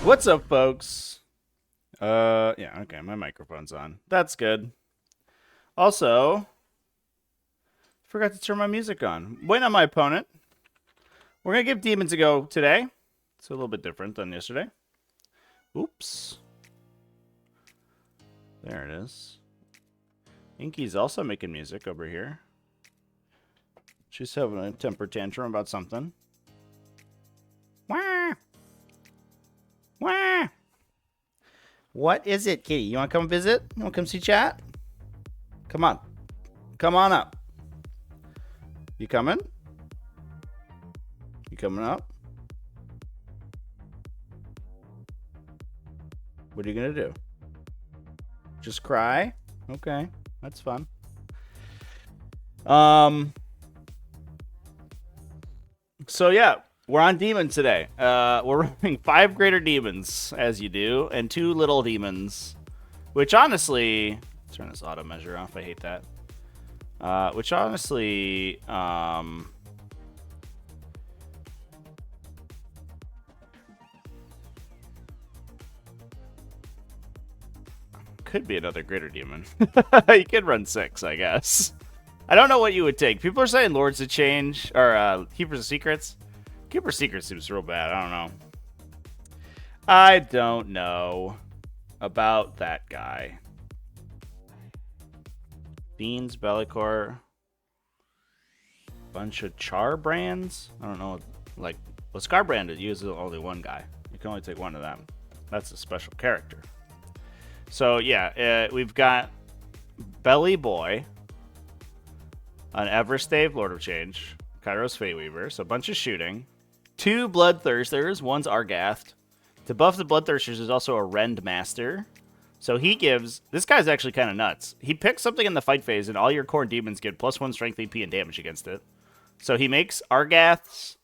What's up, folks? Yeah, okay, my microphone's on. That's good. Also, forgot to turn my music on. Waiting on my opponent. We're gonna give Demons a go today. It's a little bit different than yesterday. Oops. There it is. Inky's also making music over here. She's having a temper tantrum about something. Wah! Wah! What is it, kitty? You want to come visit? You want to come see chat? Come on. Come on up. You coming? You coming up? What are you going to do? Just cry? Okay. That's fun. So yeah, we're on Demons today. We're running 5 greater demons, as you do, and 2 little demons. Which honestly, turn this auto measure off. I hate that. Which honestly, could be another greater demon. You could run 6, I guess. I don't know what you would take. People are saying Lords of Change or Keepers of Secrets. Keeper Secret seems real bad. I don't know. I don't know about that guy. Beans, Bellicor. Bunch of Char brands. I don't know. Like, well, Scar brand uses only one guy. You can only take one of them. That's a special character. So, yeah, we've got Belly Boy, an Everstave, Lord of Change, Kairos Fateweaver, so a bunch of shooting. 2 Bloodthirsters, one's Argath. To buff the Bloodthirsters is also a Rend Master. So he gives... This guy's actually kind of nuts. He picks something in the fight phase, and all your core demons get +1 strength, AP, and damage against it. So he makes Argath's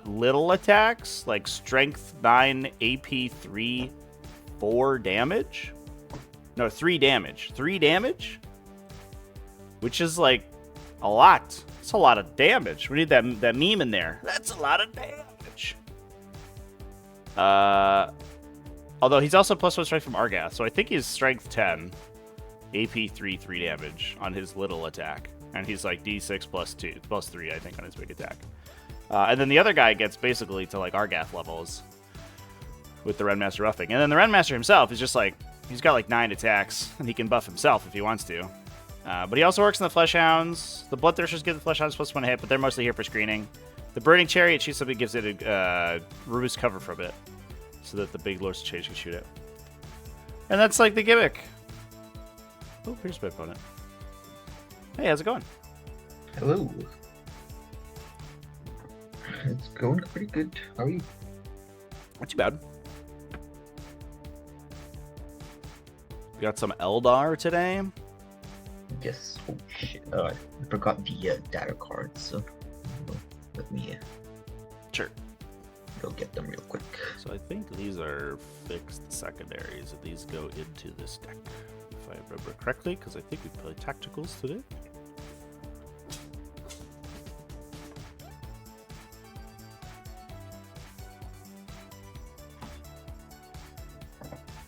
little attacks, like Strength 9, AP 3, 4 damage? No, 3 damage. 3 damage? Which is, like, a lot. It's a lot of damage. We need that meme in there. That's a lot of damage. Although he's also +1 strength from Argath, so I think he's strength 10, AP 3 damage on his little attack, and he's like D6 +3, I think, on his big attack. And then the other guy gets basically to like Argath levels with the Rendmaster Roughing, and then the Rendmaster himself is just like he's got like 9 attacks, and he can buff himself if he wants to. But he also works in the Fleshhounds. The Bloodthirsters give the Fleshhounds +1 hit, but they're mostly here for screening. The Burning Chariot shoots something, gives it a removes cover from it, so that the big Lords of Change can shoot it. And that's like the gimmick. Oh, here's my opponent. Hey, how's it going? Hello. It's going pretty good. How are you? Not too bad. We got some Eldar today. Yes. Oh shit. I forgot the data cards, so let me Sure. go get them real quick. So I think these are fixed secondaries, and these go into this deck, if I remember correctly, because I think we play tacticals today.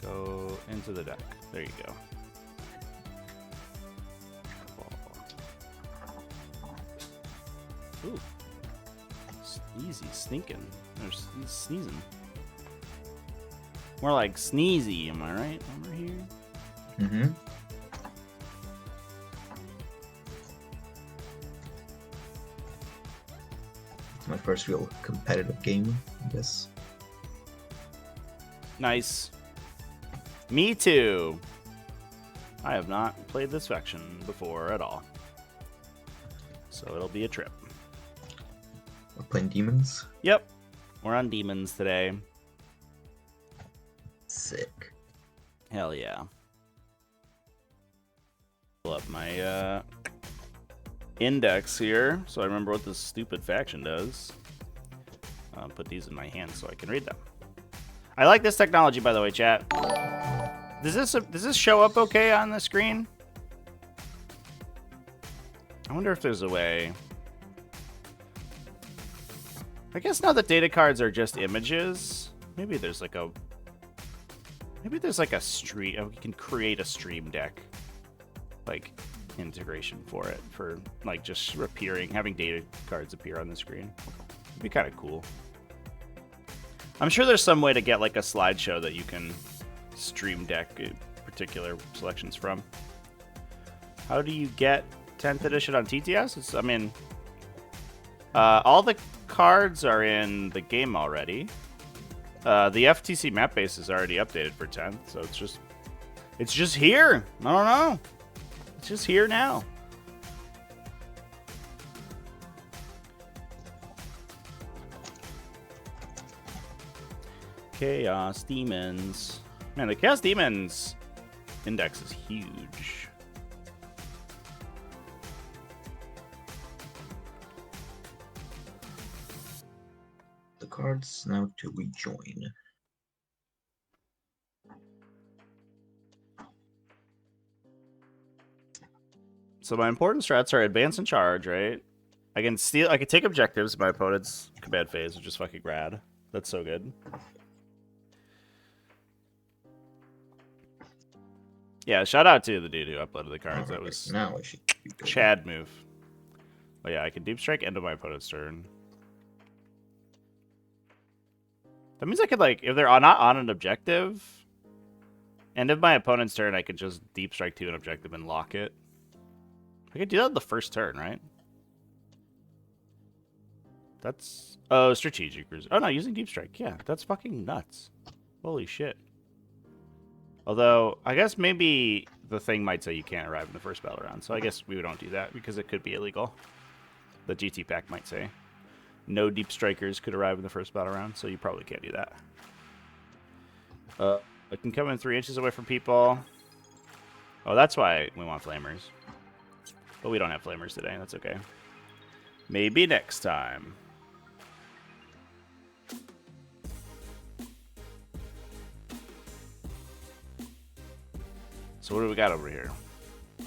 Go into the deck. There you go. Ooh. Sneezy, sneaking. There's sneezing. More like sneezy, am I right? Over here. Mm-hmm. It's my first real competitive game, I guess. Nice. Me too. I have not played this faction before at all, so it'll be a trip. We're playing demons. Yep. We're on Demons today. Sick. Hell yeah. Pull up my index here so I remember what this stupid faction does. I'll put these in my hand so I can read them. I like this technology, by the way, chat. Does this show up okay on the screen? I wonder if there's a way. I guess now that data cards are just images, maybe there's like a stream. We can create a stream deck, like integration for it, for like just having data cards appear on the screen. It'd be kind of cool. I'm sure there's some way to get like a slideshow that you can stream deck particular selections from. How do you get 10th edition on TTS? I mean, all the cards are in the game already. The FTC map base is already updated for 10th, so it's just here. I don't know. It's just here now. Chaos Demons. Man, the Chaos Demons index is huge. The cards now to rejoin. So my important strats are advance and charge, right? I can take objectives in my opponent's command phase, which is fucking rad. That's so good. Yeah, shout out to the dude who uploaded the cards. That was now I should be good. Chad move. But yeah, I can deep strike end of my opponent's turn. That means I could, like, if they're not on an objective, end of my opponent's turn, I could just deep strike to an objective and lock it. I could do that the first turn, right? That's... Oh, strategic. Oh, no, using deep strike. Yeah, that's fucking nuts. Holy shit. Although, I guess maybe the thing might say you can't arrive in the first battle round, so I guess we don't do that because it could be illegal. The GT pack might say no deep strikers could arrive in the first battle round, so you probably can't do that. I can come in 3 inches away from people. Oh, that's why we want flamers. But we don't have flamers today, that's okay. Maybe next time. So what do we got over here?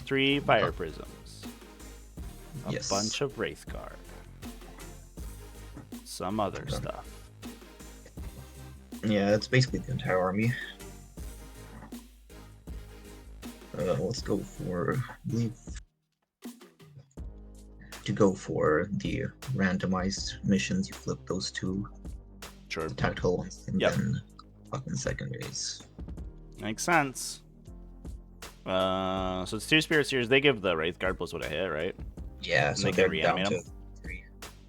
3 fire prisms. A bunch of wraith guard. Some other stuff. Yeah, that's basically the entire army. Let's go for, I believe, to go for the randomized missions. You flip those two. Sure. Tactical ones, and then fucking secondaries. Makes sense. So it's 2 spirit seers. They give the wraith guard +1 a hit, right? Yeah, and so they they're can reanimate down them. to 3.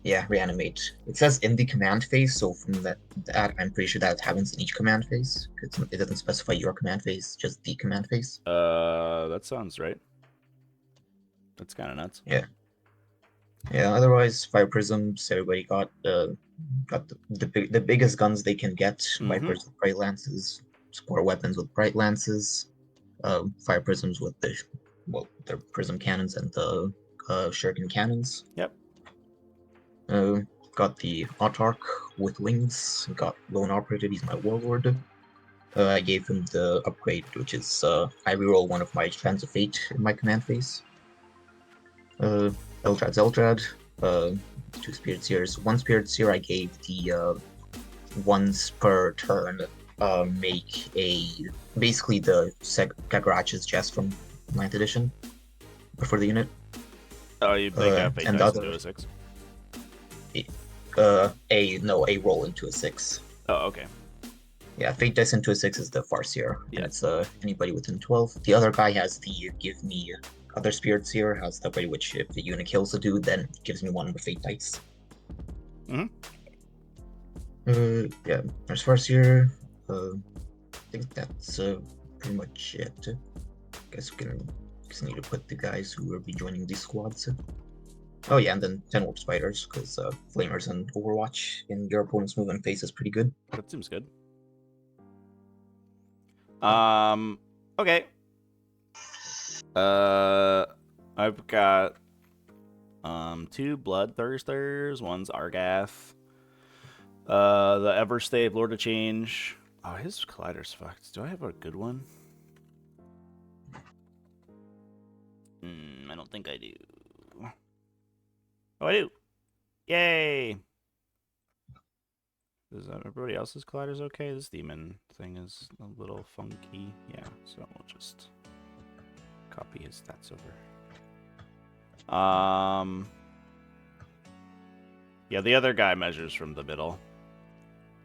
Yeah, reanimate. It says in the command phase, so from that I'm pretty sure that happens in each command phase. It doesn't specify your command phase, just the command phase. That sounds right. That's kind of nuts. Yeah. Yeah. Otherwise, fire prisms. Everybody got the biggest guns they can get. Vipers with bright lances, support weapons with bright lances, fire prisms with their prism cannons and the shuriken cannons. Yep. Got the Autarch with wings. Got Lone Operator. He's my warlord. I gave him the upgrade, which is I reroll one of my Strands of Fate in my command phase. Eldrad. 2 Spirit Seers. 1 Spirit Seer I gave the once per turn make basically the Gagarach's chest from 9th edition for the unit. Oh, you make up a dice into a 6? A roll into a 6. Oh, okay. Yeah, Fate Dice into a 6 is the Farseer. Yeah. And it's anybody within 12. The other guy has the give me other Spirit Seer, has the way which if the unit kills a dude, then gives me 1 of the Fate Dice. Yeah, there's Farseer. I think that's pretty much it. Guess we can just need to put the guys who will be joining these squads. Oh yeah, and then 10 Warp Spiders, because Flamers and Overwatch in your opponent's movement phase is pretty good. That seems good. Okay. I've got 2 Bloodthirsters, one's Argath. The Everstave, Lord of Change. Oh, his Collider's fucked. Do I have a good one? I don't think I do. Oh, I do. Yay! Is everybody else's colliders okay? This demon thing is a little funky. Yeah, so we'll just copy his stats over. Yeah, the other guy measures from the middle.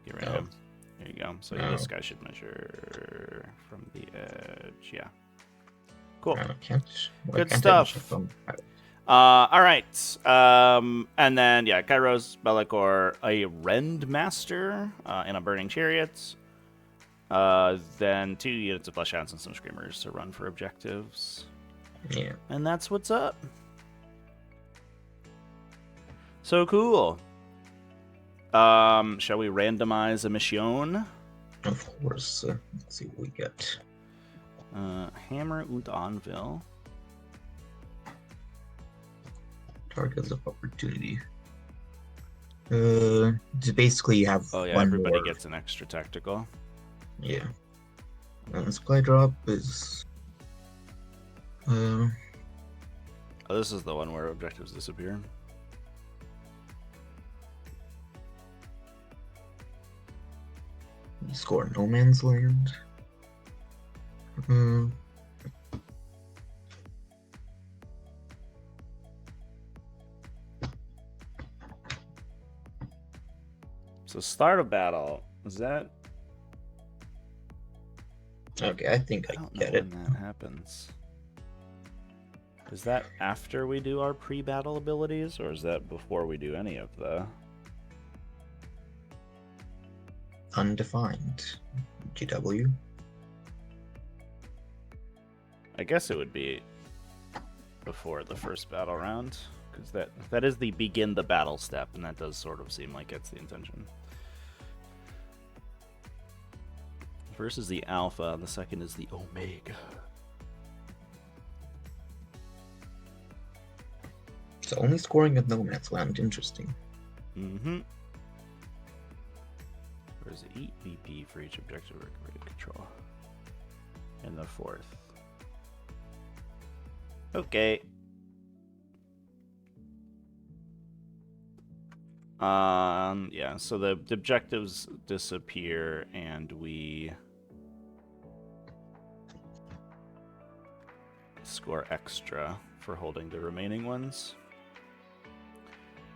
Get rid of him. There you go. So this guy should measure from the edge. Yeah. Cool. Good stuff. All right. And then, yeah, Kairos, Be'lakor, a Rend Master in a Burning Chariot. Then 2 units of Flesh Hounds and some Screamers to run for objectives. Yeah. And that's what's up. So cool. Shall we randomize a mission? Of course. Let's see what we get. Hammer und Anvil. Targets of opportunity. Basically you have everybody gets an extra tactical. Yeah. Supply drop is this is the one where objectives disappear. You score No Man's Land. So start a battle. Is that? Okay, I think I get it. When that happens. Is that after we do our pre-battle abilities, or is that before we do any of the? Undefined. GW. I guess it would be before the first battle round, because that is the begin the battle step, and that does sort of seem like it's the intention. First is the Alpha, the second is the Omega. So only scoring at No Man's Land, interesting. Mm-hmm. There's 8 VP for each objective or control. And the 4th. Okay. Yeah, so the objectives disappear and we score extra for holding the remaining ones.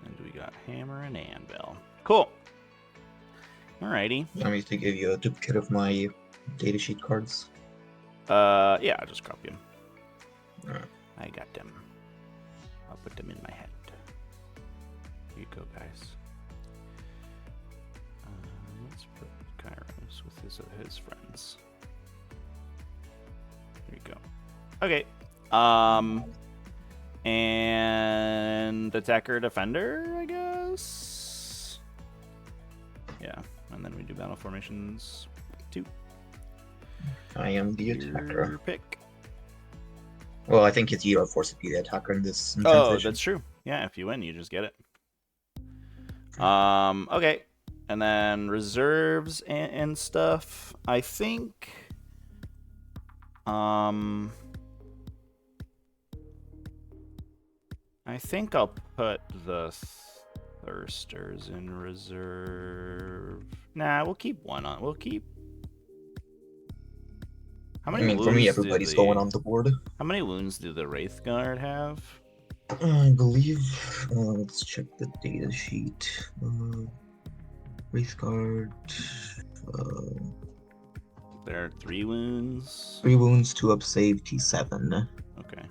And we got Hammer and Anvil. Cool. Alrighty. You want me to give you a duplicate of my datasheet cards? Yeah, I'll just copy them. Alright. I got them. I'll put them in my head. Here you go, guys. Let's put Kairos with his friends. There you go. Okay. And attacker defender, I guess. Yeah, and then we do battle formations 2. I am the attacker. Your pick. Well, I think it's you are forced to be the attacker in this. Oh, that's true. Yeah, if you win, you just get it. Okay, and then reserves and stuff. I think. I think I'll put the Thirsters in reserve. Nah, we'll keep one on. We'll keep. How many wounds for me, everybody's going on the board. How many wounds do the Wraith Guard have? I believe. Let's check the data sheet. Wraith Guard. There are 3 wounds. 3 wounds, 2 up save, T7. Okay.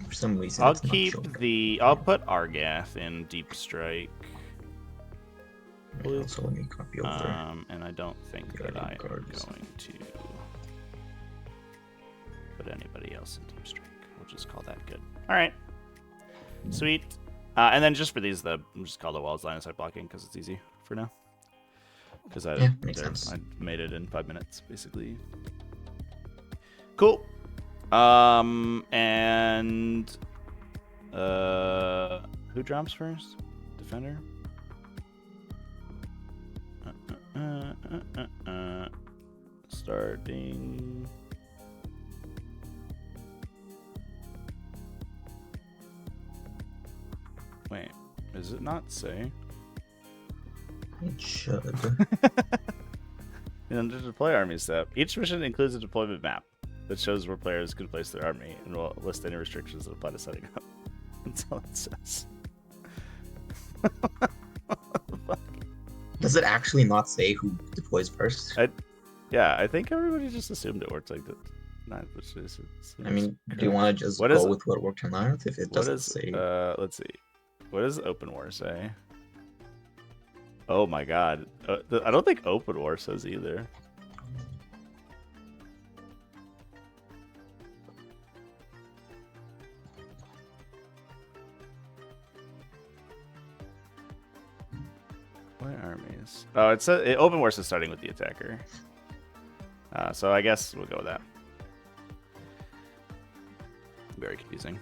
For some reason, I'll keep the. I'll put Argath in Deep Strike. So let me copy over. And I don't think that I am going to put anybody else in Deep Strike. We'll just call that good. All right. Sweet. And then just for these, we'll just call the walls line of sight blocking because it's easy for now. Because I made it in 5 minutes, basically. Cool. And who drops first? Defender. Starting. Does it not say? It should. In the deploy army step, each mission includes a deployment map that shows where players can place their army and will list any restrictions that apply to setting up. That's all it says. What the fuck? Does it actually not say who deploys first? Yeah, I think everybody just assumed it works like that. I mean, do you want to just go with what worked in Ninth if it doesn't say? Let's see. What does Open War say? Oh my god. I don't think Open War says either. What armies? Oh, it says Open War is starting with the attacker. So I guess we'll go with that. Very confusing.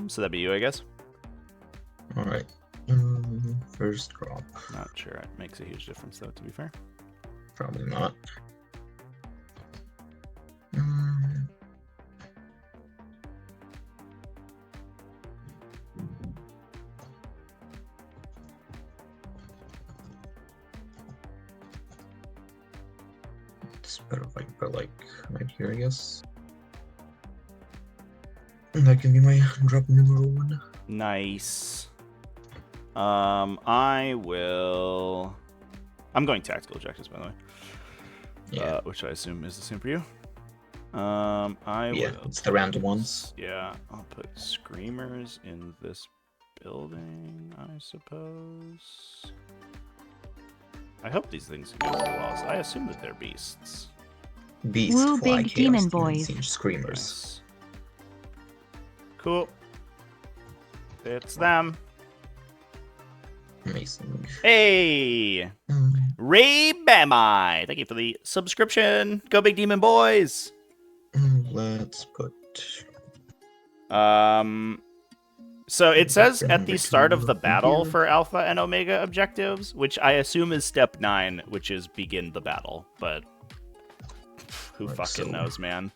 So that'd be you, I guess. All right. First drop. Not sure it makes a huge difference, though. To be fair, Probably not. It's better if I put like right here, I guess. And that can be my drop number 1. Nice. I'm going tactical objectives, by the way. Yeah. Which I assume is the same for you. It's the random ones. Yeah, I'll put screamers in this building, I suppose. I hope these things can go through walls. I assume that they're beasts. Beast, Woo, fly, big chaos, demon demon, boys. siege, screamers. Nice. Cool. It's them. Amazing. Hey! Ray Bamai! Thank you for the subscription. Go Big Demon Boys! Let's put... So it says at the start of the Here. battle for Alpha and Omega objectives, which I assume is step 9, which is begin the battle, but who Right, fucking so- knows, man?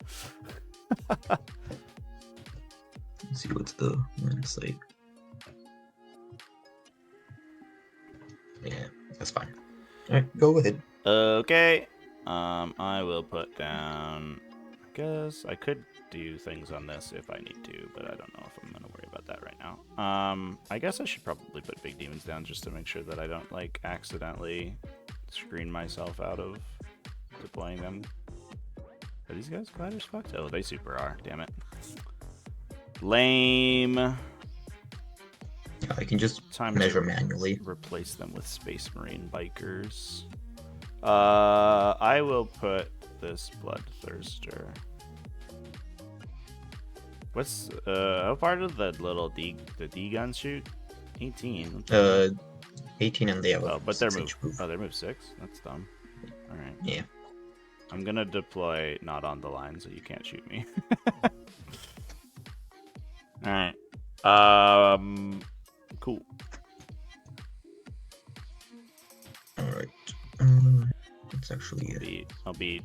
Let's see what's the site. Yeah, that's fine. Alright, go ahead. Okay. I will put down... I guess I could do things on this if I need to, but I don't know if I'm going to worry about that right now. I guess I should probably put big demons down just to make sure that I don't, like, accidentally screen myself out of deploying them. Are these guys gliders fucked? Oh, they super are. Damn it. Lame. Yeah, I can just Time measure to manually. replace them with Space Marine bikers. I will put this Bloodthirster. What's how far did the little D gun shoot? 18. 18 and they have a but they're 6-inch move. Oh, they're move 6. That's dumb. All right. Yeah. I'm gonna deploy not on the line, so you can't shoot me. All right. Cool. All right. It's actually I'll be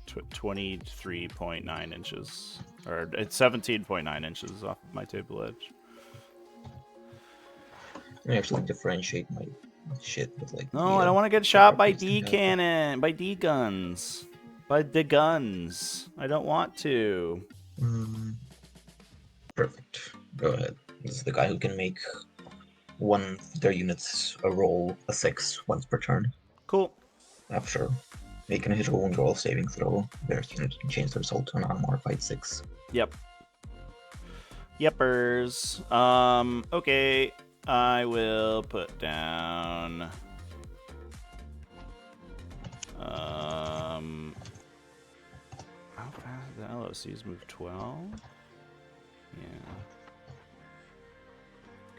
23.9 inches, or it's 17.9 inches off of my table edge. Let me actually differentiate my shit with like. No, I don't want to get shot by D cannon, by D guns, by the guns. I don't want to. Perfect. Go ahead. This is the guy who can make one of their units roll a 6 once per turn. Cool. After making a hit roll and roll a saving throw, their unit can change the result to an unmodified 6. Yep. Yeppers. Okay. I will put down. How fast the LOCs move 12? Yeah.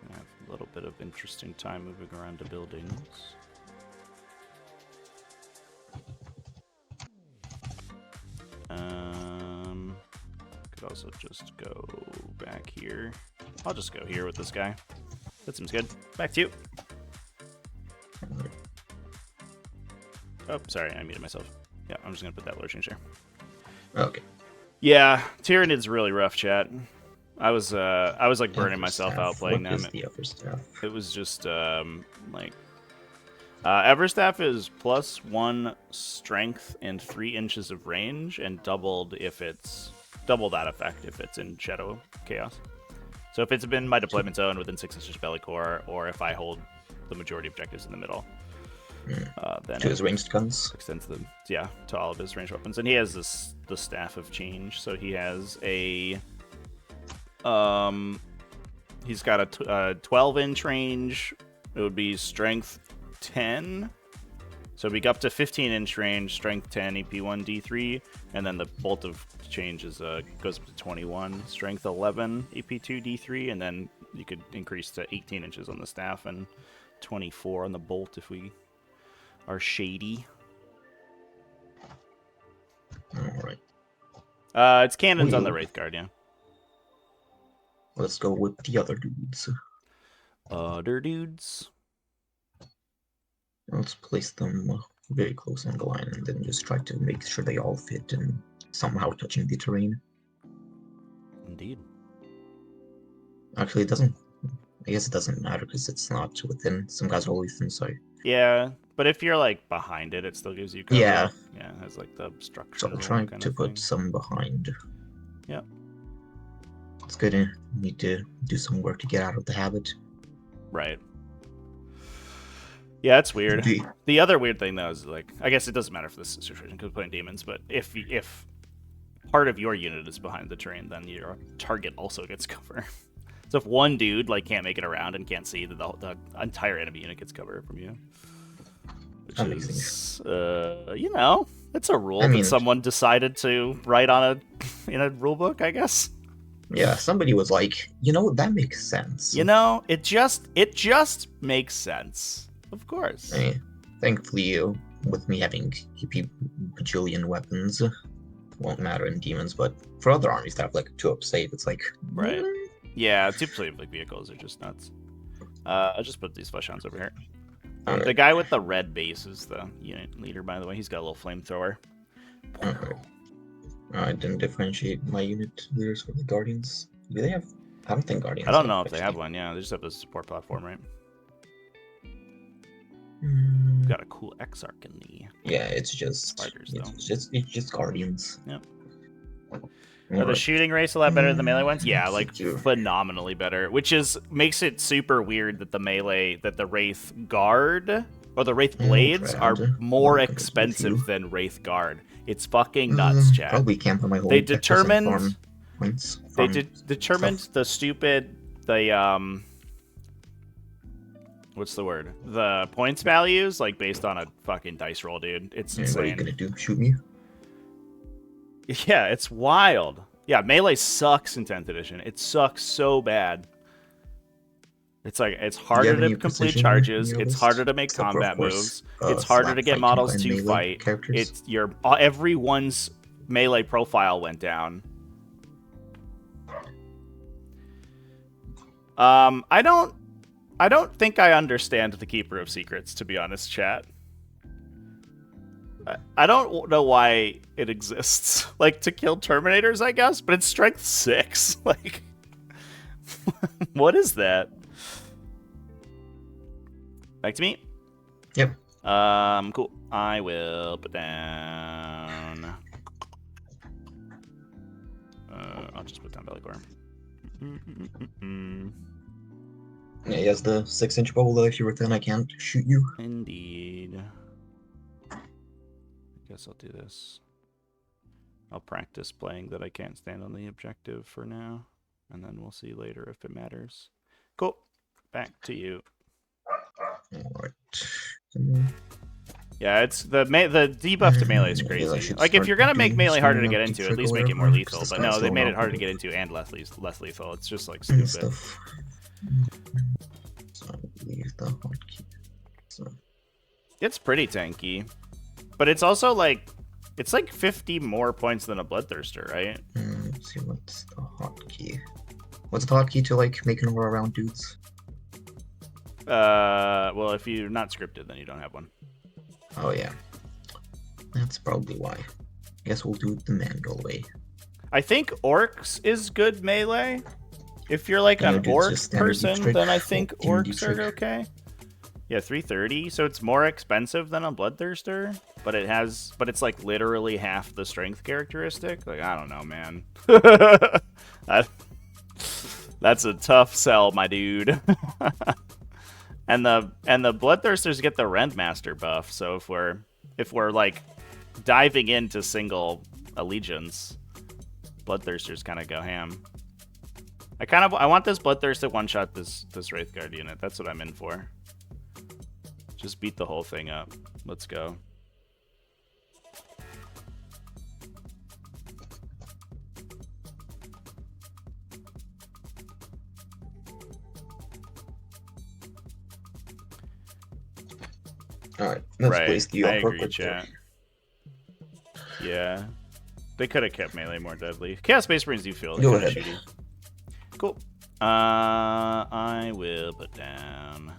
Gonna have a little bit of interesting time moving around the buildings. Could also just go back here. I'll just go here with this guy. That seems good. Back to you. Oh, sorry, I muted myself. Yeah, I'm just gonna put that Lord Change there. Okay. Yeah, Tyrannid's really rough, chat. I was like burning myself Everstaff. out playing What them. is the Everstaff? It was just like Everstaff is +1 strength and 3 inches of range, and doubled if it's double that effect if it's in Shadow Chaos. So if it's been my deployment zone within 6 inches of belly core, or if I hold the majority objectives in the middle, then To his ranged guns. extends to all of his ranged weapons. And he has the Staff of Change, so he has a he's got a 12-inch range. It would be strength 10. So we go up to 15-inch range, strength 10, EP 1, D3, and then the bolt of change goes up to 21, strength 11, EP 2, D3, and then you could increase to 18 inches on the staff and 24 on the bolt if we are shady. Alright. It's cannons on the Wraith Guard, yeah. Let's go with the other dudes. Other dudes. Let's place them very close on the line and then just try to make sure they all fit and somehow touching the terrain. Indeed. Actually, it doesn't. I guess it doesn't matter because it's not within. Some guys are always inside. Yeah, but if you're like behind it, it still gives you cover. Yeah. Yeah, it has like the obstruction. So I'm roll trying kind to of put thing. some behind. Yeah. It's gonna need to do some work to get out of the habit. Right. Yeah, it's weird. The- The other weird thing though is like, I guess it doesn't matter for this situation because we're playing demons, but if part of your unit is behind the terrain, then your target also gets cover. So if one dude like can't make it around and can't see, the entire enemy unit gets cover from you. Which Amazing. is, it's a rule I mean- that someone decided to write on in a rule book, I guess. Yeah, somebody was like, that makes sense. It just makes sense. Of course. Thankfully, with me having EP bajillion weapons, won't matter in demons, but for other armies that have like 2-up save, it's like Right. Yeah, typically like vehicles are just nuts. I'll just put these flesh hounds over here. Alright. The guy with the red base is the unit leader, by the way. He's got a little flamethrower. Okay. I didn't differentiate my unit leaders for the guardians. Do they have? I don't think guardians. I don't know if they have one. Yeah, they just have a support platform, right? Got a cool Exarch in the. Yeah, it's just Spiders, it's just guardians. Yep. Are the Alright. shooting race a lot better than the melee ones? Yeah, like Sure. phenomenally better. Which makes it super weird that the Wraith Guard or the Wraith Blades are Brand. more Welcome to expensive you. than Wraith Guard. It's fucking nuts, Chad. Probably camp on my whole They deck doesn't determined- farm points. They farm determined stuff. what's the word? The points values like based on a fucking dice roll, dude. It's And what are you insane. gonna do? Shoot me? Yeah, it's wild. Yeah, melee sucks in 10th edition. It sucks so bad. It's like it's harder have to any complete precision charges. in your It's list? harder to make Except for, of combat course, moves. It's harder to slap get fight models and to melee fight. characters. It's everyone's melee profile went down. I don't think I understand the Keeper of Secrets, to be honest, chat. I don't know why it exists. Like, to kill Terminators, I guess, but it's strength 6. Like, what is that? Back to me? Yep. Cool. I will put down... I'll just put down Bellycore. Yeah, he has the 6-inch bubble that if you're within, I can't shoot you. Indeed. I guess I'll do this. I'll practice playing that I can't stand on the objective for now, and then we'll see later if it matters. Cool. Back to you. Alright. Yeah, it's the debuff to melee is Yeah, I crazy. should Like if start you're gonna make doing melee harder to some get deep into, at circle least make it more whatever, lethal. 'cause But this no, guy's they made low it harder to now. get into and less lethal. It's just like And stupid. stuff. So I leave the hotkey. So It's pretty tanky, but it's also like it's like 50 more points than a Bloodthirster, right? let's see what's the hotkey. What's the hotkey to like making war around dudes? Well, if you're not scripted, then you don't have one. Oh yeah. That's probably why. Guess we'll do it the manual way. I think orcs is good melee. If you're like an It's orc just standard deep person, trick. then I think Team deep orcs are trick. okay. Yeah, 330. So it's more expensive than a Bloodthirster, but it's like literally half the strength characteristic. Like, I don't know, man. That's a tough sell, my dude. and the Bloodthirsters get the Rendmaster buff. So if we're like diving into single allegiance, Bloodthirsters kind of go ham. I want this Bloodthirst to one-shot this Wraithguard unit. That's what I'm in for. Just beat the whole thing up. Let's go. Alright, let's Right. place you I up real agree, quick. chat. Yeah. They could have kept melee more deadly. Chaos Space Marines do feel Go kind of ahead. shooty. Cool. I will put down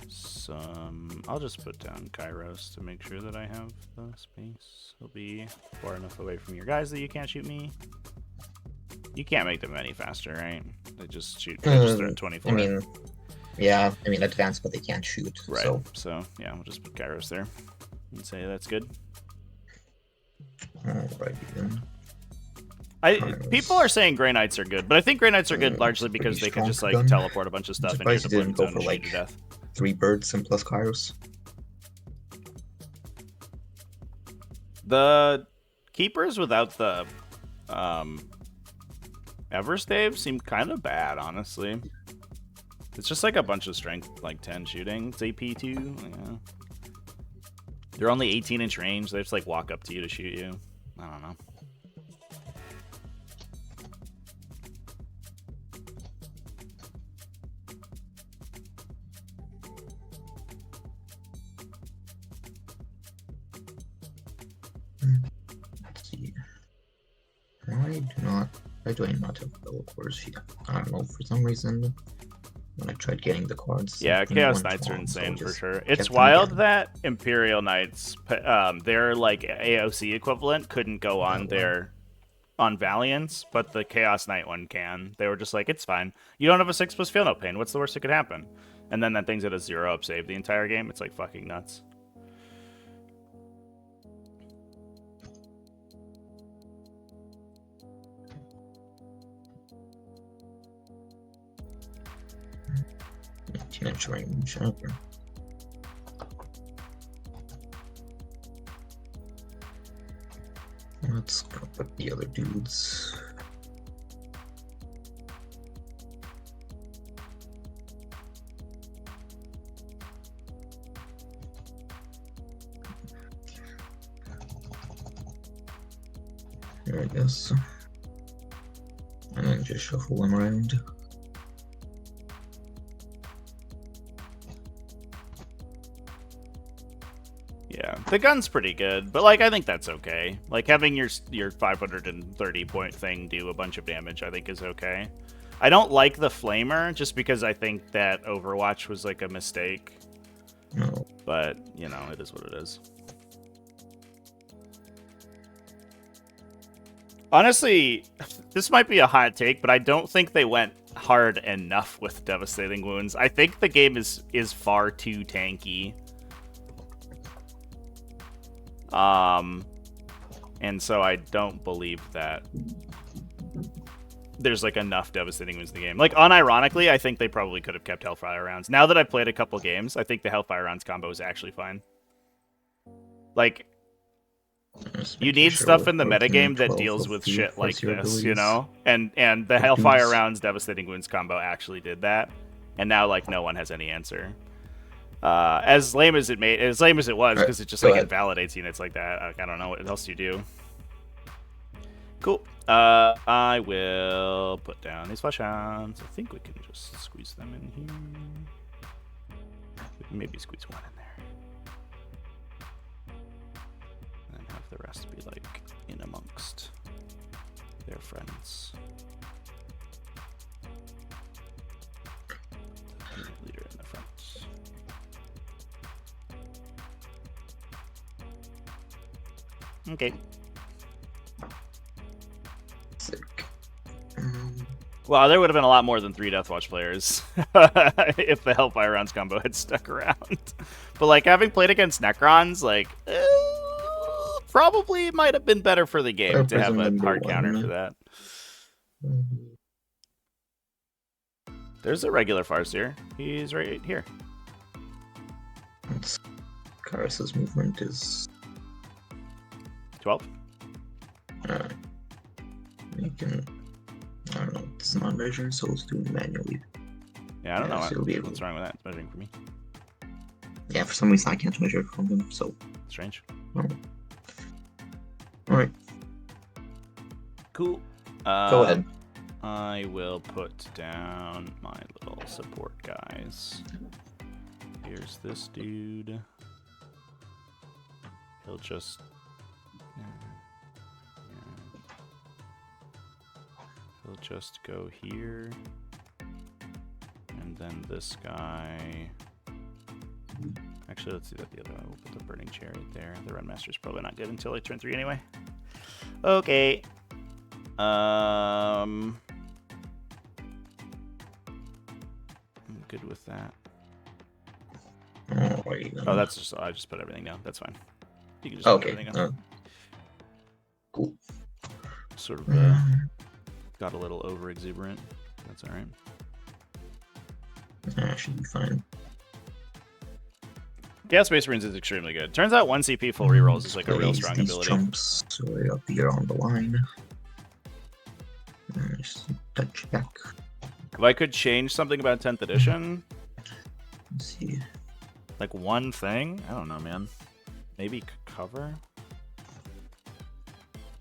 some... I'll just put down Kairos to make sure that I have the space. He'll be far enough away from your guys that you can't shoot me. You can't make them any faster, right? They just shoot. They just throw 24. I mean, yeah, advanced, but they can't shoot. Right. So yeah, we'll just put Kairos there and say that's good. alrighty then. People are saying Grey Knights are good, but I think Grey Knights are good largely because they can just like teleport a bunch of stuff into your Surprised you didn't deployment go zone for and shoot you to like death. 3 birds and plus Kairos. The keepers without the Everstave seem kind of bad, honestly. It's just like a bunch of strength, like 10 shooting. It's AP2. Yeah. They're only 18-inch range. They just like walk up to you to shoot you. I don't know. Let's see. Why do I not have the quarters here? I don't know, for some reason when I tried getting the cards. Yeah, something Chaos went Knights are wrong, so I insane for just sure. kept It's them wild again. that Imperial Knights, their like AOC equivalent couldn't go on on Valiance, but the Chaos Knight one can. They were just like, it's fine. You don't have a 6+ feel no pain. What's the worst that could happen? And then that thing's at a 0 up save the entire game. It's like fucking nuts. Teenage range. Okay. Let's go with the other dudes. Here, I guess. And then just shuffle them around. Yeah, the gun's pretty good, but like I think that's okay. Like having your 530 point thing do a bunch of damage, I think is okay. I don't like the flamer just because I think that Overwatch was like a mistake. No. But you know, it is what it is. Honestly, this might be a hot take, but I don't think they went hard enough with Devastating Wounds. I think the game is far too tanky. And so I don't believe that there's like enough Devastating Wounds in the game. Like unironically, I think they probably could have kept Hellfire rounds. Now that I've played a couple games, I think the Hellfire rounds combo is actually fine. Like, you need stuff in the metagame that deals with shit like this, you know? And the Hellfire rounds Devastating Wounds combo actually did that. And now like no one has any answer. As lame as it was, because it just like invalidates units like that. Like, I don't know what else you do. Cool. I will put down these flesh hounds. I think we can just squeeze them in here. We can maybe squeeze one in there. And have the rest be like in amongst their friends. Leader in the front. Okay. Well, there would have been a lot more than 3 Deathwatch players if the Hellfire Rounds combo had stuck around. But like having played against Necrons, like probably might have been better for the game to have a hard counter for that. There's a regular Farseer. He's right here. Karis's movement is 12. You can. I don't know. It's not measured, so it's doing it manually. Yeah, I don't know so what's wrong with that. It's measuring for me. Yeah, for some reason I can't measure it from him, so. Strange. Alright. Cool. Go ahead. I will put down my little support guys. Here's this dude. He'll just... He'll just go here. And then this guy... Actually, let's do that the other way. We'll put the Burning Chariot there. The Runmaster's probably not good until like turn 3 anyway. Okay. I'm good with that. Oh, that's just... I just put everything down. That's fine. You can just put everything down. Cool. Sort of got a little over exuberant. That's alright. Should be fine. Yeah, Space Marines is extremely good. Turns out 1 CP full rerolls is like a real strong ability. Jumps right up here on the line. Just touch back. If I could change something about 10th edition, Let's see. like one thing, I don't know, man. Maybe cover?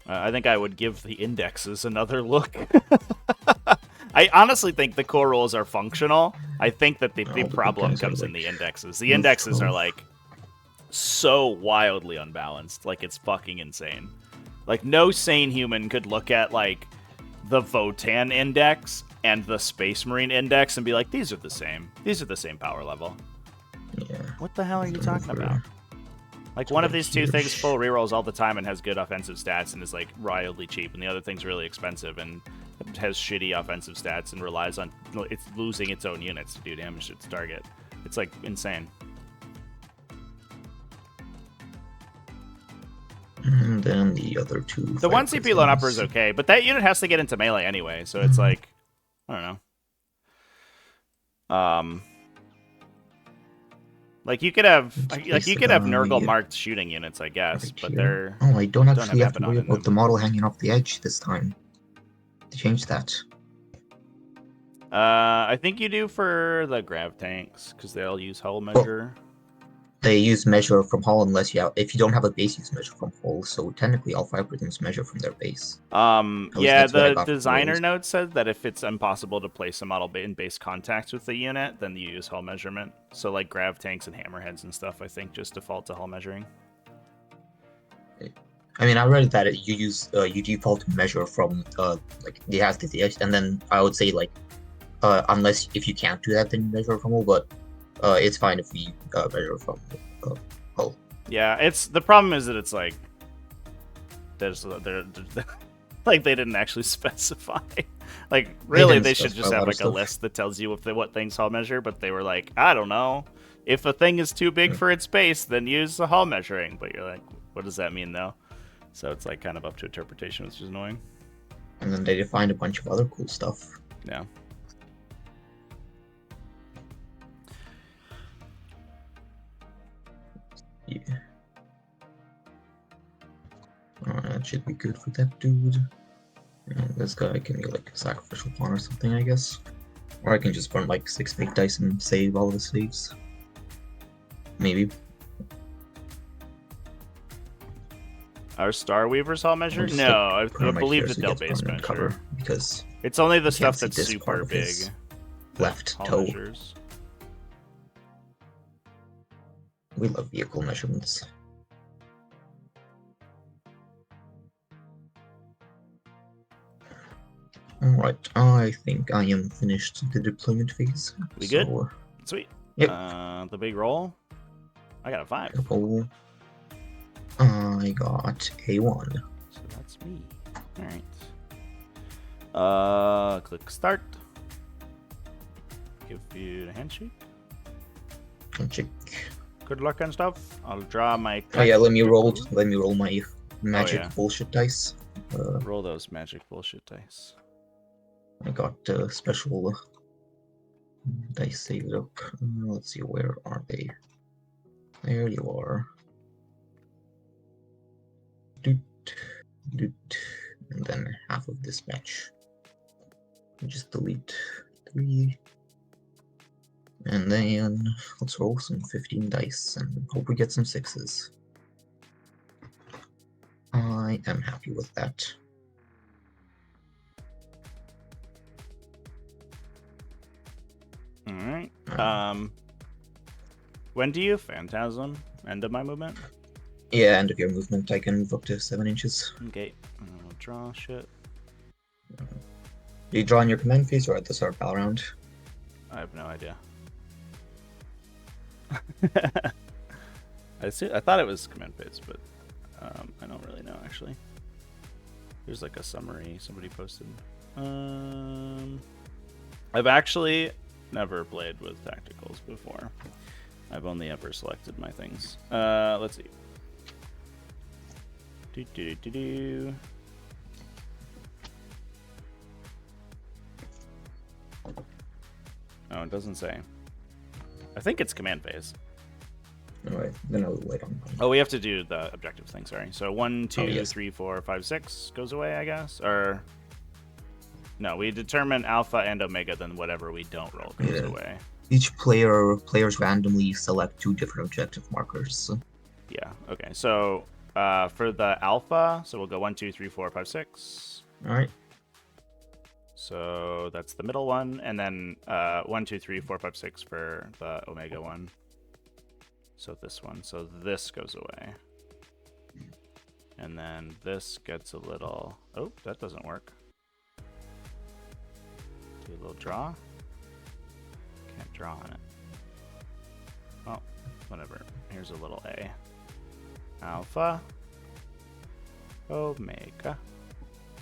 I think I would give the indexes another look. I honestly think the core rules are functional. I think that the problem comes in the indexes. The indexes are like so wildly unbalanced. Like it's fucking insane. Like no sane human could look at like the Votan index and the Space Marine index and be like, these are the same. These are the same power level. Yeah. What the hell are you talking about? Like one of these two things full rerolls all the time and has good offensive stats and is like wildly cheap, and the other thing's really expensive and has shitty offensive stats and relies on it's losing its own units to do damage to its target. It's like insane. And then the other two. The 1 CP lone upper is okay, but that unit has to get into melee anyway, so it's like I don't know. Like you could have Nurgle marked shooting units, I guess, but they're I don't actually have to worry about the model hanging off the edge this time. They changed that. I think you do for the grav tanks because they'll use hull measure. Well, they use measure from hull unless if you don't have a base, use measure from hull. So technically, all 5 prisms measure from their base. Yeah, the designer note said that if it's impossible to place a model in base contacts with the unit, then you use hull measurement. So like grav tanks and hammerheads and stuff, I think just default to hull measuring. I mean, I read that you default to measure from like the has to the edge, and then I would say like unless if you can't do that, then you measure from hull, but it's fine if we measure from hull. Yeah, it's the problem is that it's like they're like they didn't actually specify. Like really, they should just have like a list that tells you what things hull measure, but they were like, I don't know, if a thing is too big for its base, then use the hull measuring. But you're like, what does that mean though? So it's like kind of up to interpretation, which is annoying. And then they defined a bunch of other cool stuff. Yeah. Yeah. That should be good for that dude. And this guy can get like a sacrificial pawn or something, I guess. Or I can just burn like 6 big dice and save all of the saves. Maybe. Our Star Weavers all measure? No, I believe that they'll base measure. Cover because it's only the stuff that's super big. Left toe. Measures. We love vehicle measurements. Alright, I think I am finished the deployment phase. We good? Sweet. Yep. The big roll? I got a 5. I got a 1. So that's me. Alright. Click start. Give you a handshake. Handshake. Good luck and stuff. I'll draw my. Oh yeah, let me roll my magic yeah. bullshit dice. Roll those magic bullshit dice. I got special dice saved up. Let's see, where are they? There you are. Doot, doot, and then half of this match. Just delete 3. And then let's roll some 15 dice and hope we get some 6s. I am happy with that. Alright. When do you phantasm? End of my movement? Yeah, end of your movement. I can move up to 7 inches. Okay. I'll draw shit. Do you draw in your command phase or at the start of battle round? I have no idea. I thought it was command phase, but I don't really know actually. There's like a summary somebody posted. I've actually never played with tacticals before. I've only ever selected my things. Let's see. Oh, it doesn't say. I think it's command phase. Alright, then I'll wait on mine. Oh, we have to do the objective thing, sorry. So 1, 2, yes. 3, 4, 5, 6 goes away, I guess? Or... No, we determine alpha and omega, then whatever we don't roll goes away. Each players randomly select 2 different objective markers. Yeah, okay. So for the alpha, so we'll go 1, 2, 3, 4, 5, 6. Alright. So that's the middle one, and then 1, 2, 3, 4, 5, 6 for the omega one. So this one. So this goes away. And then this gets a little... Oh, that doesn't work. Do a little draw. Can't draw on it. Well, whatever. Here's a little A. Alpha. Omega.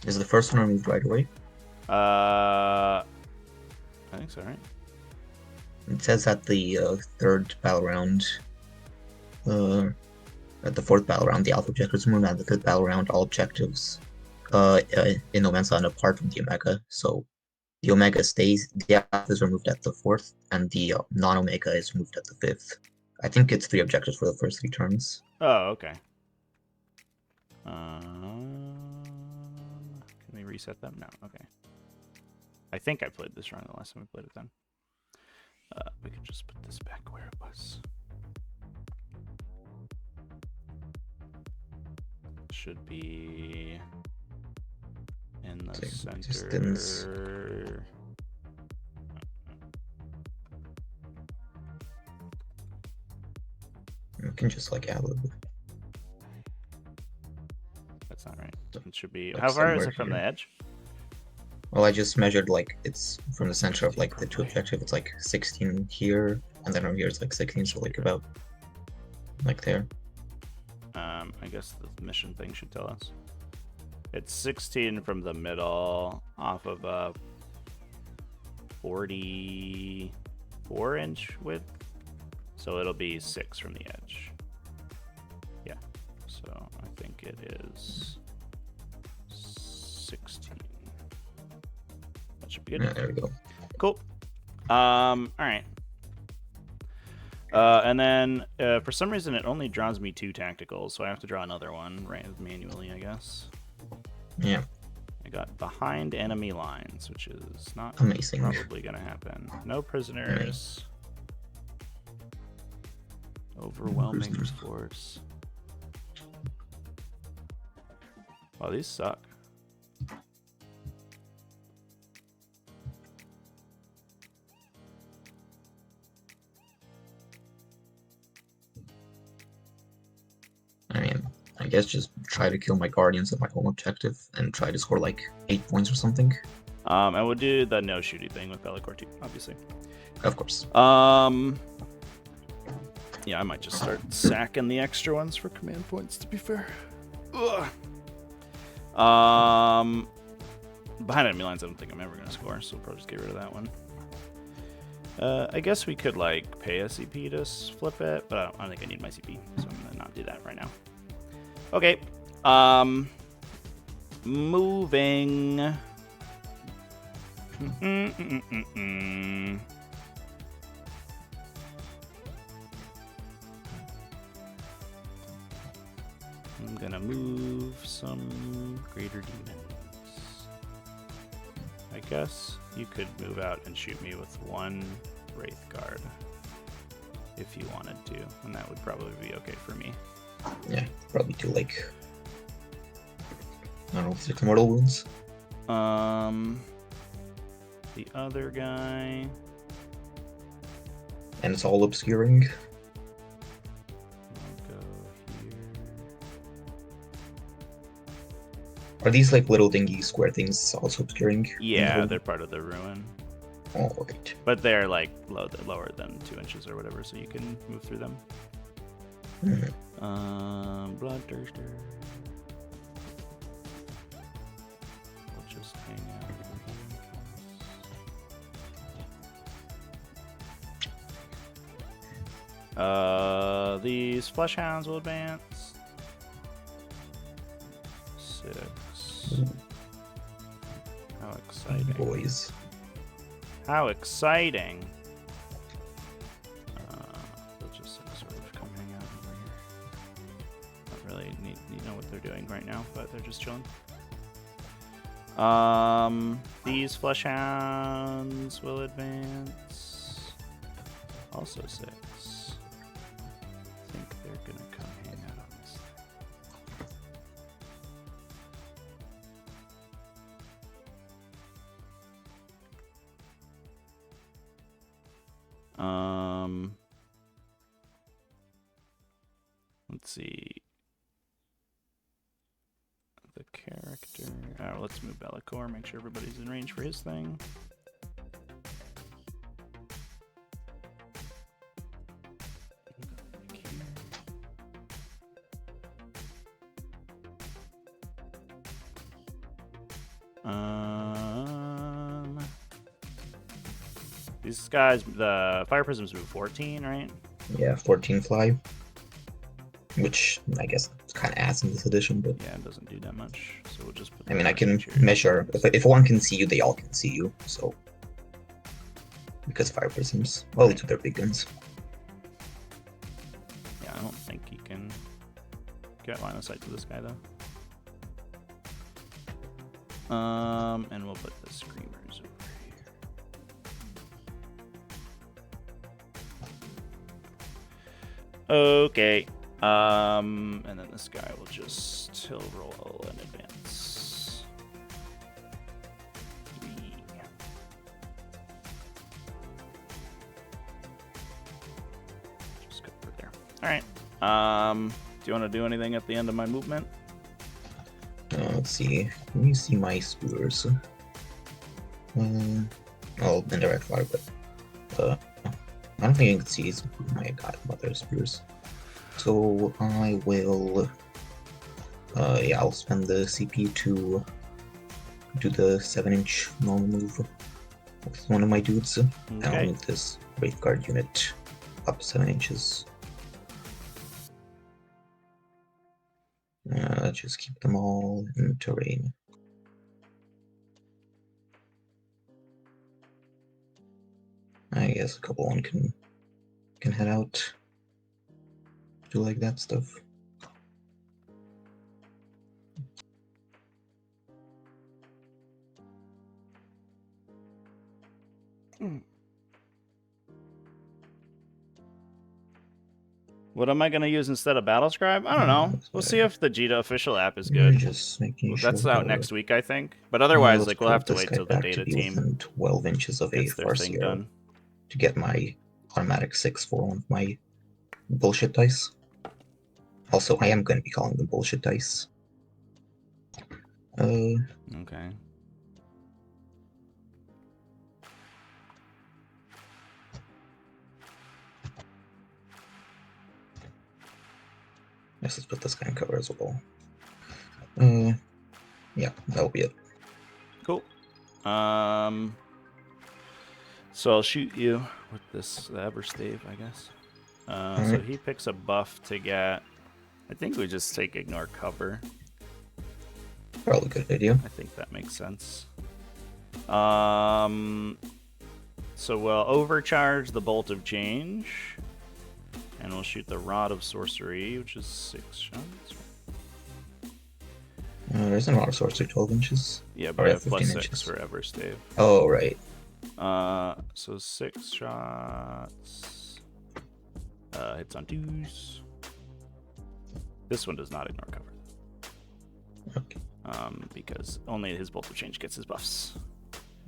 Is the first one removed right away? I think so, right? It says at the 3rd battle round, at the 4th battle round, the alpha objectives removed. At the 5th battle round, all objectives in No Man's Land apart from the omega. So the omega stays, the alpha is removed at the 4th, and the non-omega is removed at the 5th. I think it's 3 objectives for the first 3 turns. Oh, okay. Can we reset them? No, okay. I think I played this wrong the last time we played it then. We could just put this back where it was. Should be in the center. Distance. You can just like add a little bit. That's not right. It should be. Like How far is somewhere it from here. the edge? Well, I just measured like it's from the center of like the 2 objective. It's like 16 here, and then over here it's like 16, so like about like there. I guess the mission thing should tell us. It's 16 from the middle off of a 44-inch width. So it'll be 6 from the edge. Yeah. So I think it is 16. That should be good. Yeah, there we go. Cool. All right. And then for some reason it only draws me 2 tacticals, so I have to draw another one manually, I guess. Yeah. I got behind enemy lines, which is not Amazing. probably gonna happen. No prisoners. Overwhelming prisoners. force. Wow, these suck. I mean, I guess just try to kill my guardians at my home objective and try to score like 8 points or something. And we'll do the no shooting thing with Bellicor too, obviously. Of course. Yeah, I might just start sacking the extra ones for command points, to be fair. Ugh. Behind enemy lines, I don't think I'm ever going to score, so we'll probably just get rid of that one. I guess we could, like, pay a CP to flip it, but I don't think I need my CP, so I'm going to not do that right now. Okay. Moving. I'm gonna move some greater demons. I guess you could move out and shoot me with one Wraith Guard if you wanted to, and that would probably be okay for me. Yeah, probably do like, I don't know, 6 mortal wounds. The other guy. And it's all obscuring. I'll go here. Are these like little dingy square things also obscuring? Yeah, they're part of the ruin. Oh, right. But they're like lower than 2 inches or whatever, so you can move through them. Bloodthirster. We'll just hang out. These flesh hounds will advance. 6. How exciting. Boys. How exciting. They'll just sort of come hang out over here. Not really need know what they're doing right now, but they're just chilling. These flesh hounds will advance. Also 6. I think they're gonna come hang out on this thing. Let's see. The character. Alright, let's move Bellicor, make sure everybody's in range for his thing. These guys, the fire prisms move 14, right? Yeah, 14 fly. Which I guess is kind of ass in this edition, but yeah, it doesn't do that much. So we'll just put. I mean, I can measure if one can see you, they all can see you. So because fire prisms, well, it's their big guns. Yeah, I don't think you can get line of sight to this guy though. And we'll put the screamers over here. Okay. And then this guy will just roll and advance. 3. Just go over there. All right. Do you want to do anything at the end of my movement? Let's see. Let me see my spears. Well, indirect fire, but I don't think you can see my godmother spears. So I will, yeah, I'll spend the CP to do the 7-inch normal move with one of my dudes. Okay. And I'll move this Wraith Guard unit up 7 inches. Just keep them all in terrain. I guess a couple one can head out. Do like that stuff. What am I going to use instead of Battle Scribe? I don't know. We'll see if the Jita official app is good. Just making that's sure out next week, I think. But otherwise, like, we'll have to wait till the data team 12 inches of gets their thing done to get my automatic 6 for one of my bullshit dice. Also, I am going to be calling them bullshit dice. Okay. Let's put this guy in cover as well. Yeah, that'll be it. Cool. So I'll shoot you with this Everstave, I guess. So he picks a buff to get. I think we just take ignore cover. Probably a good idea. I think that makes sense. So we'll overcharge the Bolt of Change, and we'll shoot the Rod of Sorcery, which is 6 shots. There's a lot of sorcery, 12 inches. Yeah, but I have plus 6 inches. For Everstave. Oh, right. So 6 shots. Hits on 2s. This one does not ignore cover. Okay. Because only his Bolt of Change gets his buffs.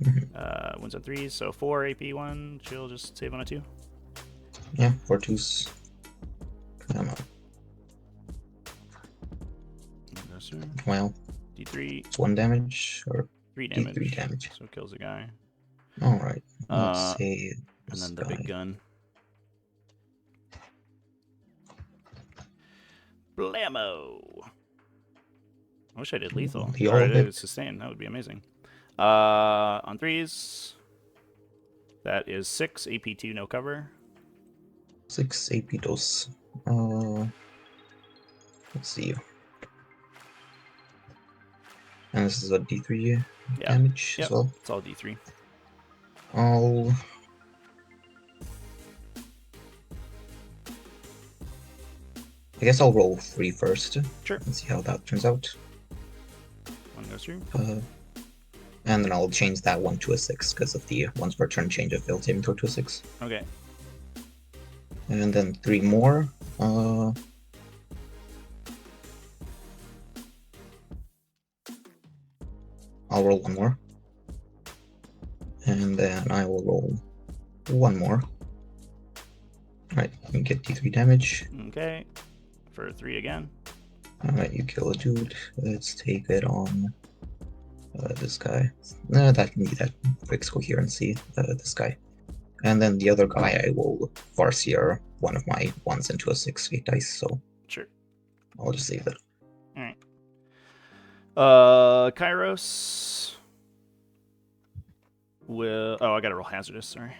Wounds on 3s, so 4 AP 1. She'll just save on a 2. Yeah, 4 2s. Come on. Well, D3. It's 1 damage or 3 damage. D3 damage. So it kills a guy. Alright. Let's say and then the big gun. Blammo! I wish I did lethal. The Or I all did hit. sustain. That would be amazing. On 3s. That is 6 AP2, no cover. 6 AP dos. Let's see. And this is a D3 damage as well. It's all D3. I guess I'll roll 3 first. Sure. And see how that turns out. 1 goes through. And then I'll change that one to a 6 because of the once per turn change of failed saving throw to a 6. Okay. And then 3 more. I'll roll 1 more. And then I will roll 1 more. Alright, you get D3 damage. Okay. For 3 again. Alright, you kill a dude. Let's take it on this guy. That can be that fix coherency, this guy. And then the other guy, I will Farseer one of my 1s into a 6 fate dice, so sure. I'll just save it. Alright. Kairos will... Oh, I gotta roll hazardous, sorry.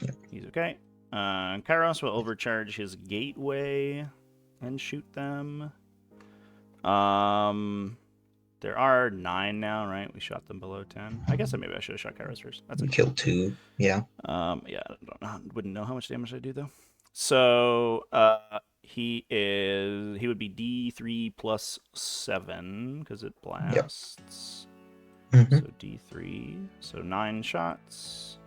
Yeah. He's okay. Kairos will overcharge his gateway and shoot them. There are 9 now, right? We shot them below 10. I guess maybe I should have shot Kairos first. That's okay. Killed 2, yeah. Yeah, I don't know, wouldn't know how much damage I do though. So he would be D3 plus 7 because it blasts. Yep. So D3, so 9 shots.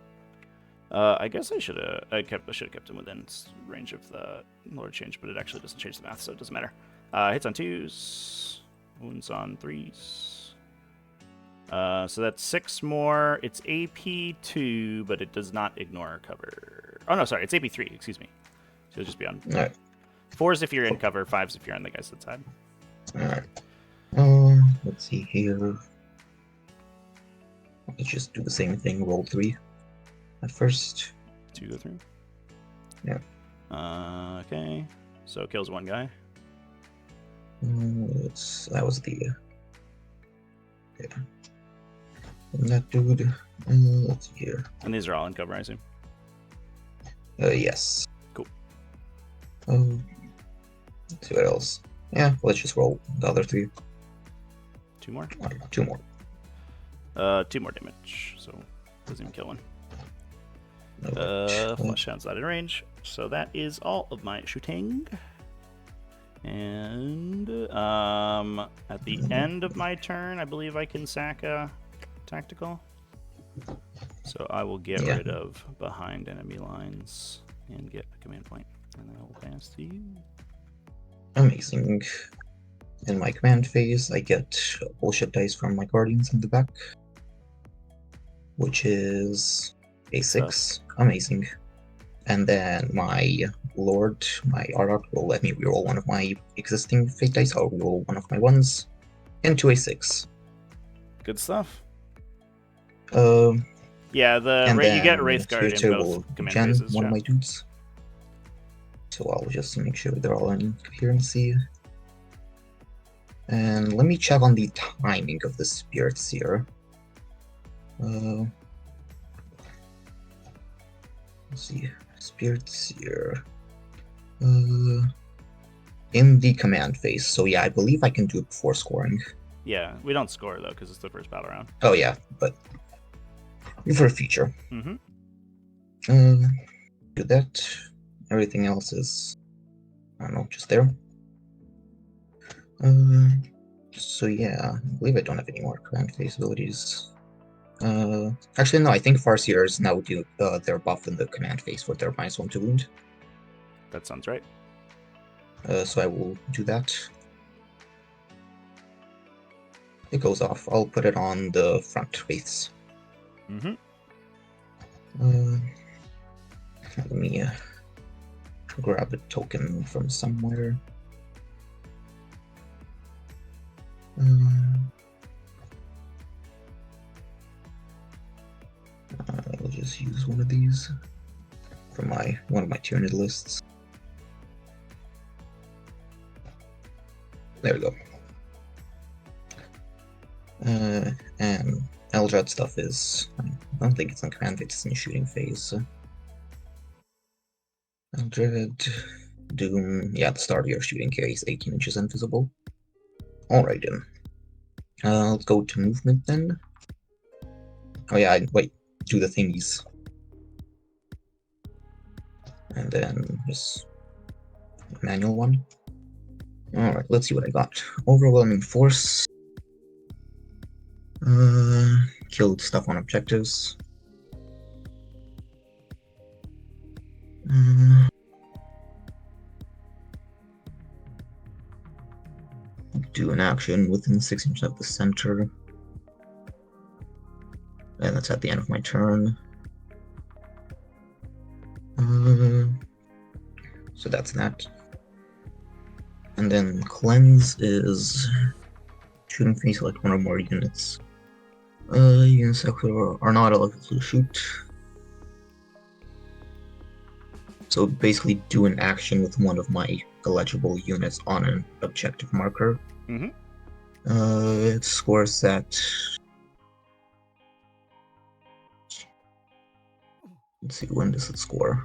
I guess I should have kept him within range of the Lord change, but it actually doesn't change the math, so it doesn't matter. Hits on 2s, wounds on 3s. So that's 6 more. It's AP2, but it does not ignore cover. Oh no, sorry, it's AP3. Excuse me. So it'll just be on. All right. 4s if you're in cover, 5s if you're on the guy's side. All right. Let's see here. Let's just do the same thing. Roll 3 at first. 2 go through. Yeah. Okay. So kills 1 guy. That was the and that dude. Let's see here. And these are all in cover, I assume. Yes. Cool. Let's see what else. Yeah, let's just roll the other 3. 2 more. 2 more. 2 more damage. So doesn't even kill 1. No, Flush outside in range. So that is all of my shooting. And at the end of my turn, I believe I can sack a tactical. So I will get rid of behind enemy lines and get a command point. And then I will pass to you. Amazing. In my command phase, I get bullshit dice from my guardians in the back, which is a 6. Amazing. And then my Lord, my Arark, will let me reroll one of my existing fate dice. I'll reroll one of my 1s into a 6. Good stuff. And Yeah, you get Wraith Guard in both will command gen phases. one Yeah. of my dudes. So I'll just make sure they're all in coherency. And let me check on the timing of the Spirit Seer. Let's see. Spirits here. In the command phase. So yeah, I believe I can do it before scoring. Yeah, we don't score though because it's the first battle round. Oh yeah, but for a feature. Mm-hmm. Do that. Everything else is, I don't know, just there. So yeah, I believe I don't have any more command phase abilities. Actually no, I think Farseers now do their buff in the command phase for their -1 to wound. That sounds right. So I will do that. It goes off. I'll put it on the front face. Mm-hmm. Let me grab a token from somewhere. I'll just use one of these from one of my Tyranid lists. There we go. And Eldred stuff is, I don't think it's in command, it's in the shooting phase. Eldred, Doom, yeah, at the start of your shooting case, 18 inches invisible. Alright then. Let's go to movement then. Oh yeah, wait, do the thingies. And then just manual one. Alright, let's see what I got. Overwhelming force. Killed stuff on objectives. Do an action within 6 inches of the center. And that's at the end of my turn. So that's that. And then cleanse is shooting free, select one or more units. Units that are not eligible to shoot. So basically do an action with one of my eligible units on an objective marker. Mm-hmm. It scores at... Let's see, when does it score?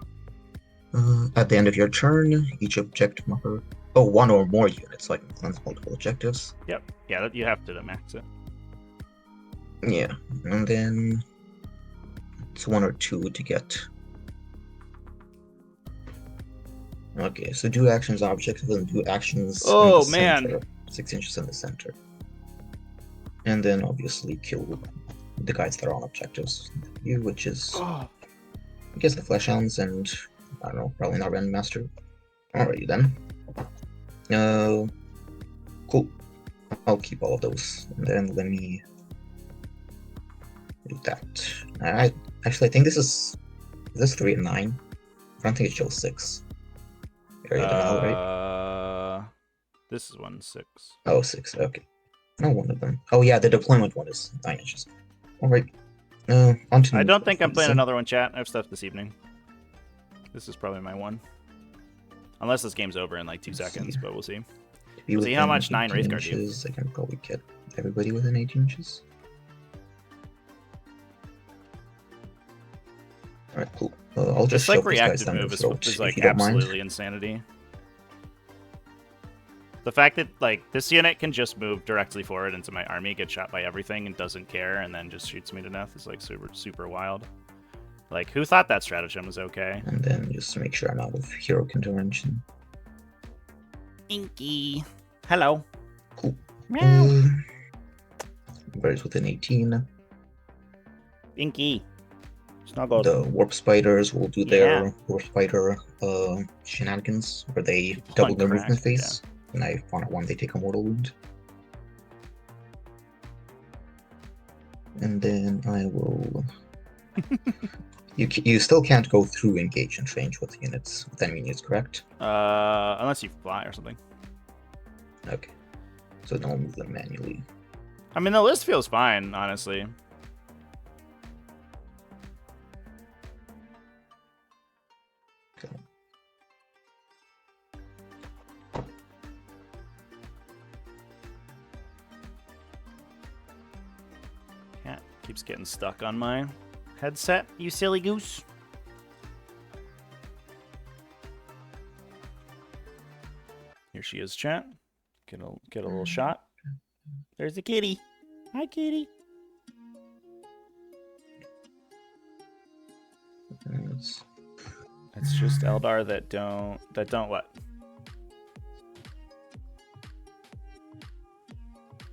At the end of your turn, each objective marker... Oh, one or more units, so I can cleanse multiple objectives. Yep. Yeah, you have to max it. Yeah, and then it's 1 or 2 to get. Okay, so do actions on objectives and do actions in the center. 6 inches in the center. And then obviously kill the guys that are on objectives. You, which is, I guess, the Flesh Hounds and, I don't know, probably not Random Master. Alrighty then. Cool. I'll keep all of those. And then let me do that. I think this is this 3 and 9? I don't think it shows 6. Area Denal, right? This is 1/6. Oh, 6, okay. No, one of them. Oh yeah, the deployment one is 9 inches. Alright. On to I don't think I'm playing another one, chat. I have stuff this evening. This is probably my one. Unless this game's over in like 2 seconds, but we'll see. We'll see how much 9 Wraithguard do. I can probably get everybody within 18 inches. Alright, cool. I'll just this like shove these guys reactive down move the throat, is like if you don't mind. absolutely insanity. The fact that like this unit can just move directly forward into my army, get shot by everything, and doesn't care, and then just shoots me to death is like super wild. Like, who thought that stratagem was okay? And then just to make sure I'm out of hero intervention. Inky. Hello. Cool. Meow. Everybody's within 18. Inky. Snuggled. The warp spiders will do their warp spider shenanigans, where they double their movement phase. Yeah. And I found out one they take a mortal wound. And then I will. You still can't go through engage and range with units, with enemy units, correct? Unless you fly or something. Okay. So don't move them manually. I mean, the list feels fine, honestly. Okay. Keeps getting stuck on my headset, you silly goose. Here she is, chat. Get a little shot. There's the kitty. Hi, kitty. It's just Eldar that don't what?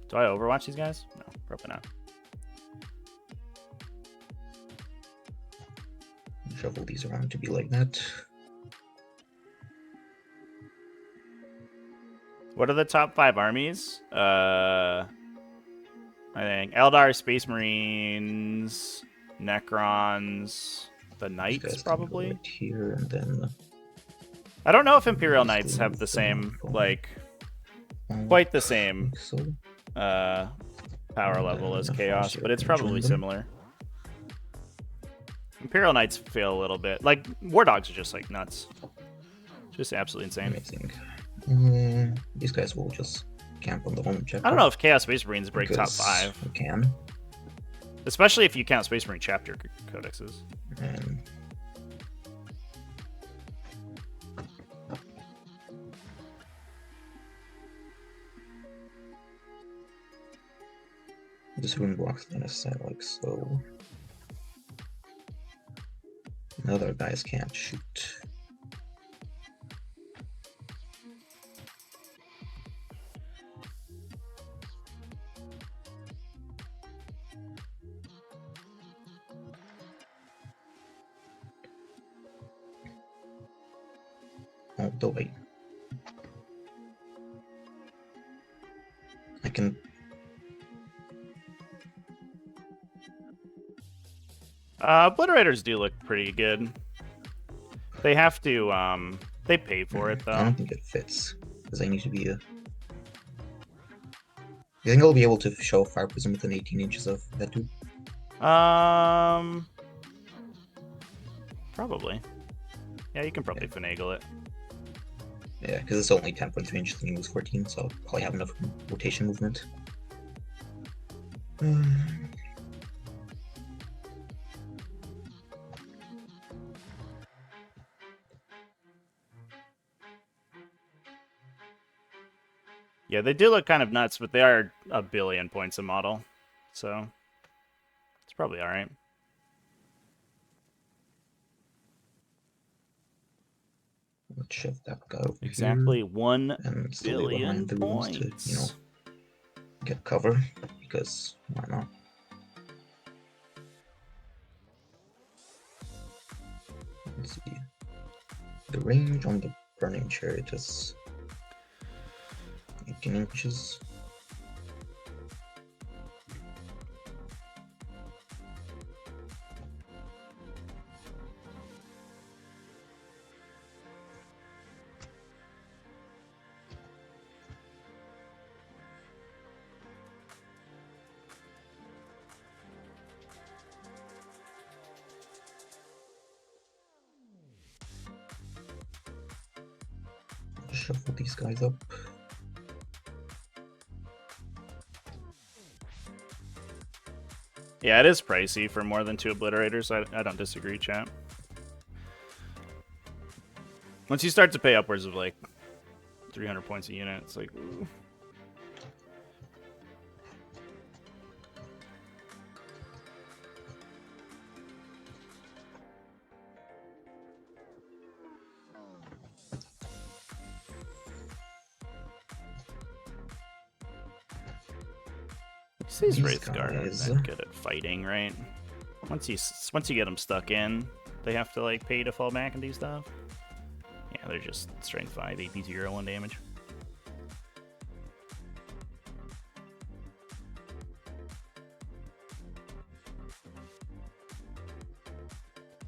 Do I overwatch these guys? No, probably not. Shuffle these around to be like that. What are the top 5 armies? I think Eldar, Space Marines, Necrons, the Knights probably. Right here and then. I don't know if Imperial Knights have the same quite the same power level as Chaos, but it's probably similar. Imperial Knights feel a little bit like War Dogs are just like nuts, just absolutely insane. Amazing. These guys will just camp on the home objective. I don't know if Chaos Space Marines break top 5. We can, especially if you count Space Marine chapter codexes. And this rune blocks gonna set like so. Other guys can't shoot. Oh, wait. I can. Obliterators do look pretty good. They have to, they pay for it, though. I don't think it fits, because I need to be a... You think I'll be able to show Fire Prism within 18 inches of that dude? Probably. Yeah, you can probably finagle it. Yeah, because it's only 10.3 inches and he was 14, so I'll probably have enough rotation movement. Yeah, they do look kind of nuts, but they are a billion points a model, so it's probably all right. Let's shift that guy over exactly here, 1 and billion the points to, you know, get cover, because why not? Let's see. The range on the Burning Chariot is 18 inches. Shuffle these guys up. Yeah, it is pricey for more than 2 obliterators. I don't disagree, chat. Once you start to pay upwards of like 300 points a unit, it's like, ooh. These Wraithguard aren't that good at fighting, right? Once you get them stuck in, they have to like pay to fall back and do stuff. Yeah, they're just strength 5, AP 0, 1 damage.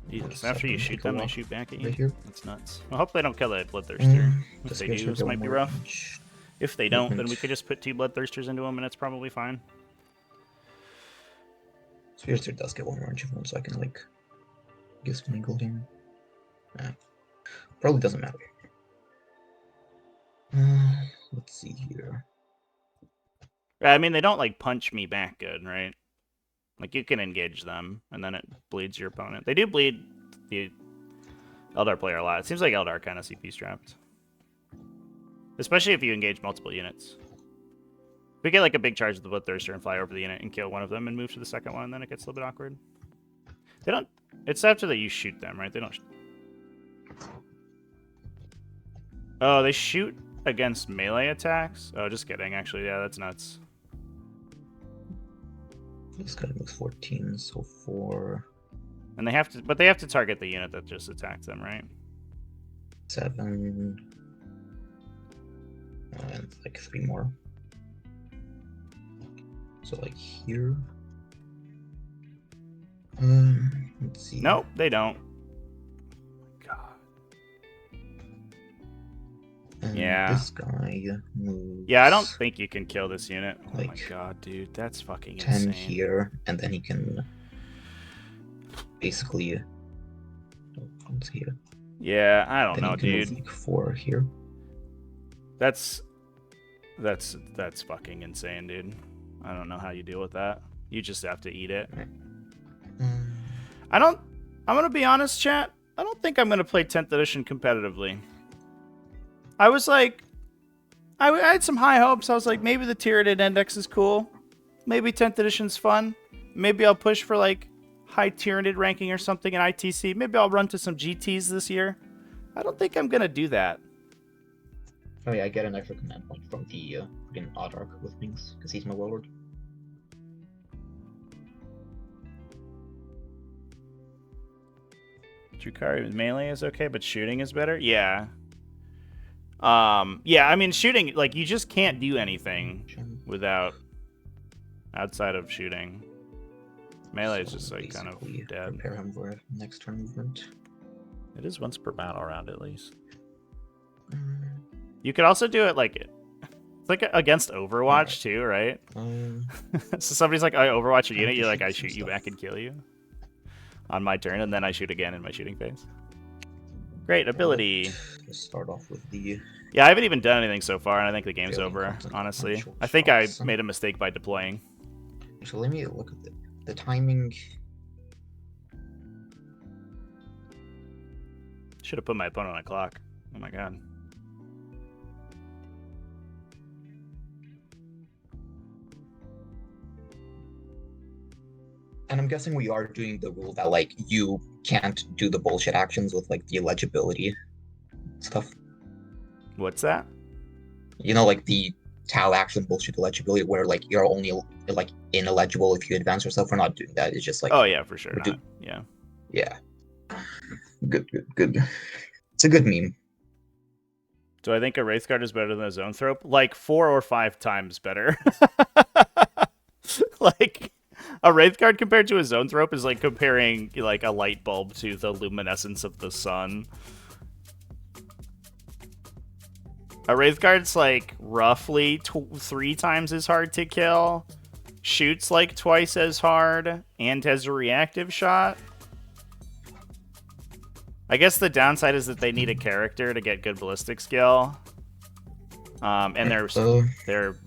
Jesus, after you shoot them, they shoot back at you. Right, that's nuts. Well, hope they don't kill that Bloodthirster. If they do, this might be rough. If they don't, then we could just put 2 Bloodthirsters into them, and it's probably fine. Spearster does get 1 more achievement, so I can, like, get some gold in. Probably doesn't matter. Let's see here. I mean, they don't, like, punch me back good, right? Like, you can engage them, and then it bleeds your opponent. They do bleed the Eldar player a lot. It seems like Eldar kind of CP strapped. Especially if you engage multiple units. If we get like a big charge with the Bloodthirster and fly over the unit and kill one of them and move to the second one, then it gets a little bit awkward. They don't... It's after that you shoot them, right? They don't... Oh, they shoot against melee attacks? Oh, just kidding, actually. Yeah, that's nuts. This guy makes 14, so 4... And they have to... But they have to target the unit that just attacked them, right? 7... And like 3 more. So like here. Let's see. Nope, they don't. God. And Yeah. This guy moves. Yeah, I don't think you can kill this unit. Oh my like god, dude, that's fucking 10 insane. here, and then he can basically. Let's see here. Yeah, I don't Then know, he can dude. move like 4 here. That's fucking insane, dude. I don't know how you deal with that. You just have to eat it. I'm gonna be honest, chat. I don't think I'm gonna play 10th edition competitively. I was like, I had some high hopes. I was like, maybe the Tyranid index is cool. Maybe 10th edition's fun. Maybe I'll push for like high Tyranid ranking or something in ITC. Maybe I'll run to some GTs this year. I don't think I'm gonna do that. Oh yeah, I get an extra command point from the freaking Autarch with wings, because he's my warlord. Drukari melee is okay, but shooting is better? Yeah. Yeah, I mean, shooting, like, you just can't do anything without, outside of shooting. Melee is just, like, kind of dead. Prepare him for next turn movement. It is once per battle round, at least. You could also do it, like, it's like against Overwatch, too, right? So somebody's like, I Overwatch your unit, you're like, I shoot you back and kill you on my turn, and then I shoot again in my shooting phase. Great ability. Let's start off with the... Yeah, I haven't even done anything so far, and I think the game's over, honestly. I think I made a mistake by deploying. So let me look at the timing. Should have put my opponent on a clock. Oh my god. And I'm guessing we are doing the rule that, like, you can't do the bullshit actions with, like, the illegibility stuff. What's that? You know, like, the Tal action bullshit illegibility where, like, you're only, like, ineligible if you advance yourself. We're not doing that. It's just, like... Oh, yeah, for sure. Yeah. Yeah. Good. It's a good meme. Do I think a Wraithguard is better than a Zoanthrope? Like, 4 or 5 times better. Like... A Wraithguard compared to a Zoanthrope is like comparing like a light bulb to the luminescence of the sun. A Wraithguard's like roughly 3 times as hard to kill, shoots like twice as hard, and has a reactive shot. I guess the downside is that they need a character to get good ballistic skill. And their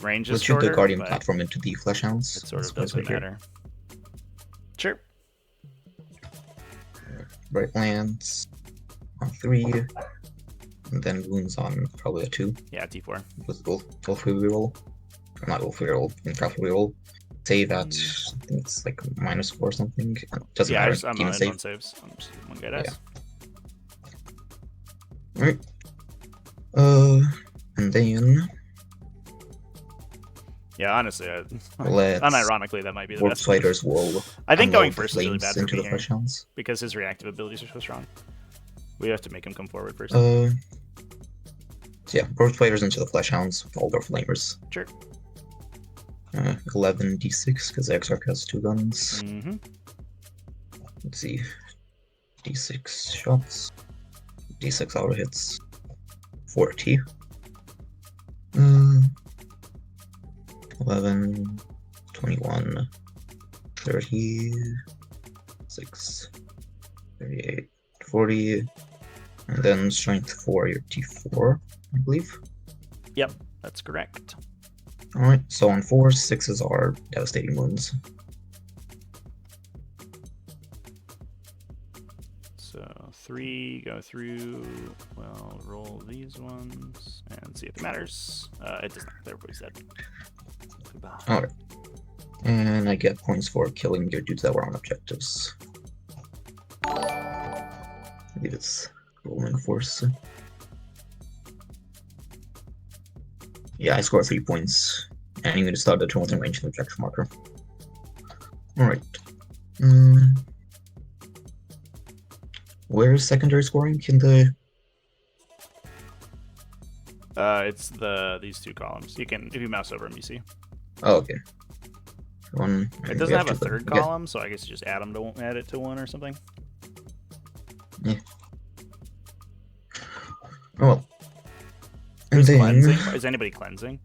range is shorter. Let's shoot the Guardian platform into the Fleshhounds. It sort of doesn't matter. Sure. Bright lands on 3, and then wounds on probably a 2. Yeah, T4. With full free reroll. Or not full free reroll, infrared reroll. Save at, I think it's like -4 or something. Doesn't matter. I'm on save. Saves. I'm just one guy dies. Yeah. Alright. And then... Yeah, honestly, unironically, that might be the best. Fighters will... I think going first is really bad for me here, Fleshhounds. because his reactive abilities are so strong. We have to make him come forward first. So yeah, Rogue Fighters into the Fleshhounds with all their flamers. Sure. 11 d6, because Exarch has 2 guns. Mm-hmm. Let's see. d6 shots. d6 auto hits. 40. 11, 21, 36, 38, 40, and then strength 4, your T4, I believe. Yep, that's correct. Alright, so on 4, 6s are devastating wounds. 3, go through. Well, roll these ones and see if it matters. It does not. Everybody's dead. Goodbye. Alright. And I get points for killing your dudes that were on objectives. I believe it's rolling force. Yeah, I scored 3 points. And I'm going to start the turn within range of the objective marker. Alright. Where is secondary scoring in the... It's these 2 columns. You can, if you mouse over them, you see. Oh, okay. It doesn't have a third column, so I guess you just add it to 1 or something. Yeah. Oh well. Who's cleansing? Is anybody cleansing?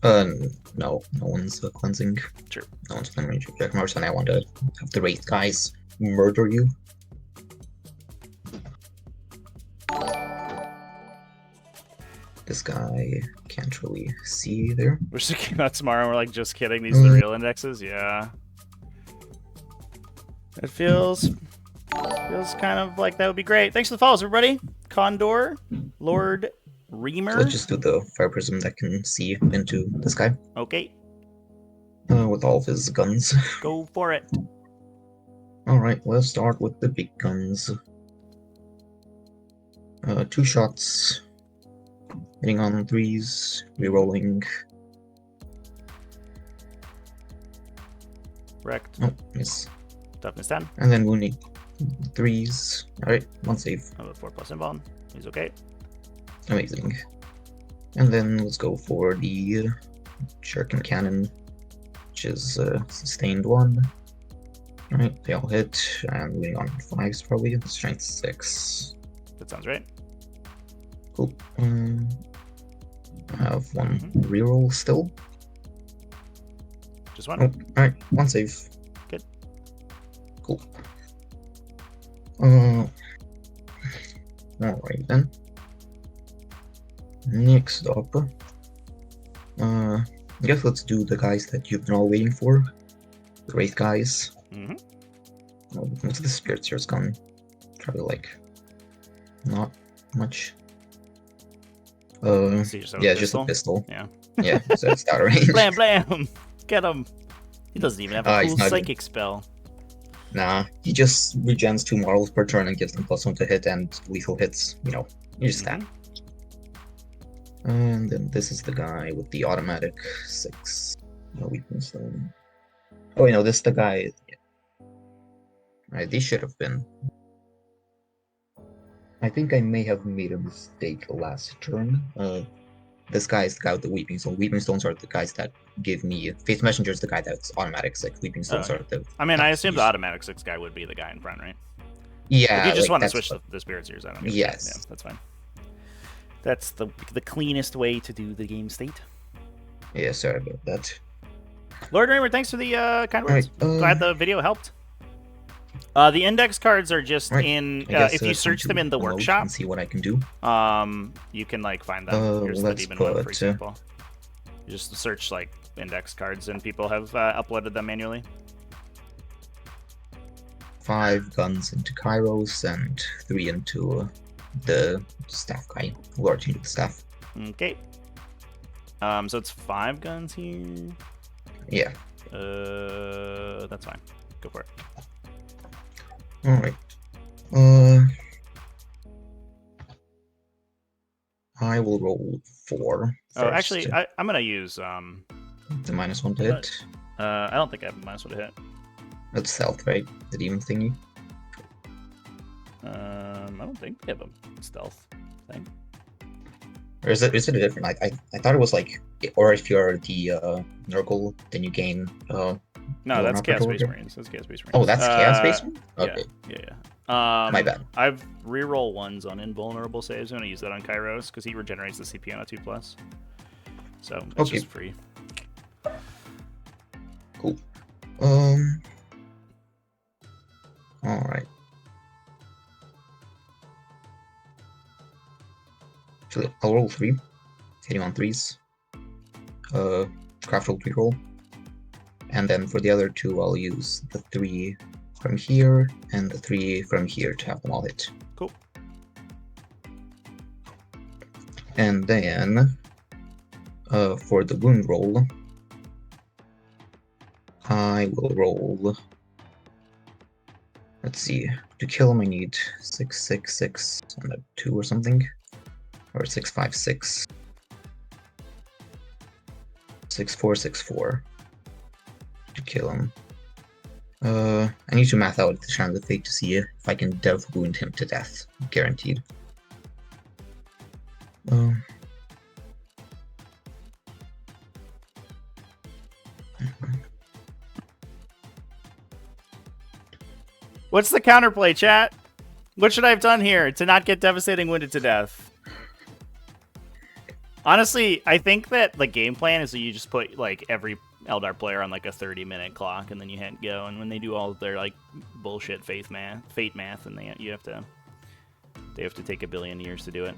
No one's cleansing. Sure. No one's within range of objective markers, and I want to have the wraith guys murder you. This guy can't really see either. We're just looking at tomorrow. We're like, just kidding. These are the real indexes. Yeah. It feels kind of like that would be great. Thanks for the follows, everybody. Condor, Lord Reamer. So let's just do the fire prism that can see into this guy. Okay. With all of his guns. Go for it. Alright, let's start with the big guns. 2 shots. Hitting on 3s, rerolling. Wrecked. Oh, miss. Toughness 10. And then wounding 3s. Alright, 1 save. I have a 4+ involved. He's okay. Amazing. And then let's go for the Shuriken Cannon, which is sustained 1. Alright, they all hit, and winning on 5s probably. Strength 6. That sounds right. Cool. I have 1 reroll still. Just 1. Oh, alright, 1 save. Good. Cool. Alright then. Next up, I guess let's do the guys that you've been all waiting for. The Wraith guys. What's the Spirit Seer's gun? Probably like not much. Yeah, just a pistol. Yeah. Yeah, so it's out of range. Blam blam! Get him! He doesn't even have a cool psychic spell. Nah, he just regens 2 models per turn and gives them +1 to hit and lethal hits. You know, you just that. And then this is the guy with the automatic 6. No weakness though. Oh, you know, this is the guy. Right, these should have been. I think I may have made a mistake last turn. This guy is the guy with the Weeping Stone. Weeping Stones are the guys that give me... Faith Messenger is the guy that's automatic 6. Weeping Stones are the... I mean, I assume the automatic 6 guy would be the guy in front, right? Yeah. If you just want to switch the Spirit Seers, I don't know. Yes. Yeah, that's fine. That's the cleanest way to do the game state. Yeah, sorry about that. Lord Raymer, thanks for the kind words. Right, Glad the video helped. The index cards are just right. in. If you search them in the workshop, and see what I can do. You can like find them. Here's the demon one, for example. You just search like index cards, and people have uploaded them manually. 5 guns into Kairos and 3 into the staff guy. Lord into the staff. Okay. So it's 5 guns here. Yeah. That's fine. Go for it. Alright. I will roll 4. Oh, actually, I'm gonna use the -1 to hit. I don't think I have a -1 to hit. That's stealth, right? The demon thingy. I don't think we have a stealth thing. Or is it a different? I thought it was like, or if you're the Nurgle, then you gain. No, that's Chaos Space Marines. That's Chaos Space Marines. Oh, that's Chaos Space Marines? Okay. Yeah. My bad. I've reroll 1s on invulnerable saves. I'm gonna use that on Kairos because he regenerates the CP on a 2+. So it's just free. Cool. Alright. Actually, I'll roll 3. Hitting on 3s. Craft roll 3 roll. And then for the other 2, I'll use the 3 from here, and the 3 from here to have them all hit. Cool. And then, for the wound roll, I will roll. Let's see. To kill him, I need 6, 6, 6, and a 2 or something, or 6, 5, 6, 6, 4, 6, 4. To kill him. I need to math out the chance of fate to see if I can dev wound him to death. Guaranteed. What's the counterplay, chat? What should I have done here to not get devastating wounded to death? Honestly, I think that the game plan is that you just put like every Eldar player on like a 30-minute clock, and then you hit go. And when they do all of their like bullshit fate math, and they have to take a billion years to do it.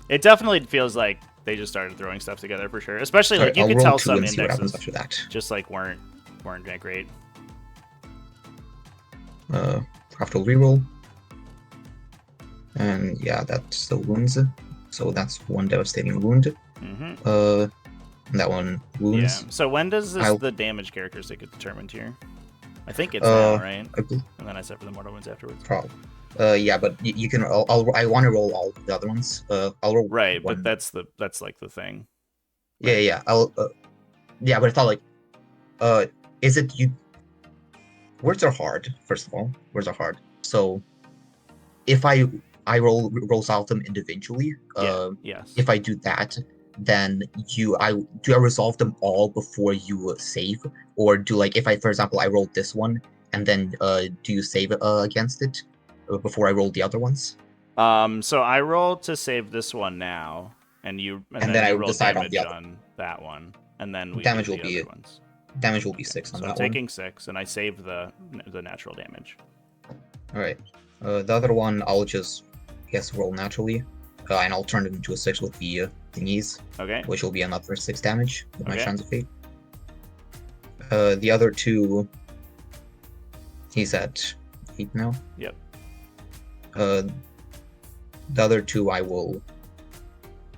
It definitely feels like they just started throwing stuff together for sure. Especially like you could tell some indexes after that. Just like weren't that great. After reroll. And yeah, that's the wounds. So that's one devastating wound. That one wounds. Yeah. So when does the damage characteristic get determined here? I think it's now, right? And then I set for the mortal wounds afterwards. Probably. Yeah, but you can. I want to roll all the other ones. I'll roll. Right, one. but that's like the thing. Yeah, yeah. Yeah, but it's not like. Is it you? Words are hard. First of all, words are hard. So, if I rolls out them individually. Yes. If I do that, then I resolve them all before you save, or do like if I, for example, I rolled this one and then do you save against it before I roll the other ones? So I roll to save this one now, and then I roll decide damage on that one, and then we damage do will the be other ones. Damage will be 6 on so that I'm one. taking 6, and I save the natural damage. All right. The other one I'll just roll naturally, and I'll turn it into a 6 with the thingies. Okay. Which will be another 6 damage with my Shrines of Fate. The other 2, he's at 8 now. Yep. The other 2 I will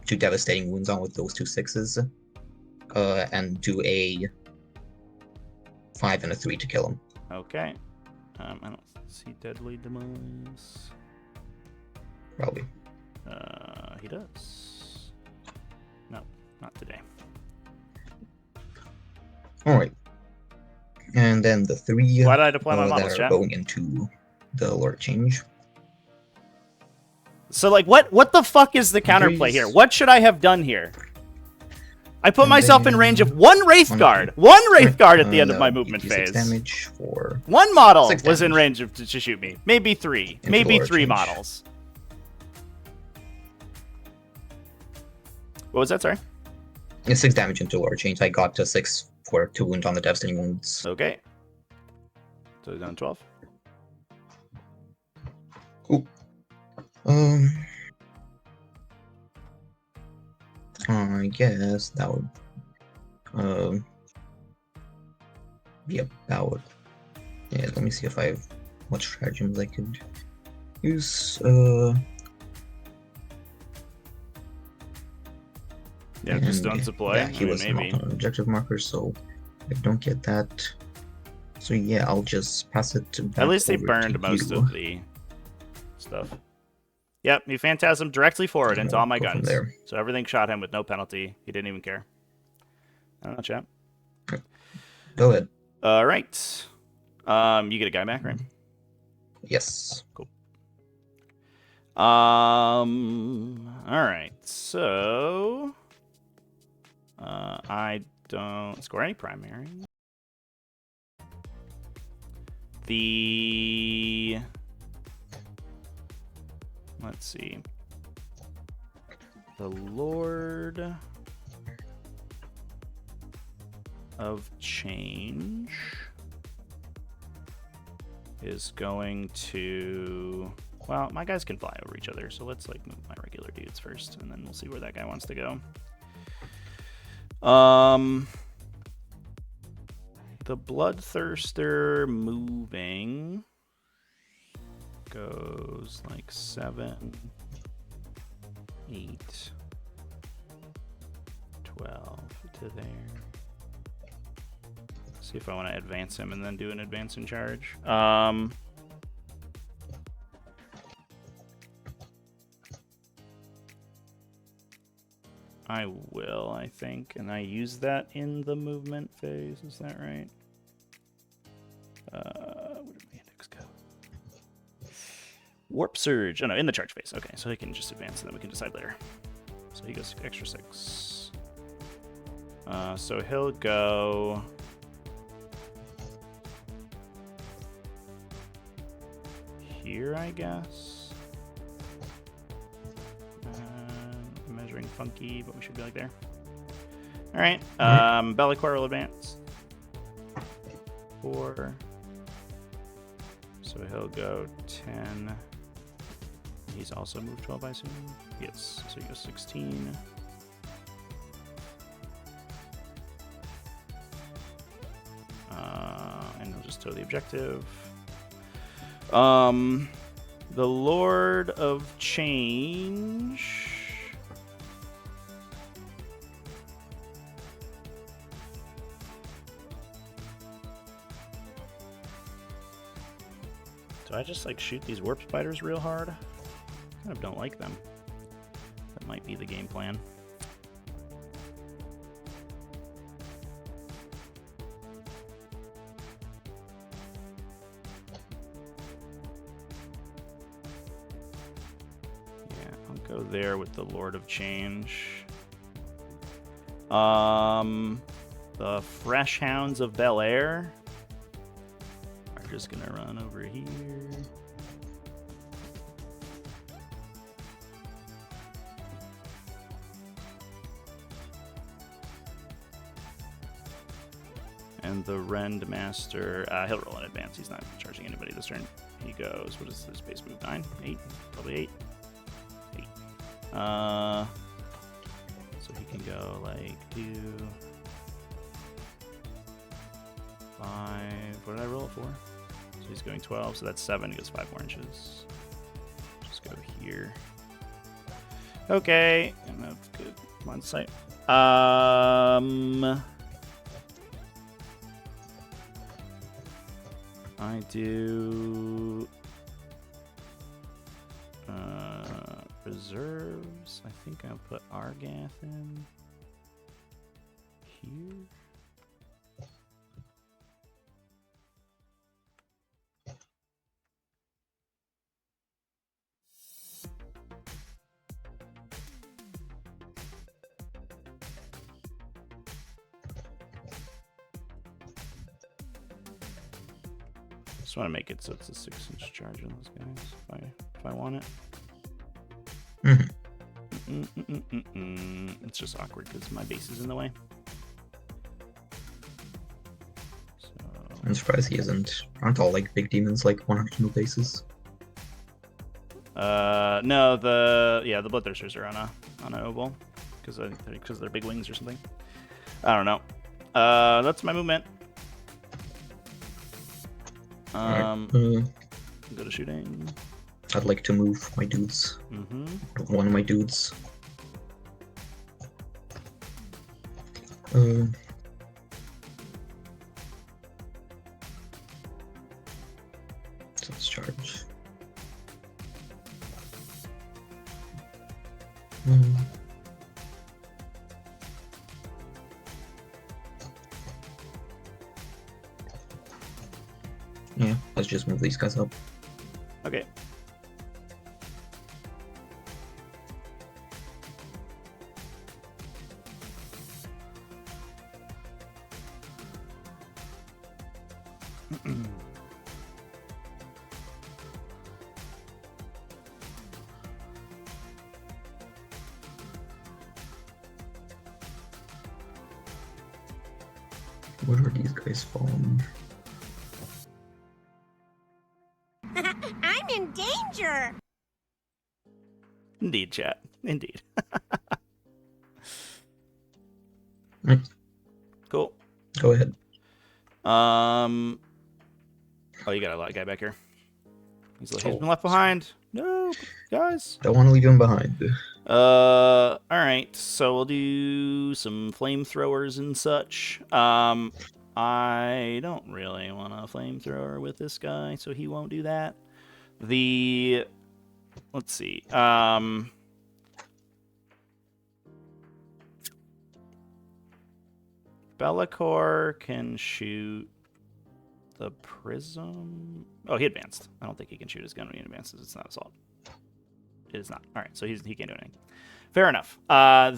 do devastating wounds on with those 2 6s, and do a 5 and a 3 to kill him. Okay. I don't see deadly demise. Probably. He does. No, not today. All right. And then the 3 Why did I deploy my models, that are chat? going into the Lord Change. So, like, what the fuck is the counterplay here? What should I have done here? I put myself in range of one Wraithguard. One Wraithguard at the end of my movement phase. Damage for one model was in range to shoot me. Maybe 3. Maybe 3 change. models. What was that, sorry? 6 damage into Lord Change. I got to 6 for 2 wounds on the devastating wounds. Okay. So down 12. Cool. I guess that would. Yep, that would. Yeah, let me see if I have what stratagems I could use. Yeah, just don't deploy. Yeah, he was maybe. not on an objective marker, so I don't get that. So yeah, I'll just pass it to. At least they burned most of the stuff. Yep, he phantasmed directly forward into all my guns. So everything shot him with no penalty. He didn't even care. I don't know, chat. Go ahead. All right. You get a guy back, right? Yes. Cool. All right. So I don't score any primary. Let's see. The Lord of Change is going to... Well, my guys can fly over each other, so let's like move my regular dudes first, and then we'll see where that guy wants to go. the Bloodthirster moving goes like 7, 8, 12 to there. See if I want to advance him and then do an advance in charge. I will, I think, and I use that in the movement phase. Is that right? Where did my index go? Warp Surge. Oh no, in the charge phase. Okay, so he can just advance, and then we can decide later. So he goes extra 6. So he'll go. Here, I guess. Measuring funky, but we should be like there. All right. Bellicor will advance. 4. So he'll go 10. He's also moved 12, I assume. Yes. So he goes 16. And he'll just tow the objective. The Lord of Change. Do I just like shoot these warp spiders real hard? I kind of don't like them. That might be the game plan. Go there with the Lord of Change. The Fresh Hounds of Bel Air are just gonna run over here. And the Rend Master, he'll roll in advance. He's not charging anybody this turn. He goes, what is his base move? 9? 8? Probably 8. So he can go like 2, 5. What did I roll it for? So he's going 12, so that's 7. He goes 5 more inches. Just go here. Okay, and that's good. Line of sight. I do. Reserves. I think I'll put Argath in here. Just want to make it so it's a 6-inch charge on those guys if I want it. It's just awkward because my base is in the way. So... I'm surprised he aren't all like big demons like 100 mil bases. No, the Bloodthirsters are on a oval because they're big wings or something. I don't know. That's my movement. Go to shooting. I'd like to move my dudes. One of my dudes. So let's charge. Yeah, let's just move these guys up. Okay. Where are these guys falling? I'm in danger! Indeed, chat. Indeed. Right. Cool. Go ahead. Oh, you got a guy back here. He's been left behind. No, guys. Don't want to leave him behind. All right. So we'll do some flamethrowers and such. I don't really want a flamethrower with this guy, so he won't do that. Let's see. Be'lakor can shoot the prism. Oh, he advanced. I don't think he can shoot his gun when he advances. It's not assault. It is not. All right, so he can't do anything. Fair enough. Other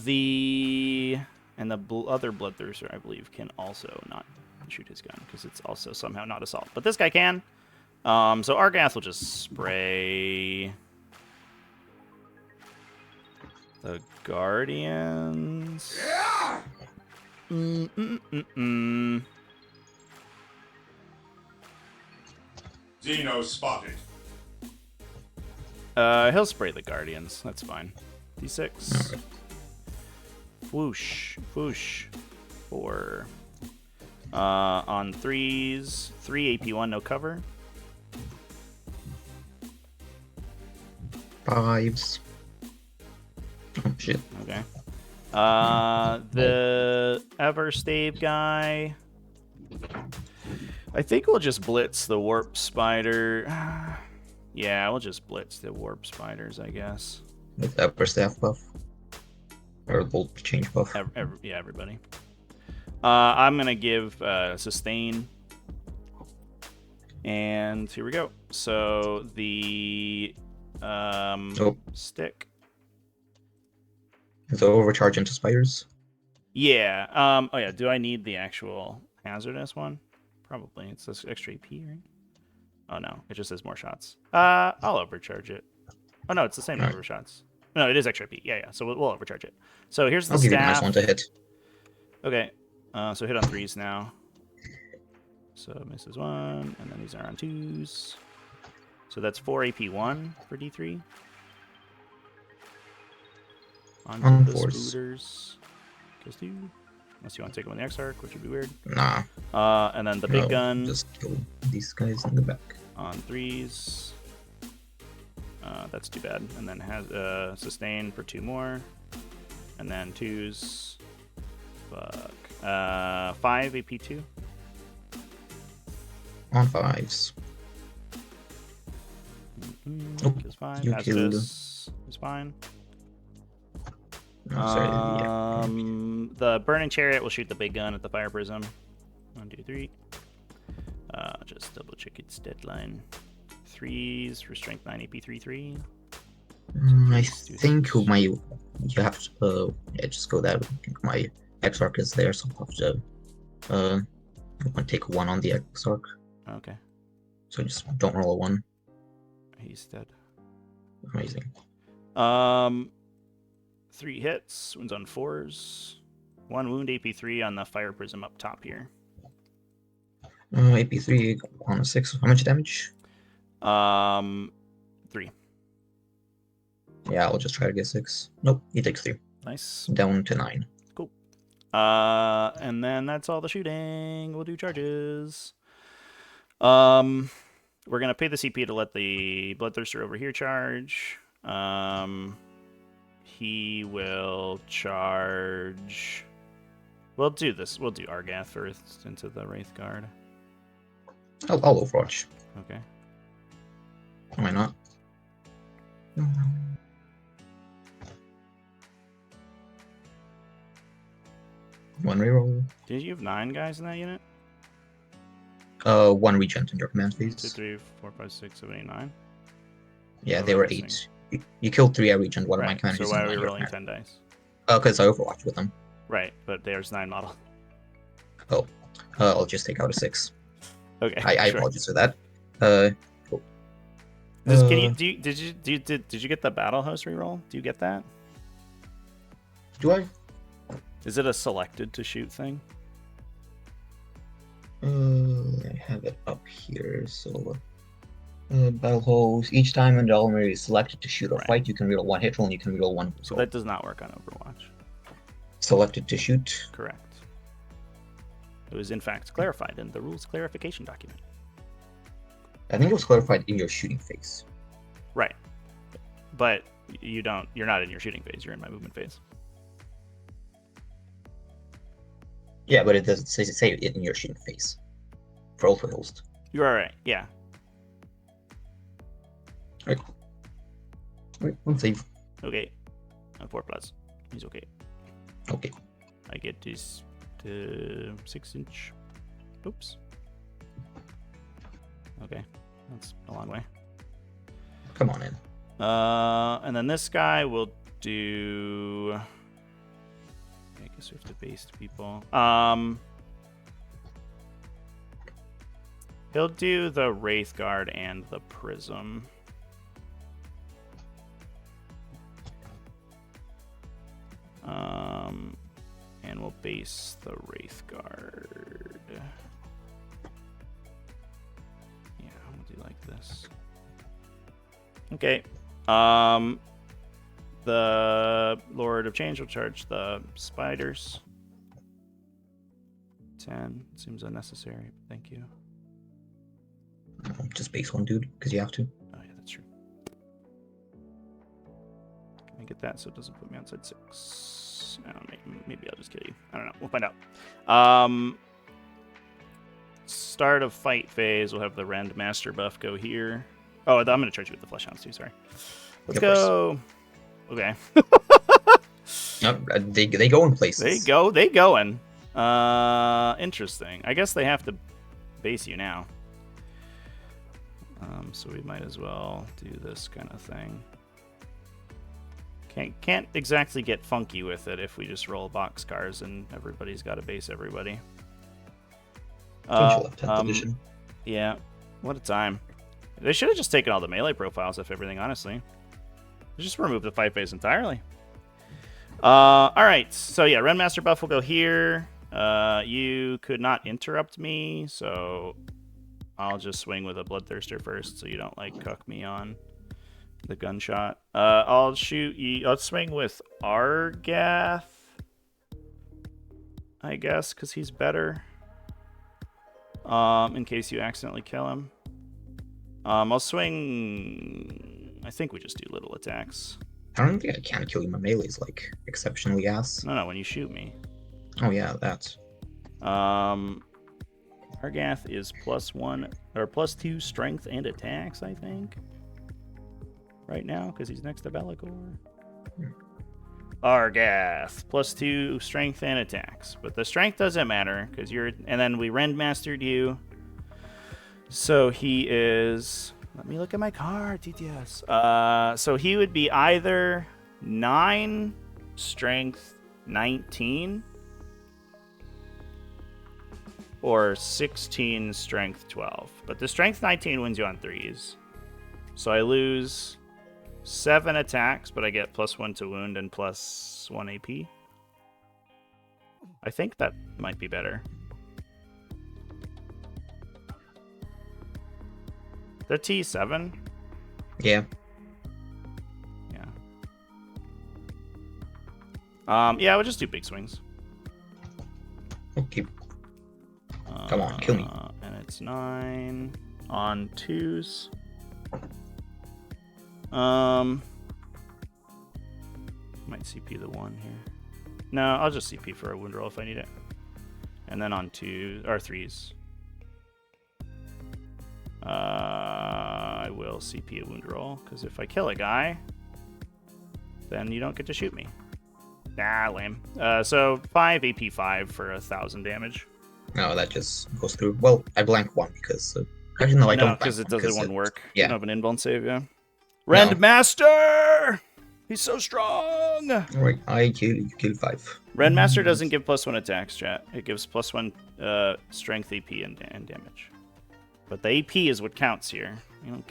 bloodthirster, I believe, can also not shoot his gun because it's also somehow not assault. But this guy can. So Argath will just spray the Guardians. Xeno spotted. He'll spray the Guardians. That's fine. D6. Right. Whoosh. Whoosh. 4. On 3s. 3 AP1, no cover. 5s. Oh, shit. Okay. The Everstave guy. I think we'll just blitz the Warp Spider. Yeah, we'll just blitz the Warp Spiders, I guess. With upper staff buff. Or bolt change buff. Yeah, everybody. I'm going to give sustain. And here we go. So the stick. So overcharge into spiders? Yeah. Oh, yeah. Do I need the actual hazardous one? Probably. It's this extra AP, right? Oh, no. It just says more shots. I'll overcharge it. Oh, no. It's the same number of shots. No, it is extra AP. Yeah. So we'll overcharge it. So here's the I'll staff. give you a nice one to hit. Okay. So hit on 3s now. So misses 1. And then these are on 2s. So that's 4 AP1 for D3. On the 4s. spooters. Goes 2. Unless you want to take them on the X-Arc, which would be weird. Nah. And then the big gun. Just kill these guys in the back. On 3s. That's too bad. And then has sustain for 2 more. And then 2s. Fuck. 5 AP2. On 5s. Is fine. You killed. Is fine. No, sorry. The burning chariot will shoot the big gun at the fire prism. 1, 2, 3. Just double check its deadline. 3s for strength 9 AP 3. I think you have to just go that way. I think my X-Arc is there, so I'll have to I'm gonna take 1 on the X-Arc. Okay. So just don't roll a 1. He's dead. Amazing. 3 hits, wounds on 4s. 1 wound AP3 on the fire prism up top here. AP3 on a 6. How much damage? 3. Yeah, I'll just try to get 6. Nope, he takes 3. Nice. Down to 9. Cool. And then that's all the shooting. We'll do charges. We're gonna pay the CP to let the Bloodthirster over here charge. He will charge. We'll do this. We'll do Argath first into the Wraith Guard. I'll Overwatch. Okay. Why not? One reroll. Did you have 9 guys in that unit? 1 regent in your command phase. 2, 3, 4, 5, 6, 7, 8, 9. Yeah, What they am I were missing? 8. You killed 3 regent. One of my Right. command So phases. why are and we one your rolling command. 10 dice? Because I Overwatch with them. Right, but there's 9 model. Oh, I'll just take out a 6. Okay. I sure. apologize for that. Cool. Did you get the battle host reroll? Do you get that? Do I? Is it a selected to shoot thing? I have it up here. So, battle host. Each time an element is selected to shoot or Right. fight, you can reroll 1 hit roll and you can reroll 1 So roll. that does not work on Overwatch. Selected to shoot. Correct. It was in fact clarified in the rules clarification document. I think it was clarified in your shooting phase. Right. But you're not in your shooting phase, you're in my movement phase. Yeah, but it doesn't say it in your shooting phase. For Ultra Host. You're alright, yeah. Alright, one save. Okay. 4+. He's okay. Okay. I get this 6-inch. Oops. Okay. That's a long way. Come on in. And then this guy will do... I guess we have to base people. He'll do the Wraith Guard and the Prism. And we'll base the Wraith Guard. Yeah, we'll do like this. Okay. The Lord of Change will charge the spiders. 10. Seems unnecessary. Thank you. Just base one dude, because you have to. Oh, yeah, that's true. Can I get that so it doesn't put me outside 6? I don't know, maybe I'll just kill you. I don't know. We'll find out. Start of fight phase. We'll have the Rend Master buff go here. Oh, I'm going to charge you with the Flesh Hounds too. Sorry. Let's go. Okay. They go in places. They going. Interesting. I guess they have to base you now. So we might as well do this kind of thing. Can't exactly get funky with it if we just roll boxcars and everybody's got to base everybody. Yeah. What a time. They should have just taken all the melee profiles off everything, honestly. Just remove the fight phase entirely. Alright, so yeah, Rendmaster buff will go here. You could not interrupt me, so I'll just swing with a Bloodthirster first so you don't, like, cuck me on the gunshot. I'll shoot you. I'll swing with Argath, I guess, because he's better. In case you accidentally kill him. I'll swing... I think we just do little attacks. I don't think I can kill you. My melee is, like, exceptionally ass. No, when you shoot me. Oh, yeah, that. Argath is +1 or +2 strength and attacks, I think. Right now, because he's next to Be'lakor. Argath, +2 strength and attacks. But the strength doesn't matter, because you're... And then we Rend Mastered you. So he is... Let me look at my card, TTS. So he would be either 9 strength 19 or 16 strength 12. But the strength 19 wins you on 3s. So I lose 7 attacks, but I get +1 to wound and +1 AP. I think that might be better. They're T7? Yeah. Yeah, we'll just do big swings. Okay. Come on, kill me. And it's 9 on 2s. Might CP the 1 here. No, I'll just CP for a wound roll if I need it. And then on 2s or 3s. I will CP a wound roll, because if I kill a guy, then you don't get to shoot me. Nah, lame. So 5 AP 5 for 1,000 damage. No, that just goes through. Well, I blank 1 because... actually, no, I don't. No, because it won't work. Yeah. You don't have an inbound save, yeah. Rend Master! He's so strong! Alright, I kill you. Kill 5. Rend Master doesn't give +1 attacks, chat. It gives +1 strength, AP, and damage. But the AP is what counts here. You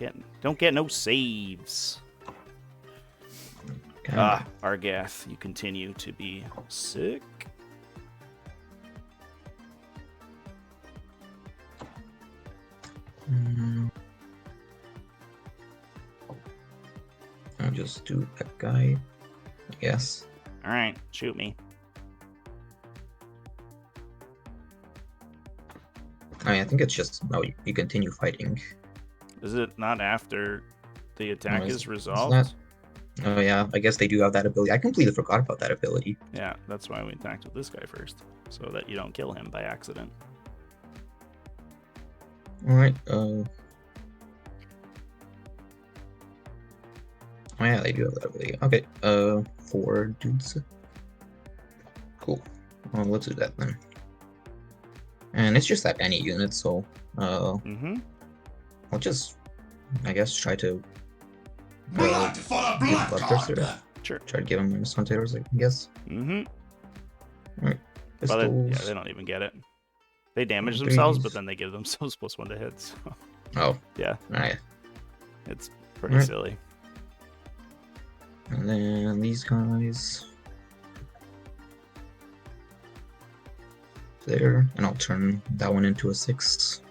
don't get no saves. Okay. Argath, you continue to be sick. I'll just do that guy, I guess. Alright, shoot me. I mean, I think it's just no. You continue fighting. Is it not after the attack No, is it's resolved? not. Oh yeah, I guess they do have that ability. I completely forgot about that ability. Yeah, that's why we attacked with this guy first, so that you don't kill him by accident. All right. Oh yeah, they do have that ability. Okay. 4 dudes. Cool. Well, let's do that then. And it's just at any unit, so I'll just, I guess, try to Blood for the give blood Bloodthirster. god. Sure. Try to give him minus 1 taters, I guess. Mm-hmm. Alright. Well, Pistols. yeah, they don't even get it. They damage Threes. themselves, but then they give themselves +1 to hit. So. Oh. Yeah. Alright. It's pretty Alright. silly. And then these guys. There. And I'll turn that one into a 6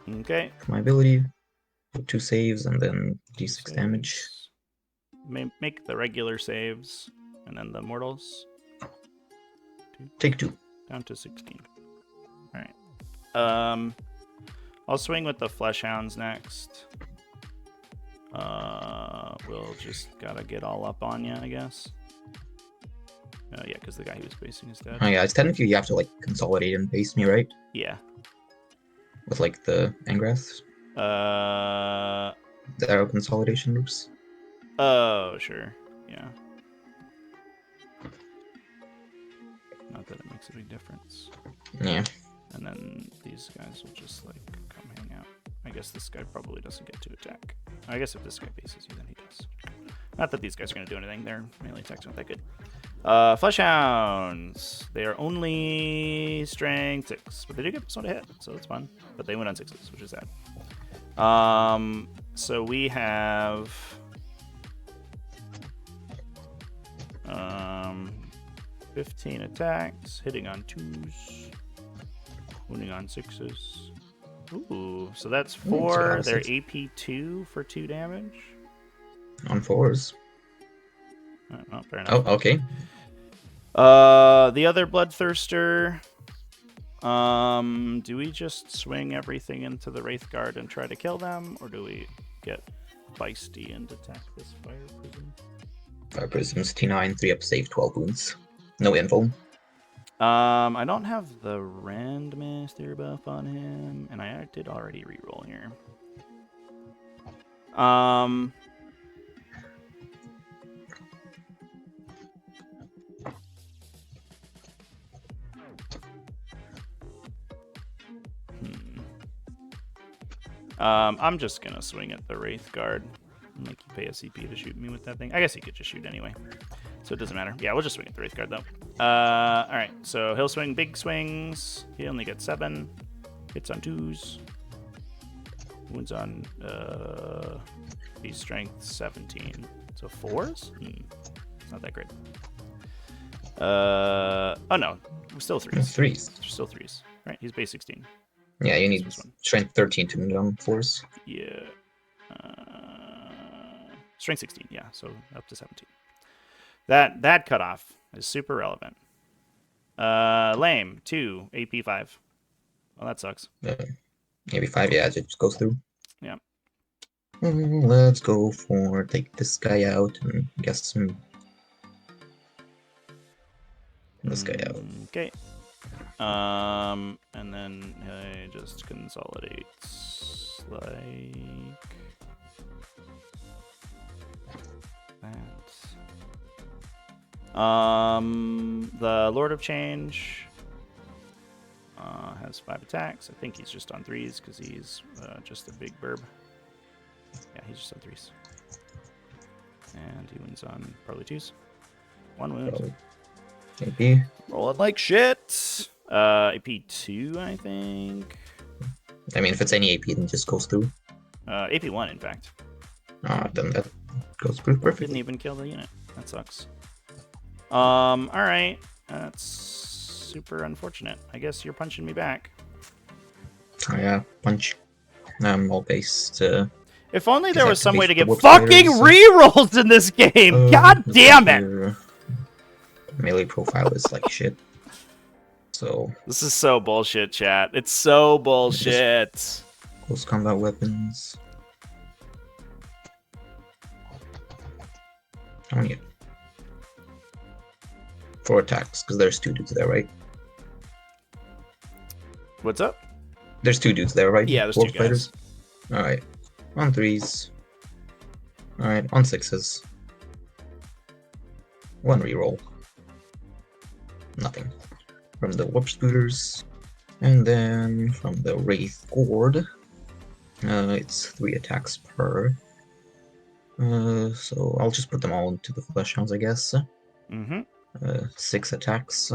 Okay. for my ability. Put 2 saves and then d6 damage. Saves. Make the regular saves, and then the mortals. Take 2. Down to 16. All right. I'll swing with the flesh hounds next. We'll just gotta get all up on you, I guess. Yeah, because the guy he was basing is dead. Oh yeah, it's technically you have to like consolidate and base me, right? Yeah. With like the Angraths. The arrow consolidation loops. Oh, sure. Yeah. Not that it makes a big difference. Yeah. And then these guys will just like come hang out. I guess this guy probably doesn't get to attack. I guess if this guy bases you, then he does. Not that these guys are going to do anything. Their melee attacks aren't that good. Flesh hounds. They are only strength 6, but they do get +1 to hit, so that's fun. But they went on 6s, which is sad. So we have 15 attacks, hitting on 2s, wounding on 6s. Ooh, so that's 4. so They're that's AP 2 for 2 damage. On 4s. Oh, fair enough. Oh, okay. The other Bloodthirster. Do we just swing everything into the Wraithguard and try to kill them, or do we get feisty and attack this fire prism? Fire Prisms, T9, 3 up save, 12 wounds. No info. I don't have the Randmaster buff on him, and I did already reroll here. I'm just gonna swing at the Wraithguard. Make you pay a CP to shoot me with that thing. I guess he could just shoot anyway, so it doesn't matter. Yeah, we'll just swing at the Wraithguard though. All right, so he'll swing big swings. He only gets 7. Hits on 2s. Wounds on he's strength 17. So 4s? It's not that great. Oh no, still 3s. 3s. Still 3s. Right, he's base 16. Yeah, you need This one. strength 13 to move on 4s. Yeah. Strength 16, yeah, so up to 17. That cutoff is super relevant. Lame, 2, AP 5. Well, that sucks. Maybe 5, yeah, it just goes through. Yeah. Let's go for take this guy out and get some. This guy out. Okay. And then he just consolidates like that. The Lord of Change has 5 attacks. I think he's just on 3s because he's just a big burb. Yeah, he's just on 3s. And he wins on probably 2s. 1 wound. Maybe. Rolling like shit. AP 2, I think. I mean, if it's any AP, then it just goes through. AP 1, in fact. Then that goes pretty perfectly. Didn't even kill the unit. That sucks. Alright. That's super unfortunate. I guess you're punching me back. Oh yeah, punch. I'm all based. If only there Is was that some way to based get on what fucking fighters? rerolls in this game! God damn it! Your melee profile is like shit. So This is so bullshit, chat. It's so bullshit. close combat weapons. How many? 4 attacks, because there's 2 dudes there, right? What's up? There's 2 dudes there, right? Yeah, there's Wolf 2 guys. Alright. On 3s. Alright, on 6s. 1 reroll. Nothing. From the warp spooters. And then from the Wraith Gourd. It's 3 attacks per. So I'll just put them all into the flesh hounds, I guess. 6 attacks.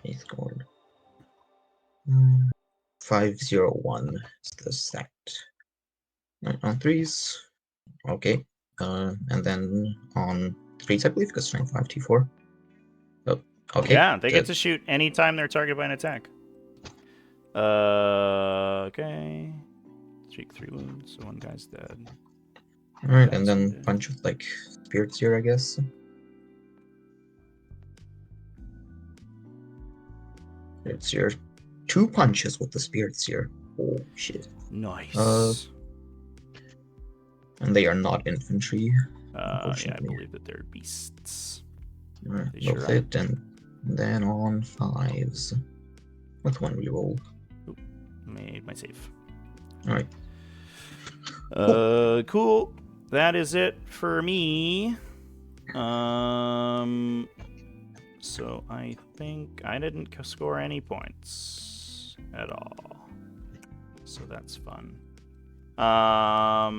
Wraith Gourd. 501 is the stat. On 3s. Okay. And then on 3s, I believe, because strength 5 T4. Oh, okay. Yeah, they get to shoot anytime they're targeted by an attack. Okay. Streak 3 wounds, so 1 guy's dead. Alright, and then punch with like spirits here, I guess. Spirits here. 2 punches with the spirits here. Oh shit. Nice. And they are not infantry. Yeah, I believe that they're beasts. Alright, They they'll sure are. hit, and then on 5s. With 1 reroll. Oop, made my save. Alright. Cool. That is it for me. So I think I didn't score any points at all. So that's fun. I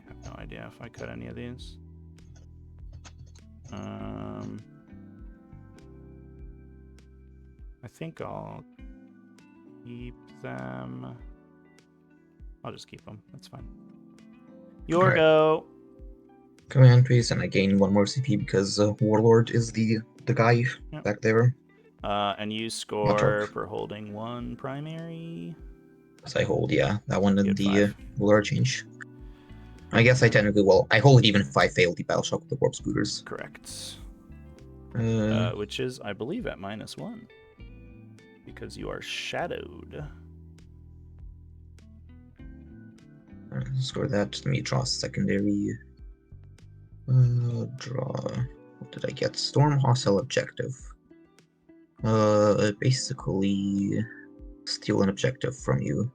have no idea if I cut any of these. I think I'll keep them. I'll just keep them. That's fine. Your Alright. go. Command piece, and I gain 1 more CP because Warlord is the guy Yep. back there. And you score for holding 1 primary. So I hold, yeah, that one in Get the 5. Warlord change. I guess I technically, I hold even if I fail the battle shock with the warp scooters. Correct. Uh, Which is, I believe, at -1. Because you are shadowed. Score that. Let me draw secondary. Draw. What did I get? Storm hostile objective. Basically steal an objective from you.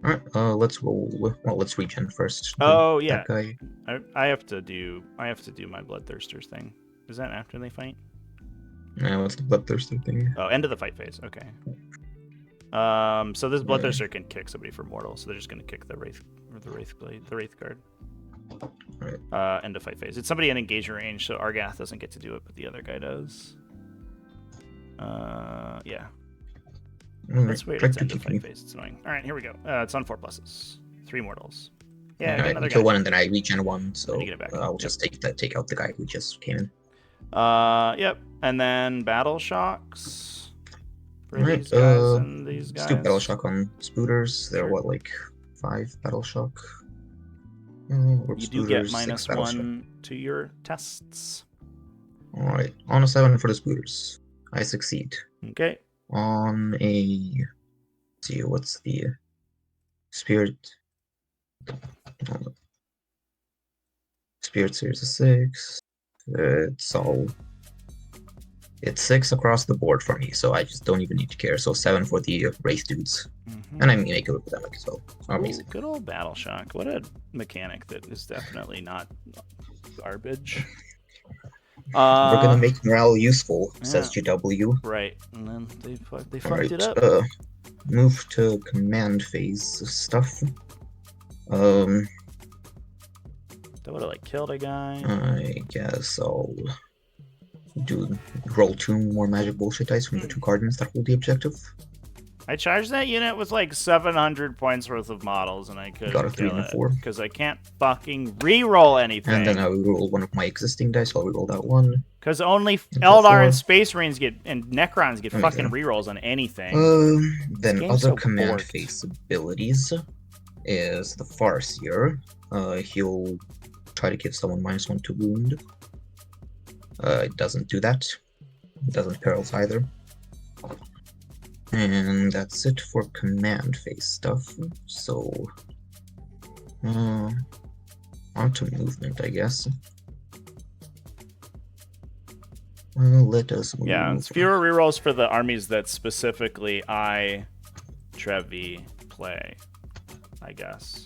Alright, let's roll. Well, let's regen first. Oh yeah, That guy. I have to do my bloodthirsters thing. Is that after they fight? What's the bloodthirster thing? Oh, end of the fight phase. Okay. So this bloodthirster can kick somebody for mortal, so they're just gonna kick the wraith or the wraith blade, the wraith guard. Right. End of fight phase. It's somebody in engagement range, so Argath doesn't get to do it, but the other guy does. Yeah. That's weird. It's end of fight phase. It's annoying. All right, here we go. It's on 4 pluses. 3 mortals. Yeah, get another kill guy. 1 and then I regen 1, so Then you get it back. I'll just take out the guy who just came in. Yep. And then battle shocks for Alright, these guys and these guys. let's do battle shock on spooters. They're Sure. what, like 5 battle shock? You do get -1 to your tests. Alright, on a 7 for the spooters. I succeed. Okay. On a... Let's see, what's the spirit? Spirit series of 6. It's 6 across the board for me, so I just don't even need to care. So 7 for the wraith dudes. And I make it with them as well. Ooh, good old battle shock. What a mechanic that is definitely not garbage. We're gonna make morale useful, says yeah. GW. Right, and then they fucked Alright, it up. move to command phase stuff. That would have like killed a guy. I guess I'll roll 2 more magic bullshit dice from the 2 cardinals that hold the objective. I charged that unit with like 700 points worth of models, and I couldn't Got a 3 kill and a it 4. because I can't fucking reroll anything. And then I reroll one of my existing dice. I'll reroll that one. Because only Into Eldar 4. and Space Marines and Necrons get fucking Amazing. rerolls on anything. Then game's other so command borked. phase abilities is the Farseer. He'll try to give someone -1 to wound. It doesn't do that. It doesn't perils either. And that's it for command phase stuff. So, on to movement, I guess. Let us move. Yeah, it's fewer rerolls for the armies that specifically Trevi play, I guess.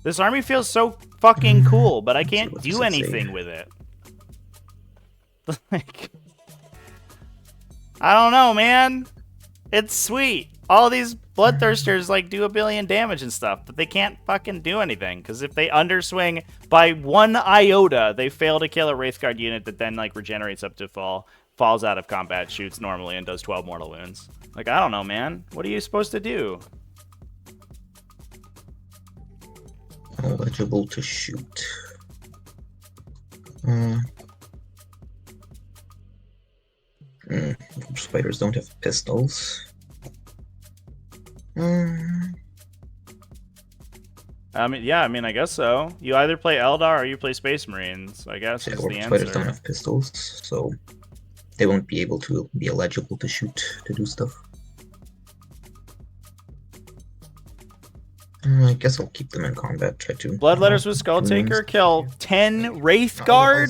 This army feels so fucking cool, but I Let's see can't what do does it say. anything with it. Like, I don't know, man. It's sweet. All these bloodthirsters like do 1 billion damage and stuff, but they can't fucking do anything because if they underswing by 1 iota, they fail to kill a Wraithguard unit that then like regenerates up to falls out of combat, shoots normally, and does 12 mortal wounds. Like, I don't know, man. What are you supposed to do? Eligible to shoot. Spiders don't have pistols. I mean, I guess so. You either play Eldar or you play Space Marines, I guess, is Orc the spiders don't answer. have pistols, so they won't be able to be eligible to shoot to do stuff. I guess I'll keep them in combat. Try to. Bloodletters with Skulltaker kill 10 Wraithguard.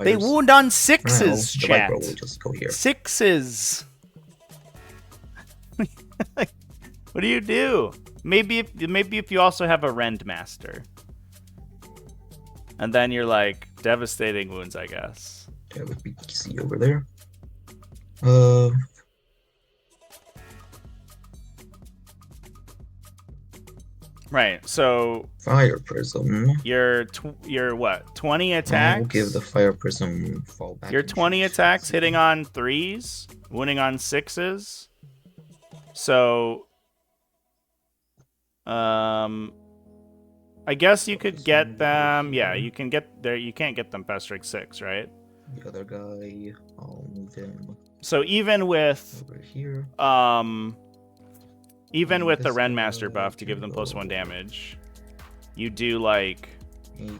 They wound on 6s, the chat. Viper will just go here. 6s. What do you do? Maybe if you also have a Rendmaster. And then you're like, devastating wounds, I guess. That would be easy over there. Right, so Fire Prism. you're what, 20 attacks? I'll give the Fire Prism fallback. Your and 20 shoot. attacks hitting on 3s, wounding on 6s. So, I guess you could get them. Yeah, you can get there. You can't get them past strike 6, right? The other guy, I'll move him So even with over here. even with the This Renmaster guy buff to give them +1 damage, you do like 8.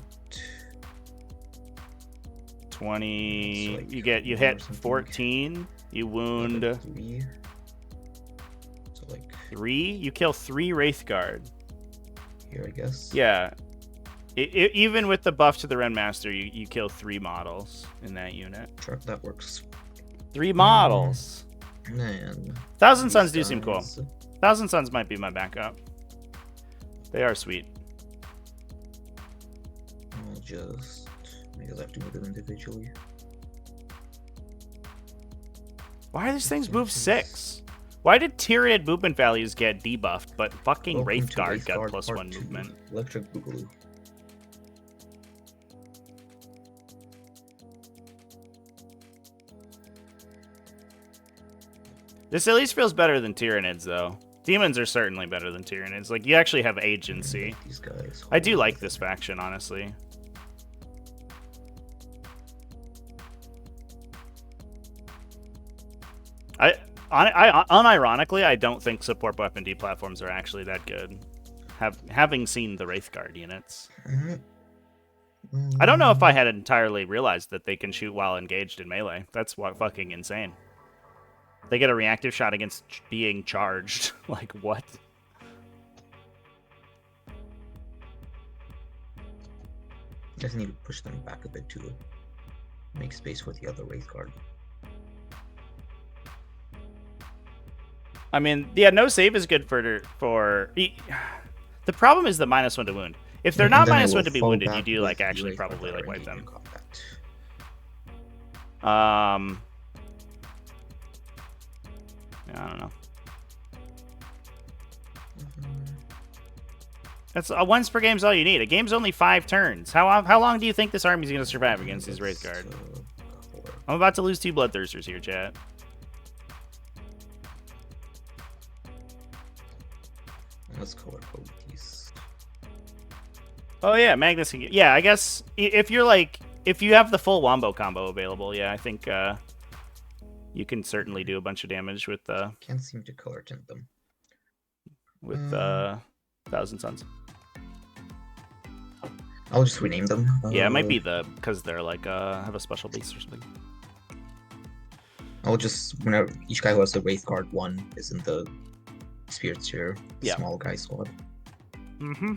20. It's like You 4 or hit something. 14. You wound Like 3. So like 3. You kill 3 Wraithguard. here, I guess. Yeah. Even with the buff to the Renmaster, you kill 3 models in that unit. Sure, that works. 3 models. And then Thousand these Suns do seem cool. guys, Thousand Suns might be my backup. They are sweet. I'll just because I have to move them individually. Why are these things move 6? Why did Tyranid movement values get debuffed, but fucking Welcome to Wraithguard got Wraithguard +1 Part 2, movement? Electric Boogaloo. This at least feels better than Tyranids, though. Demons are certainly better than Tyranids. Like, you actually have agency. These guys. I do like this faction, honestly. Unironically, I don't think support weapon D platforms are actually that good. Having seen the Wraithguard units. I don't know if I had entirely realized that they can shoot while engaged in melee. That's fucking insane. They get a reactive shot against being charged. Like, what? Just need to push them back a bit to make space for the other Wraithguard. I mean, yeah, no save is good for. The problem is the -1 to wound. If they're not And then I -1 will to be fall wounded, you back do with like the actually Wraithguard probably that like are wipe engaged in them. combat. Yeah, I don't know. That's once per game's all you need. A game's only 5 turns. How long do you think this army's gonna survive against these Wraithguard? I'm about to lose 2 Bloodthirsters here, chat. Let's color code these. Oh yeah, Magnus. Yeah, I guess if you're like, if you have the full Wombo combo available, yeah, I think you can certainly do a bunch of damage with Can't seem to color tint them. Thousand Suns. I'll just rename them. Yeah, it might be because they're like have a special base or something. I'll just, whenever each guy who has the Wraith card 1 is in the Spirit Sphere Yeah. small guy squad. Mm-hmm.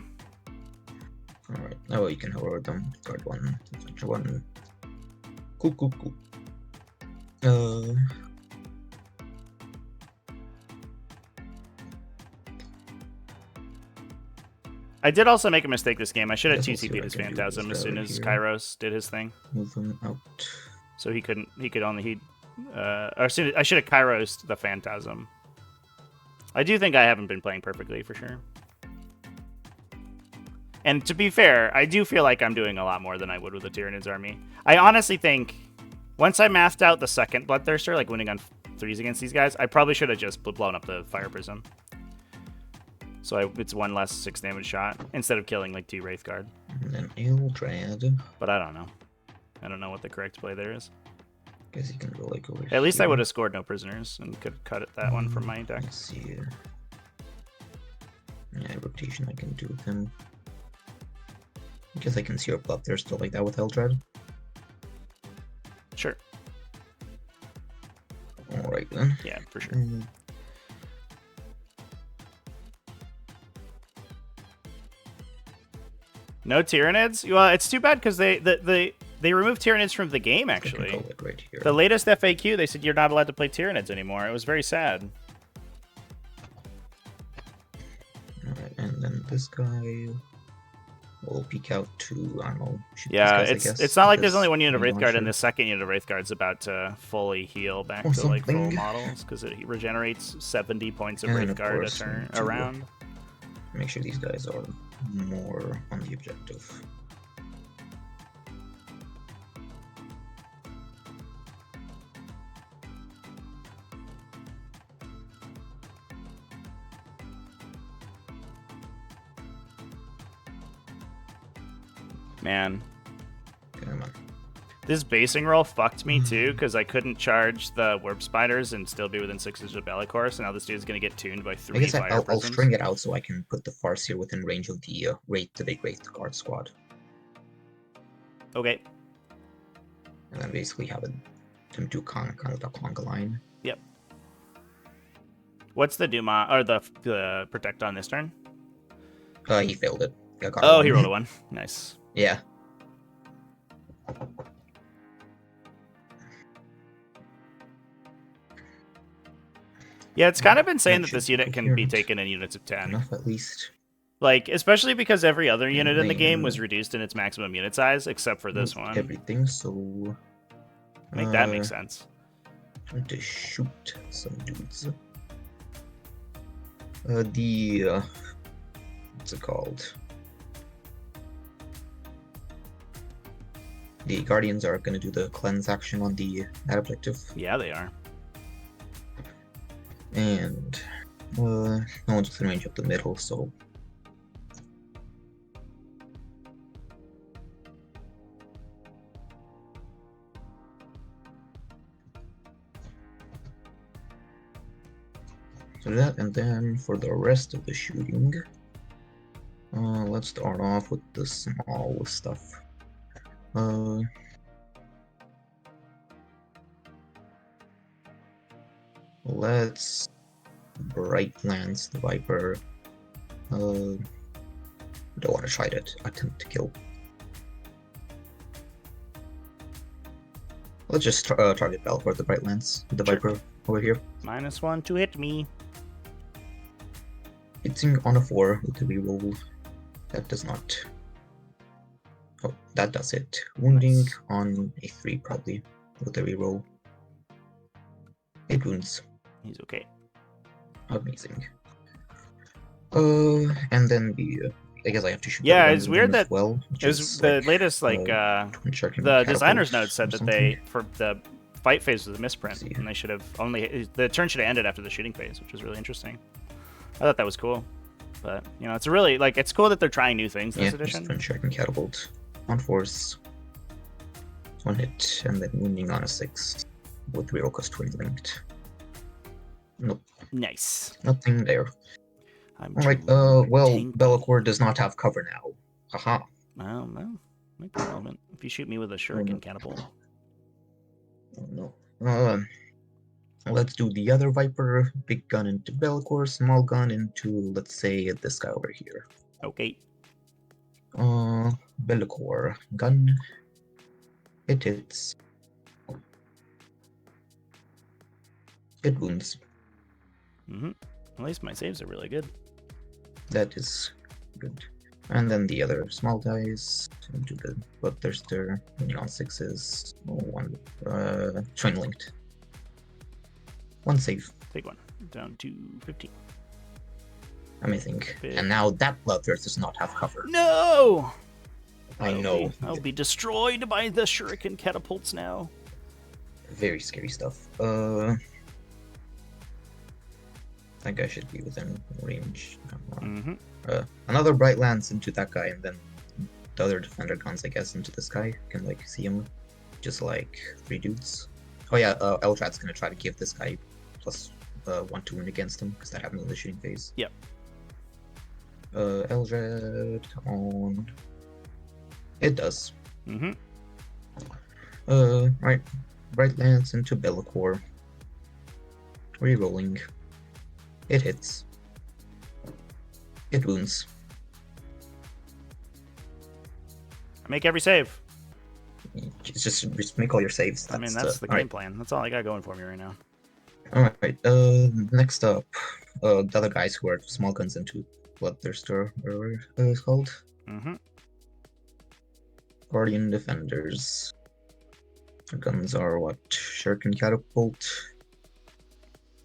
Alright, now you can hover them. Card 1, adventure 1. Cool. I did also make a mistake this game. I should have Guess we'll see what 2 CP'd his I can do with Phantasm this as guy soon right as here. Kairos did his thing. Move them out. So he could only I should have Kairos the Phantasm. I do think I haven't been playing perfectly for sure. And to be fair, I do feel like I'm doing a lot more than I would with the Tyranids army. I honestly think once I mathed out the second Bloodthirster, like winning on 3s against these guys, I probably should have just blown up the Fire Prism. So it's 1 less 6 damage shot instead of killing like 2 Wraithguard. And then Aeldari. But I don't know. I don't know what the correct play there is. Guess you can go like over At least I here. would have scored no prisoners and could have cut it that one from my deck. Let's see here. Yeah, rotation I can do with him. I guess I can see your Bloodthirster like that with Eldred. Sure. Alright then. Yeah, for sure. No Tyranids? Well, it's too bad because they removed Tyranids from the game, I can actually. go like right here. The latest FAQ, they said you're not allowed to play Tyranids anymore. It was very sad. Alright, and then this guy will peek out to, I don't know, shoot these Yeah, guys, I guess, it's not like there's because only one unit of I'm not Wraithguard, sure. and the second unit of Wraithguard's about to fully heal back Or to like full something. models because it regenerates 70 points of And of Wraithguard a course, turn need to around. Make sure these guys are more on the objective. Man, Come on. this basing roll fucked me too because I couldn't charge the Warp Spiders and still be within 6 inches of Bellicore, so now this dude's gonna get tuned by 3 I guess Fire I'll Prisms. string it out so I can put the Farseer within range of the big Wraith Guard squad. Okay. And then basically have him do kind of the conga line. Yep. What's the Duma or the Protect on this turn? He failed it. Yeah, got Oh, one. he rolled a 1. Nice. Yeah. Yeah, it's kind of insane that Should this be unit can be coherent. taken in units of 10. Enough at least. Like, especially because every other unit in the game then- was reduced in its maximum unit size, except for this one. Everything, so... Make that make sense. Trying to shoot some dudes. What's it called? The Guardians are gonna do the cleanse action on that objective. Yeah, they are. And no one's within range of the middle, so that, and then for the rest of the shooting, let's start off with the small stuff. Let's Bright Lance the Viper. Don't want to try to attempt to kill. Let's just target Belfort the Bright Lance, the Sure. Viper over here. -1 to hit me. Hitting on a 4 with the reroll. That does not. Oh, that does it. Wounding Nice. on a 3 probably with the reroll. 8 wounds. He's okay. Amazing. And then I guess I have to shoot. Yeah, the it's guns with weird him as that well. Which It was is the like, latest, like, twin shark and the catapult designer's note said or that they, something. for the fight phase was a misprint, See. and they should have the turn should have ended after the shooting phase, which was really interesting. I thought that was cool. But you know, it's really like it's cool that they're trying new things this Yeah, edition. just one shot and catapult. On force. One hit, and then wounding on a 6 with reroll cost 20 linked. Nope, Nice. nothing there. Alright, too well, tanky. Be'lakor does not have cover now. Haha. Well, no, might be relevant if you shoot me with a shuriken catapult. Oh no. Let's do the other Viper. Big gun into Be'lakor, small gun into, let's say, this guy over here. Okay. Be'lakor. Gun. It hits. It wounds. At least my saves are really good. That is good. And then the other small guys into the Bloodthirster, winning on 6s. One train linked. One save. Take one. Down to 15. Amazing. Big. And now that Bloodthirster does not have cover. No! I know. I'll be destroyed by the shuriken catapults now. Very scary stuff. That guy should be within range. Another Bright Lance into that guy, and then the other defender guns, I guess, into this guy. You can like see him, just like 3 dudes. Oh yeah, Eldrad's gonna try to give this guy plus 1 to win against him because that happened in the shooting phase. Yep. Eldrad on. It does. Right. Bright Lance into Be'lakor. Rerolling. It hits. It wounds. I make every save. Just make all your saves. That's the game plan. That's all I got going for me right now. Alright, next up, the other guys who are small guns into Bloodthirster, whatever it's called. Guardian Defenders. Their guns are what? Shuriken Catapult.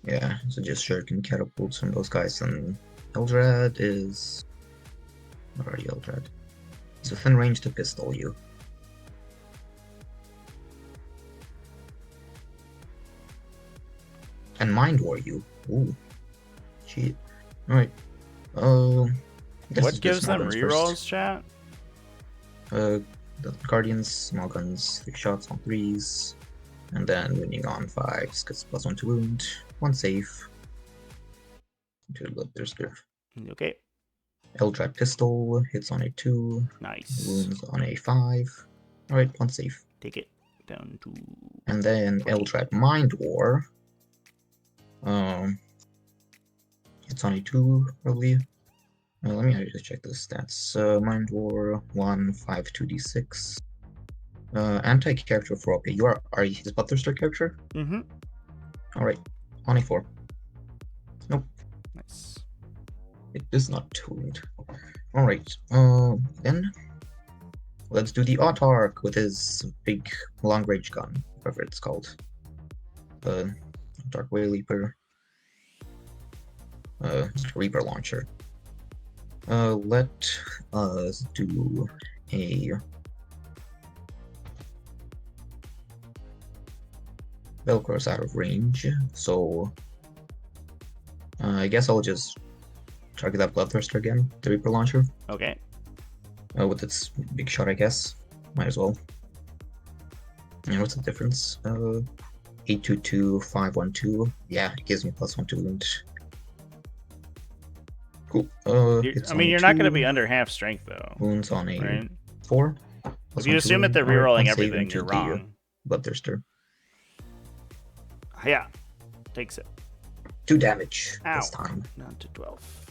Yeah, so just Shuriken Catapults from those guys, and Eldrad is... Where are you, Eldrad? It's within range to pistol you. And Mind War you. Ooh. Shit. Alright. What gives them rerolls, chat? The Guardians, small guns, 3 shots on 3s. And then winning on 5s, because +1 to wound. 1 save. To Bloodthirster. Okay. Eldrad Pistol hits on a 2. Nice. Wounds on a 5. Alright, 1 save. Take it down to... And then 20. Eldrad Mind War. Hits on a 2, probably. Let me actually check the stats. Mind War 1, 5, 2d6. Anti-character for OP. You are you his Bloodthirster character? Alright. On a 4. Nope. Nice. It is not tuned. Alright. Then let's do the Autarch with his big long range gun, whatever it's called. Dark Way Leaper. Reaper Launcher. Let us do a Be'lakor's out of range, so I guess I'll just target that Bloodthirster again, the Reaper Launcher. Okay. With its big shot, I guess. Might as well. And what's the difference? 822, 512. Yeah, it gives me +1 to wound. Cool. You're not going to be under half strength, though. Wounds on a right? 4. If you assume that they're rerolling everything, you're wrong. Bloodthirster. Yeah. Takes it. 2 damage Ow. this time. Down to 12.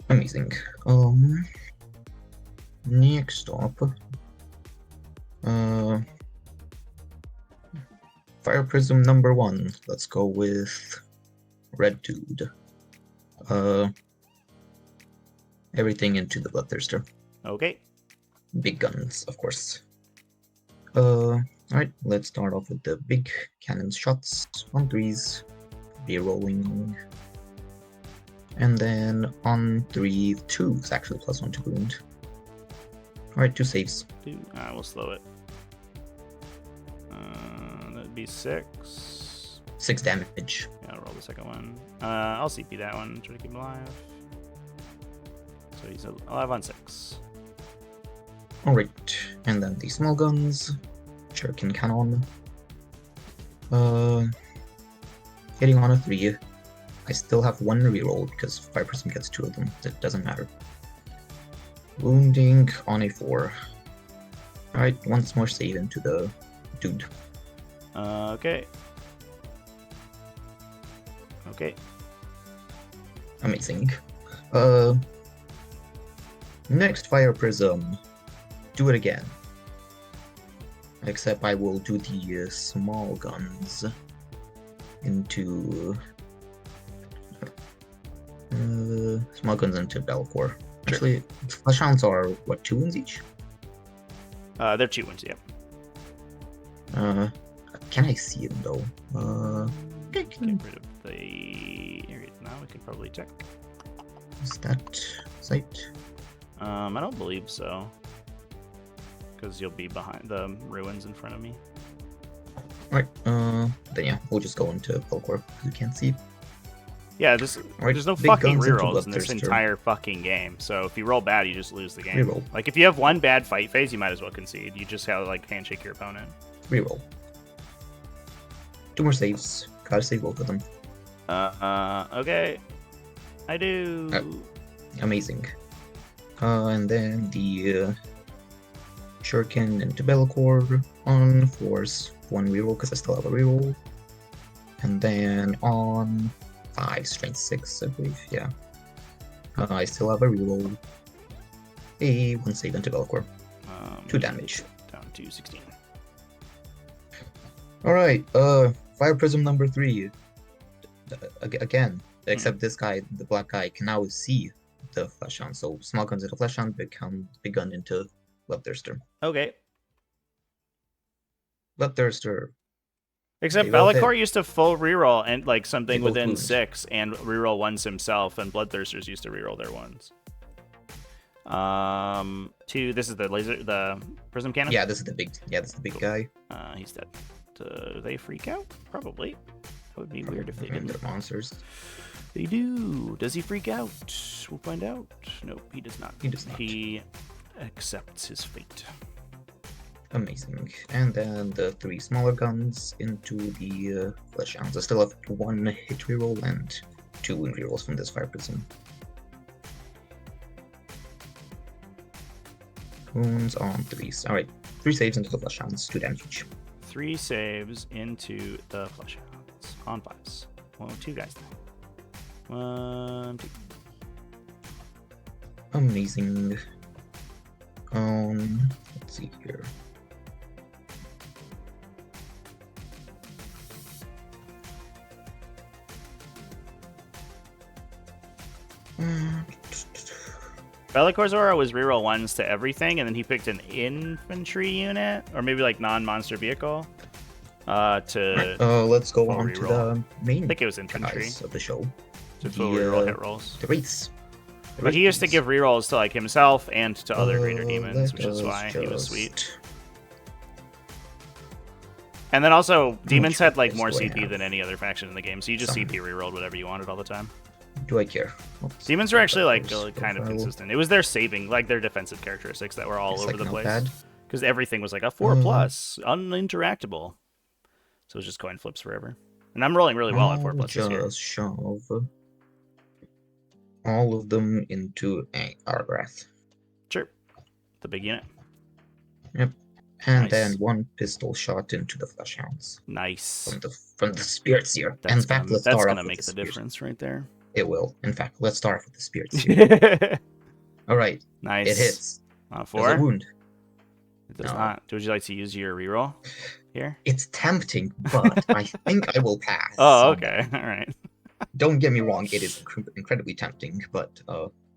Amazing. Next up. Fire Prism number 1. Let's go with Red Dude. Everything into the Bloodthirster. Okay. Big guns, of course. Alright, let's start off with the big cannon shots on 3s. Rerolling. And then on 3, 2s actually +1 to wound. Alright, 2 saves. I will slow it. That'd be 6. 6 damage. Yeah, I'll roll the second one. I'll CP that one, try to keep him alive. So he's alive on 6. Alright, and then the small guns. Shuriken Cannon. Hitting on a 3. I still have 1 reroll because Fire Prism gets 2 of them. That doesn't matter. Wounding on a 4. Alright, once more save into the dude. Okay. Okay. Amazing. Next Fire Prism. Do it again. Except I will do the small guns into Belcor. Actually, flesh hounds are what, 2 wounds each? They're 2 wounds, yep. Can I see them though? Get rid of the area now. We could probably check. Is that sight? I don't believe so. Because you'll be behind the ruins in front of me. Right. Then yeah, we'll just go into Belcor because we can't see. Yeah, Right, there's no big fucking guns into rerolls in this Bloodthirster. entire fucking game. So if you roll bad, you just lose the game. Reroll. Like if you have one bad fight phase, you might as well concede. You just have like handshake your opponent. Reroll. 2 more saves. Gotta save both of them. Okay. I do. Amazing. And then the Shuriken into Belcor on force 1 reroll because I still have a reroll. And then on 5, strength 6, I believe. Yeah. I still have a reroll. 1 save into Belcor. 2 damage. Down to 16. Alright, Fire Prism number 3. Again, except this guy, the black guy, can now see the Flesh Hound. So small guns into Flesh Hound, big gun into Bloodthirster. Okay. Bloodthirster. Except They both Bellicor hit. used to full reroll and like something They both within wound. 6 and reroll ones himself, and Bloodthirsters used to reroll their ones. 2. This is the prism cannon. Yeah, this is the big guy. He's dead. Do they freak out? Probably. That would be weird if they And didn't. they're monsters. They do. Does he freak out? We'll find out. Nope, he does not. He does not. He accepts his fate. Amazing. And then the 3 smaller guns into the Flesh Hounds. I still have 1 hit reroll and 2 wound rerolls from this Fire Prism. Wounds on 3s. Alright, 3 saves into the Flesh Hounds, 2 damage each. 3 saves into the flesh hounds on 5s. Well, 2 guys now. 1, 2. Amazing. Let's see here. Bellicor Zora was reroll 1s to everything, and then he picked an infantry unit, or maybe like non-monster vehicle, to Let's go full on to reroll. the main I think it was infantry. guys of the show. To full The, reroll hit rolls. The Wraiths. The But he used to Wraiths. give rerolls to like himself and to other greater demons, Let which is us why he was just- sweet. And then also, demons had like choice more do I CP have? than any other faction in the game, so you just Some. CP rerolled whatever you wanted all the time. Do I care? Oops. Demons were actually like Those kind of profile. consistent. It was their saving, like their defensive characteristics that were all It's, over like, the not place. bad. Because everything was like a 4+, uninteractable. So it was just coin flips forever. And I'm rolling really well at 4+ this year. Just shove all of them into Argrath. Sure. The big unit. Yep. And Nice. then 1 pistol shot into the Flesh Hounds Nice. from the Spirit Seer. That's In fact, let's that's start gonna off with make the Spirit- difference right there. It will. In fact, let's start off with the Spirit Seer. All right, Nice. it hits. On a There's 4? a wound. It does No. not. Would you like to use your reroll here? It's tempting, but I think I will pass. Oh, on okay. that. All right. Don't get me wrong, it is incredibly tempting, but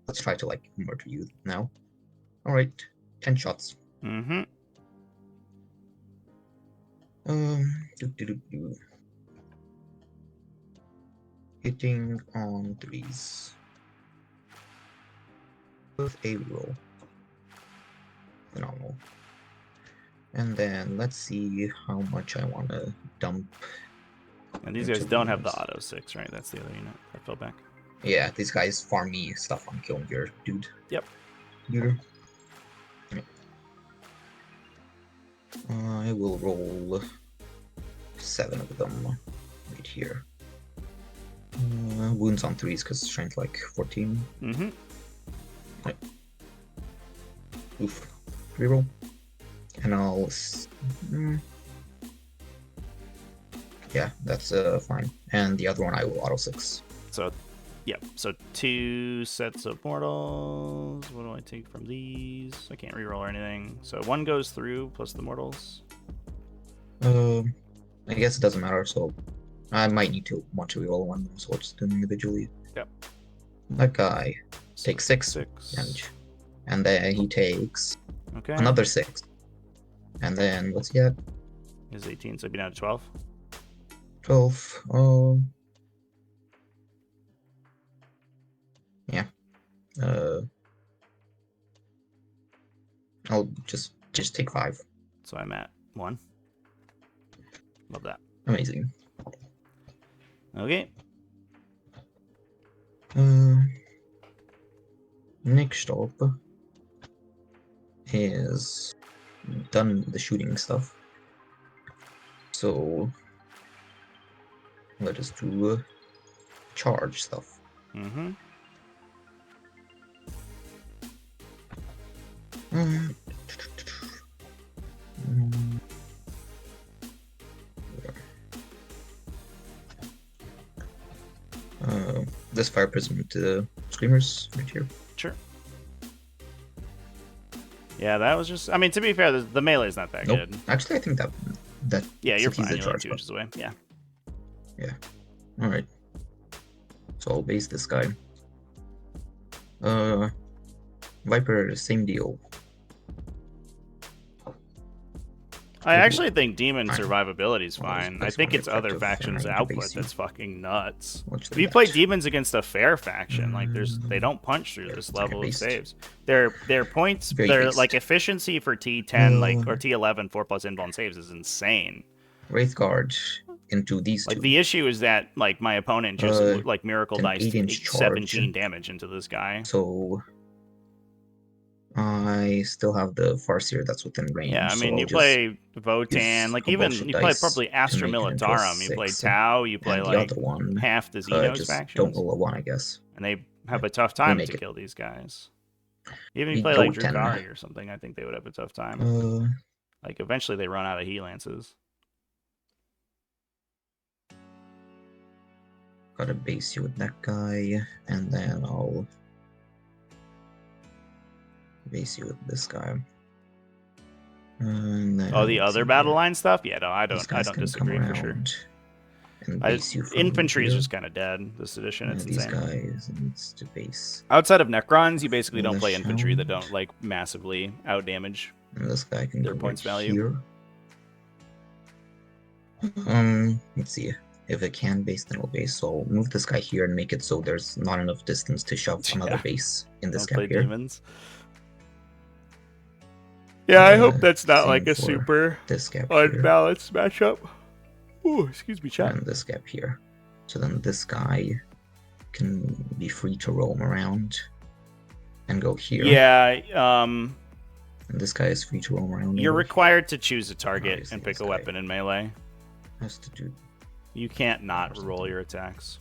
let's try to like murder you now. All right, 10 shots. Mm-hmm. Do. Hitting on 3s. With a roll. Phenomenal. And then let's see how much I want to dump And these guys don't have the auto 6, right? That's the other unit that fell back. Yeah, these guys farm me stuff on killing your dude. Yep. Neuter. Yeah. I will roll 7 of them right here. Wounds on 3s because strength like 14. Mm-hmm. Right. Oof. Reroll. And I'll... yeah, that's fine. And the other one I will auto 6. So, yep. So 2 sets of mortals. What do I take from these? I can't reroll or anything. So 1 goes through plus the mortals. I guess it doesn't matter, so I might want to reroll one, so I'll just do them individually. Yep. That guy takes 6 damage. And then he takes another 6. And then what's he at? Is 18, so it'd be down to 12. 12. Yeah. I'll just take 5. So I'm at 1. Love that. Amazing. Okay. Next up is done the shooting stuff. So let us do charge stuff. Mm-hmm. This fire prism to screamers right here. Sure. Yeah, that was just. I mean, to be fair, the melee's not that good. Actually, I think that. Yeah, you're fine. fine. You're like 2 inches away. Yeah. Yeah. All right. So I'll base this guy. Viper, same deal. I actually think demon survivability is fine. I that's think more it's other effective factions' than output base that's fucking nuts. Watch If you that. play demons against a fair faction, like they don't punch through this level of based. saves. Their points, Very their based. like efficiency for T10 like or T11 4+ invuln saves is insane. Wraith Guard into these Like two. the issue is that like my opponent just like miracle an dice 8-inch 17 charge. damage into this guy. So I still have the Farseer that's within range. Yeah, I so mean, I'll you just play Votan, like a even bullshit you play dice probably to Astra make it into a Militarum, you play 6, Tau, you play and the like other one, half the Xenos just factions, double a 1, I guess. and they have a tough We'll time make to it. kill these guys. Even if We you play go like 10. Drukhari or something, I think they would have a tough time. Like eventually they run out of He-Lances. Gotta base you with that guy, and then I'll base you with this guy. And then Oh, the other battle line stuff? Yeah, no, I These don't. I guys don't can disagree come for sure. around and base you from Infantry is here. just kind of dead this edition. It's These insane. guys needs to base. Outside of Necrons, you basically don't The play infantry that Hound. don't like massively out damage. And this guy can Their go points right value. here. Let's see. If it can base, then we'll base. So I'll move this guy here and make it so there's not enough distance to shove another base in this Don't play gap here. demons. Yeah, I hope that's not same like a for super This gap here unbalanced matchup. Ooh, excuse me, chat. and this gap here. So then this guy can be free to roam around and go here. Yeah, And this guy is free to roam around. you're over required to choose a target Obviously, and pick this a guy weapon in melee. here. Has to do. You can't not roll your attacks.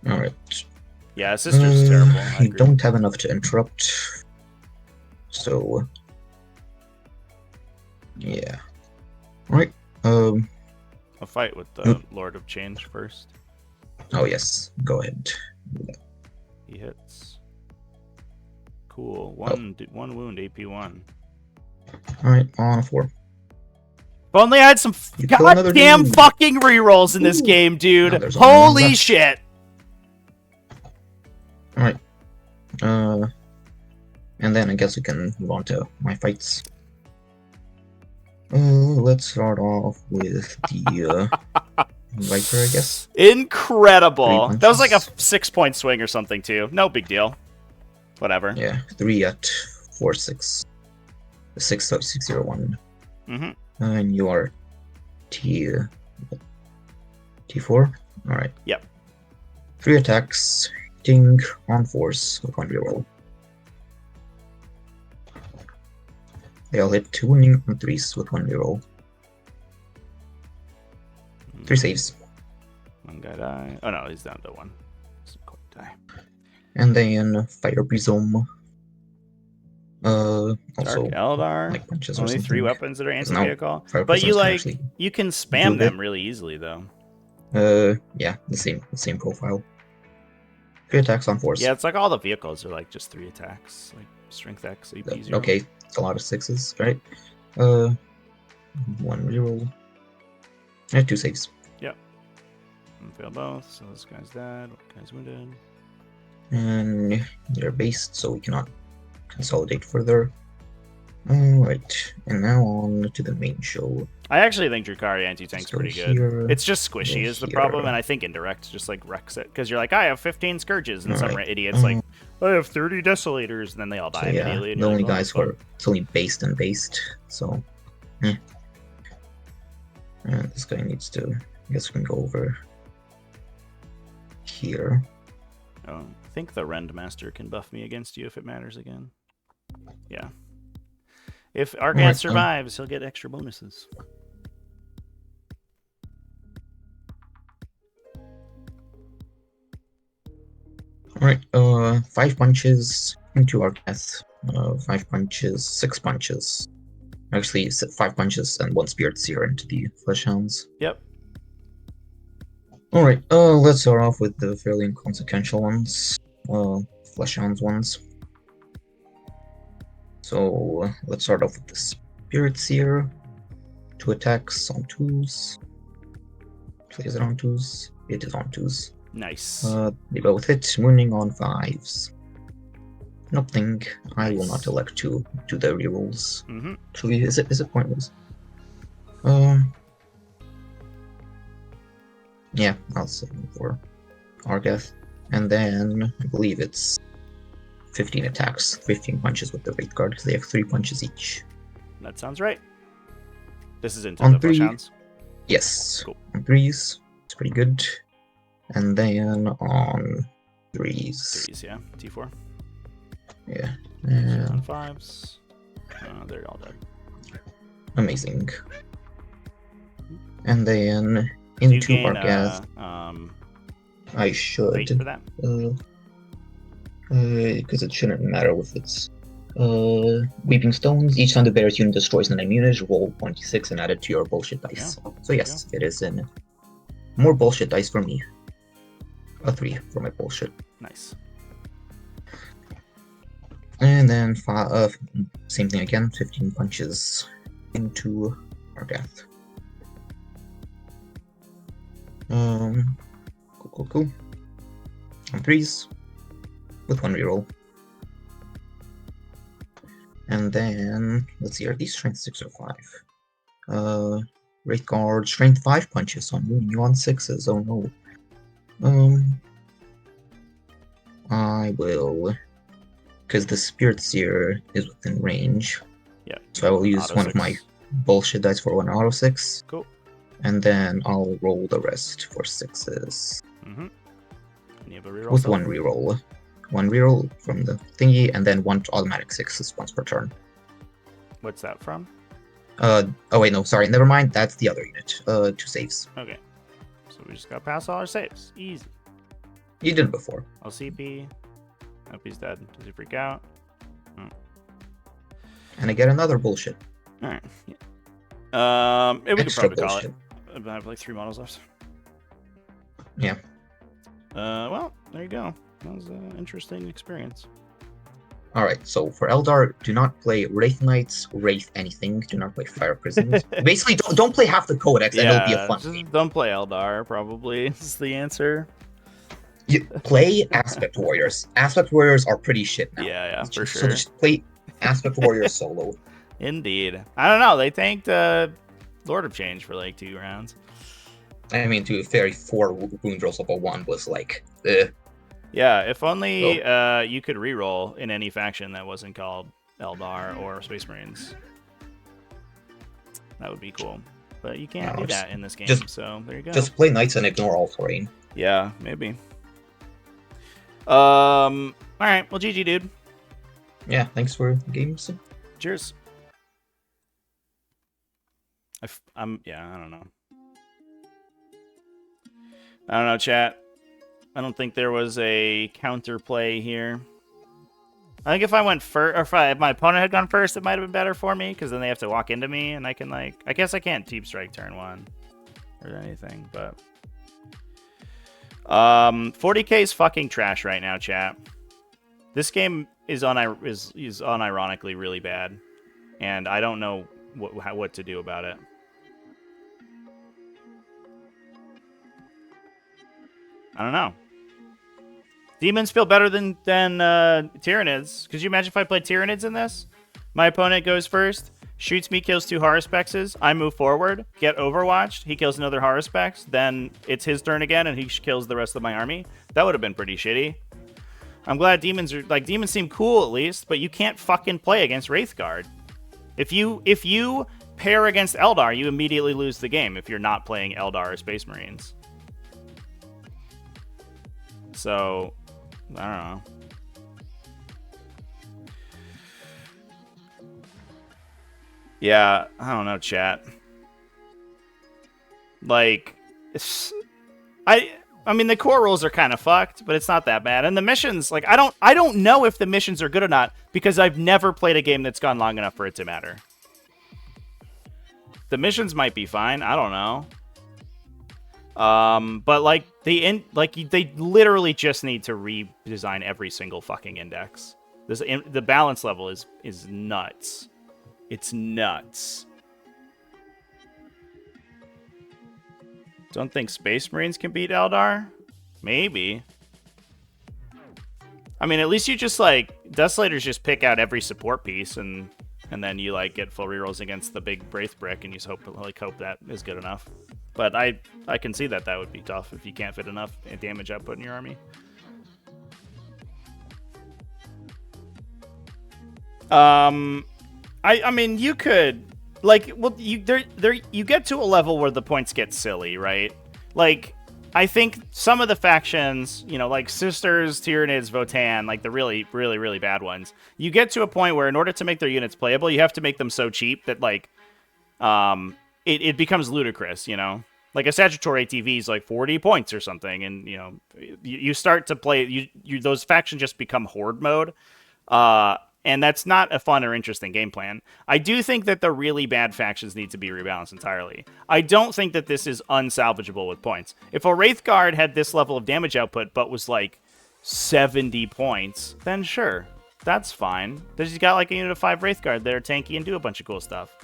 All right. Yeah, sister's terrible. I You agree. don't have enough to interrupt. So yeah. All right. I'll fight with the Lord of Change first. Oh yes. Go ahead. He hits. Cool. One wound, AP1. All right. On a 4. If only I had some You kill another goddamn dude. fucking rerolls in this game, Now dude. there's only one Holy left. shit. All right. And then I guess we can move on to my fights. Let's start off with the Viper, I guess. Incredible. 3 That was like a punches. 6-point swing or something, too. No big deal. Whatever. Yeah, 3 at 4-6. 601. Mm-hmm. And you are T T4. Alright. Yep. 3 attacks, hitting on force with 1 reroll. They all hit 2 wounding on 3s with 1 reroll. 3 saves. One guy die. Oh no, he's down to 1. Doesn't quite die. And then Fire Prism. Also, Dark Eldar. like punches or Only something. 3 weapons that are 'Cause now anti-vehicle. Fire But you Prisms can like actually you can do spam a them bit. really easily though. Yeah, the same profile. 3 attacks on force. Yeah, it's like all the vehicles are like just 3 attacks, like strength X, AP 0. Okay, it's a lot of 6s, right? 1 reroll. And 2 saves. Yep. And fail both, so this guy's dead, guy's wounded. And they're based, so we cannot consolidate further. Alright, and now on to the main show. I actually think Drukhari anti-tank's Let's go pretty good. here, It's just squishy go is the problem, here. and I think indirect just like wrecks it. Because you're like, I have 15 Scourges, and some Alright, idiot's like, I have 30 Desolators, and then they all die So yeah, immediately. And the you're only like, oh, guys fuck. who are it's only based and based, so and this guy needs to, I guess we can go over here. Oh, I think the Rend Master can buff me against you if it matters again. Yeah. If Argath Alright, survives, he'll get extra bonuses. Alright, 5 punches into Argath. 5 punches, 6 punches. Actually, 5 punches and 1 Spirit Seer into the Flesh Hounds. Yep. Alright, let's start off with the fairly inconsequential ones. Flesh Hounds ones. So, let's start off with the Spirit Seer. 2 attacks on 2s. Actually, is it on 2s? It is on 2s. Nice. They both hit, wounding on 5s. Nothing. I will Nice. not elect to do the rerolls. Mm-hmm. Actually, is it pointless? Yeah, I'll save them for Argath. And then I believe it's 15 attacks, 15 punches with the Wraith Guard, because they have 3 punches each. That sounds right. This is into On the Flesh 3. Hounds. Yes. Cool. On 3s, it's pretty good. And then on 3s. 3s, yeah. T4. Yeah. On 5s. They're all dead. Amazing. And then Do you into gain, Argath, I wait should. for that? Because it shouldn't matter if it's Weeping Stones. Each time the bear's unit destroys an enemy unit, roll 26 and add it to your bullshit dice. Yeah, So yes, it is in more bullshit dice for me. A 3 for my bullshit. Nice. And then same thing again, 15 punches into Argath. Cool. On 3s with 1 reroll. And then let's see, are these strength 6 or 5? Wraith Guard, strength 5 punches on wounding you on 6s. Oh no. I will, because the Spirit Seer is within range. Yeah. So I will use Auto one 6. of my bullshit dice for 1 auto 6. Cool. And then I'll roll the rest for 6s. Mm-hmm. And you have a reroll. With Phil? 1 reroll. 1 reroll from the thingy, and then 1 automatic 6s once per turn. What's that from? Oh wait, no, sorry, never mind. That's the other unit. 2 saves. Okay. So we just got past all our saves. Easy. You did it before. LCP. Hope he's dead. Does he freak out? And I get another bullshit. Alright. Yeah. We could Extra probably bullshit. call it. I have like 3 models left. Yeah. Well, there you go. That was an interesting experience. Alright, so for Eldar, do not play Wraith Knights, Wraith anything. Do not play Fire Prisons. Basically, don't play half the Codex, and it'll be a fun just game. don't play Eldar, probably, is the answer. You play Aspect Warriors. Aspect Warriors are pretty shit now. Yeah, for So sure. just play Aspect Warriors solo. Indeed. I don't know. They tanked Lord of Change for like 2 rounds. I mean, to be fair, 4 wound rolls of a 1 was like, Yeah, if only you could reroll in any faction that wasn't called Eldar or Space Marines. That would be cool. But you can't do that in this game, so there you go. Just play knights and ignore all terrain. Yeah, maybe. All right. Well, GG, dude. Yeah, thanks for the games. Cheers. Yeah, I don't know. I don't know, chat. I don't think there was a counterplay here. I think if I went first, or if my opponent had gone first, it might have been better for me, because then they have to walk into me, and I can, like... I guess I can't Deep Strike turn 1 or anything, but... 40k is fucking trash right now, chat. This game is unironically really bad, and I don't know what to do about it. I don't know. Demons feel better than Tyranids. Could you imagine if I played Tyranids in this? My opponent goes first, shoots me, kills 2 Haruspex, I move forward, get overwatched, he kills another Haruspex, then it's his turn again, and he kills the rest of my army. That would have been pretty shitty. I'm glad demons seem cool at least, but you can't fucking play against Wraithguard. If you pair against Eldar, you immediately lose the game if you're not playing Eldar or Space Marines. So, I don't know. Yeah, I don't know, chat. Like, I mean, the core rules are kind of fucked, but it's not that bad. And the missions, like, I don't know if the missions are good or not, because I've never played a game that's gone long enough for it to matter. The missions might be fine. I don't know. But like they literally just need to redesign every single fucking index. The balance level is nuts. It's nuts. Don't think Space Marines can beat Eldar? Maybe. I mean, at least you just like Desolators just pick out every support piece and then you like get full rerolls against the big Wraith Brick and you just hope that is good enough. But I can see that would be tough if you can't fit enough damage output in your army. I mean, you could like, well, you get to a level where the points get silly, right? Like, I think some of the factions, you know, like Sisters, Tyranids, Votan, like the really, really, really bad ones, you get to a point where in order to make their units playable, you have to make them so cheap that like, it becomes ludicrous, you know? Like a Sagittarius ATV is like 40 points or something, and you know, you start to play, those factions just become horde mode, and that's not a fun or interesting game plan. I do think that the really bad factions need to be rebalanced entirely. I don't think that this is unsalvageable with points. If a Wraithguard had this level of damage output but was like 70 points, then sure, that's fine. He's got like a unit of 5 Wraithguard that are tanky and do a bunch of cool stuff.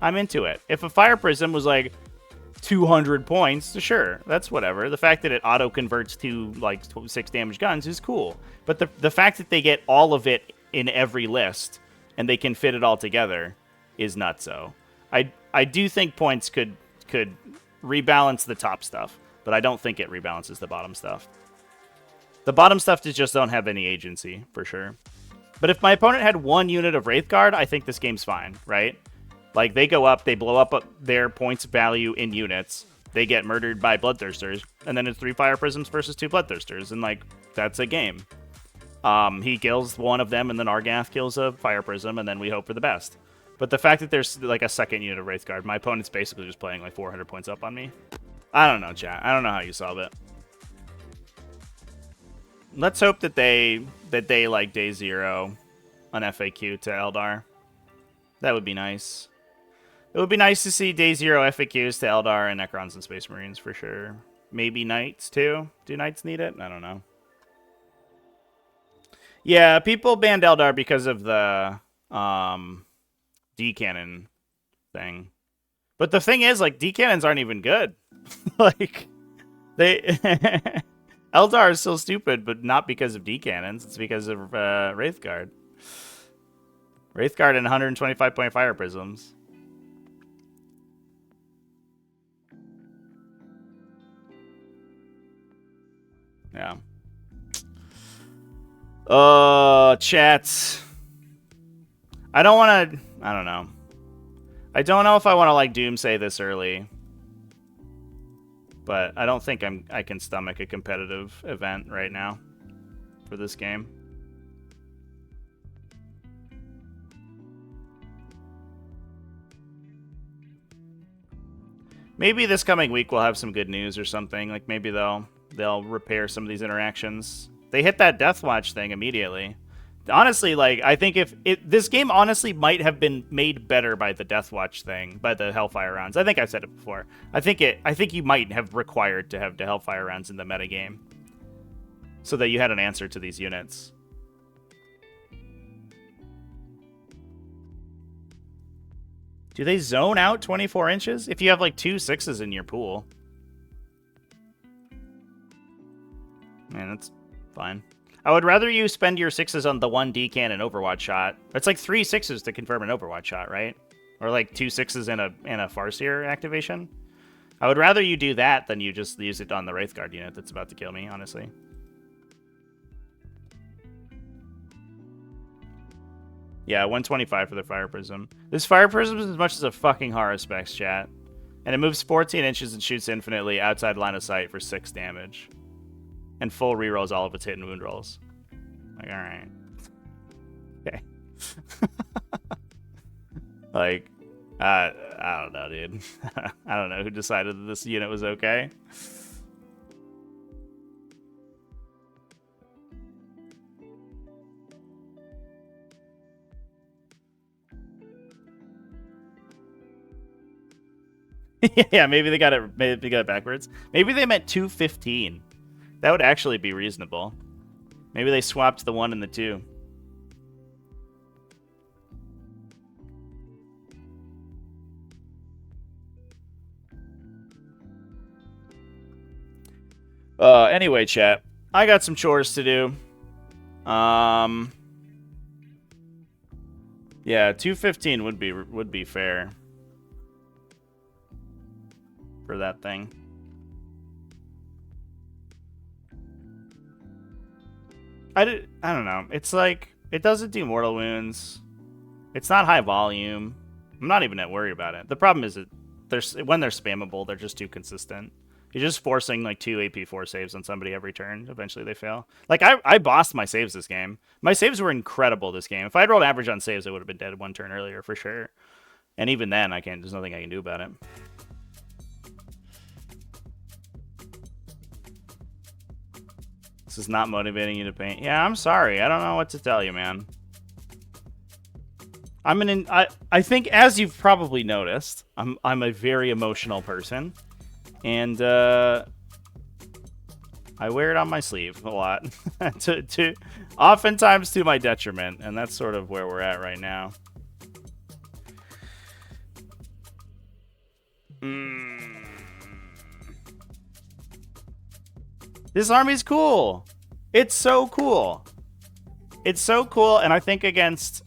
I'm into it. If a Fire Prism was like 200 points, sure, that's whatever. The fact that it auto converts to like 6 damage guns is cool. But the fact that they get all of it in every list and they can fit it all together is nutso. I do think points could rebalance the top stuff, but I don't think it rebalances the bottom stuff. The bottom stuff just don't have any agency for sure. But if my opponent had 1 unit of Wraithguard, I think this game's fine, right? Like, they go up, they blow up their points value in units, they get murdered by Bloodthirsters, and then it's 3 Fire Prisms versus 2 Bloodthirsters, and, like, that's a game. He kills one of them, and then Argath kills a Fire Prism, and then we hope for the best. But the fact that there's, like, a second unit of Wraithguard, my opponent's basically just playing, like, 400 points up on me. I don't know, chat. I don't know how you solve it. Let's hope that they like, day 0 an FAQ to Eldar. That would be nice. It would be nice to see day 0 FAQs to Eldar and Necrons and Space Marines for sure. Maybe Knights too. Do Knights need it? I don't know. Yeah, people banned Eldar because of the D-cannon thing. But the thing is, like, D-cannons aren't even good. Like, they... Eldar is still stupid, but not because of D-cannons. It's because of Wraithguard. Wraithguard and 125-point Fire Prisms. Yeah. Chats. I don't want to... I don't know. I don't know if I want to like Doomsay this early, but I don't think I can stomach a competitive event right now for this game. Maybe this coming week we'll have some good news or something. Like maybe they'll repair some of these interactions. They hit that Deathwatch thing immediately. Honestly, like I think if this game honestly might have been made better by the Deathwatch thing, by the Hellfire rounds. I think I've said it before. I think you might have required to have the Hellfire rounds in the metagame so that you had an answer to these units. Do they zone out 24 inches? If you have like 2 6s in your pool. Man, that's fine. I would rather you spend your 6s on the 1 decan and Overwatch shot. It's like 3 6s to confirm an Overwatch shot, right? Or like 2 6s in a Farseer activation. I would rather you do that than you just use it on the Wraithguard unit that's about to kill me, honestly. Yeah, 125 for the Fire Prism. This Fire Prism is as much as a fucking Horror Specs, chat. And it moves 14 inches and shoots infinitely outside line of sight for 6 damage. And full rerolls all of its hit and wound rolls. Like, alright. Okay. Like, I don't know, dude. I don't know who decided that this unit was okay. Yeah, maybe they got it backwards. Maybe they meant 215. That would actually be reasonable. Maybe they swapped the 1 and the 2. Anyway, chat. I got some chores to do. Yeah, 215 would be fair for that thing. I don't know. It's like, it doesn't do mortal wounds. It's not high volume. I'm not even that worried about it. The problem is when they're spammable, they're just too consistent. You're just forcing like 2 AP4 saves on somebody every turn. Eventually they fail. Like, I bossed my saves this game. My saves were incredible this game. If I had rolled average on saves, I would have been dead 1 turn earlier for sure. And even then, there's nothing I can do about it. This is not motivating you to paint. Yeah, I'm sorry. I don't know what to tell you, man. I think, as you've probably noticed, I'm a very emotional person, and I wear it on my sleeve a lot, oftentimes to my detriment, and that's sort of where we're at right now. This army's cool. It's so cool. It's so cool, and I think against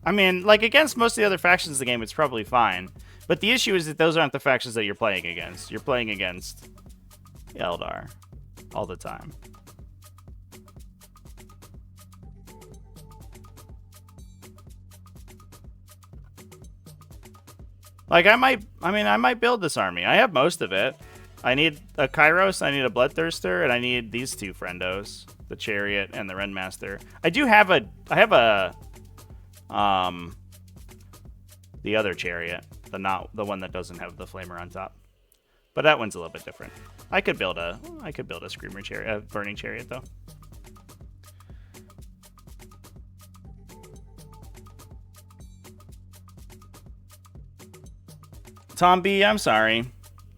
most of the other factions of the game, it's probably fine. But the issue is that those aren't the factions that you're playing against. You're playing against Aeldar all the time. Like, I might build this army. I have most of it. I need a Kairos, I need a Bloodthirster, and I need these 2 friendos, the Chariot and the Rendmaster. I have the other Chariot, the one that doesn't have the Flamer on top. But that one's a little bit different. I could build a Screamer Chariot, a Burning Chariot though. Tom B, I'm sorry.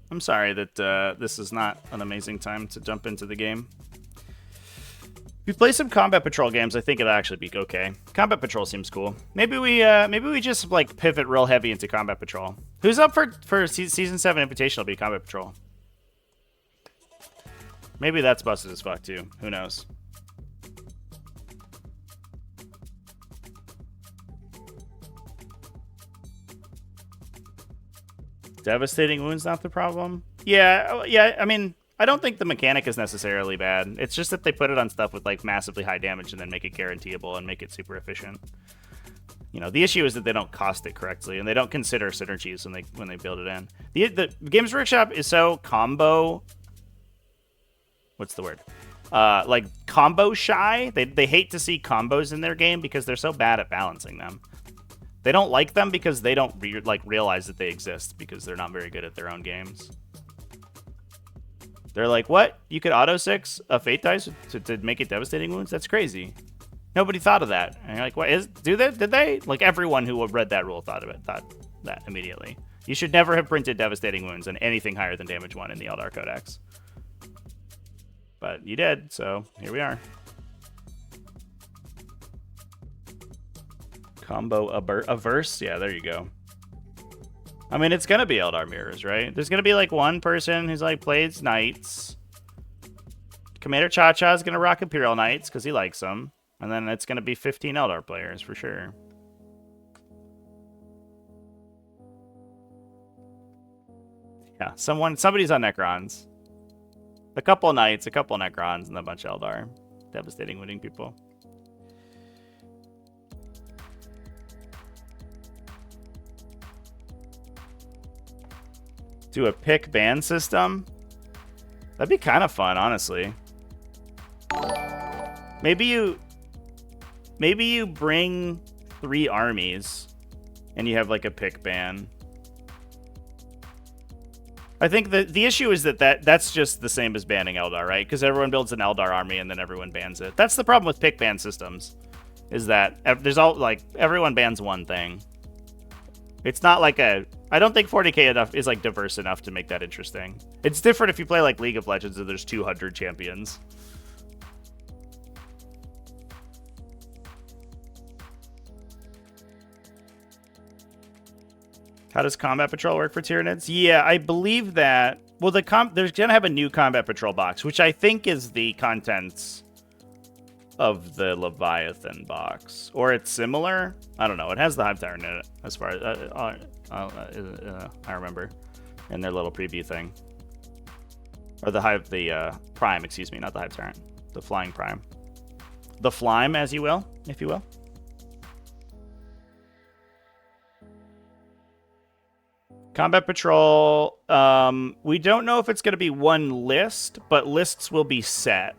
I'm sorry that this is not an amazing time to jump into the game. If you play some Combat Patrol games, I think it'll actually be okay. Combat Patrol seems cool. Maybe we just like pivot real heavy into Combat Patrol. Who's up for Season 7 Invitational be Combat Patrol? Maybe that's busted as fuck too. Who knows? Devastating wounds not the problem. Yeah. I mean, I don't think the mechanic is necessarily bad. It's just that they put it on stuff with like massively high damage and then make it guaranteeable and make it super efficient. You know, the issue is that they don't cost it correctly, and they don't consider synergies when they build it in. The Games Workshop is so combo. What's the word? Like combo shy. They hate to see combos in their game because they're so bad at balancing them. They don't like them because they don't realize that they exist because they're not very good at their own games. They're like, what? You could auto 6 a fate dice to make it devastating wounds? That's crazy. Nobody thought of that. And you're like, what is? Did they? Like everyone who read that rule thought that immediately. You should never have printed devastating wounds on anything higher than damage 1 in the Eldar Codex. But you did, so here we are. Combo averse? Yeah, there you go. I mean, it's gonna be Eldar Mirrors, right? There's gonna be like one person who's like plays Knights. Commander Cha-Cha is gonna rock Imperial Knights because he likes them. And then it's gonna be 15 Eldar players for sure. Yeah, somebody's on Necrons. A couple Knights, a couple Necrons, and a bunch of Eldar. Devastating winning people. Do a pick ban system? That'd be kind of fun, honestly. Maybe you bring 3 armies and you have like a pick ban. I think the issue is that's just the same as banning Eldar, right? Because everyone builds an Eldar army and then everyone bans it. That's the problem with pick ban systems, is that everyone bans one thing. It's not like I don't think 40k is like diverse enough to make that interesting. It's different if you play like League of Legends and there's 200 champions. How does Combat Patrol work for Tyranids? Yeah, I believe that... Well, there's going to have a new Combat Patrol box, which I think is the contents of the Leviathan box. Or it's similar. I don't know. It has the Hive Tyrant in it, as far as I remember, in their little preview thing. Or the Prime, excuse me, not the Hive Tyrant. The Flying Prime. The Flime, as you will, if you will. Combat Patrol, we don't know if it's going to be one list, but lists will be set.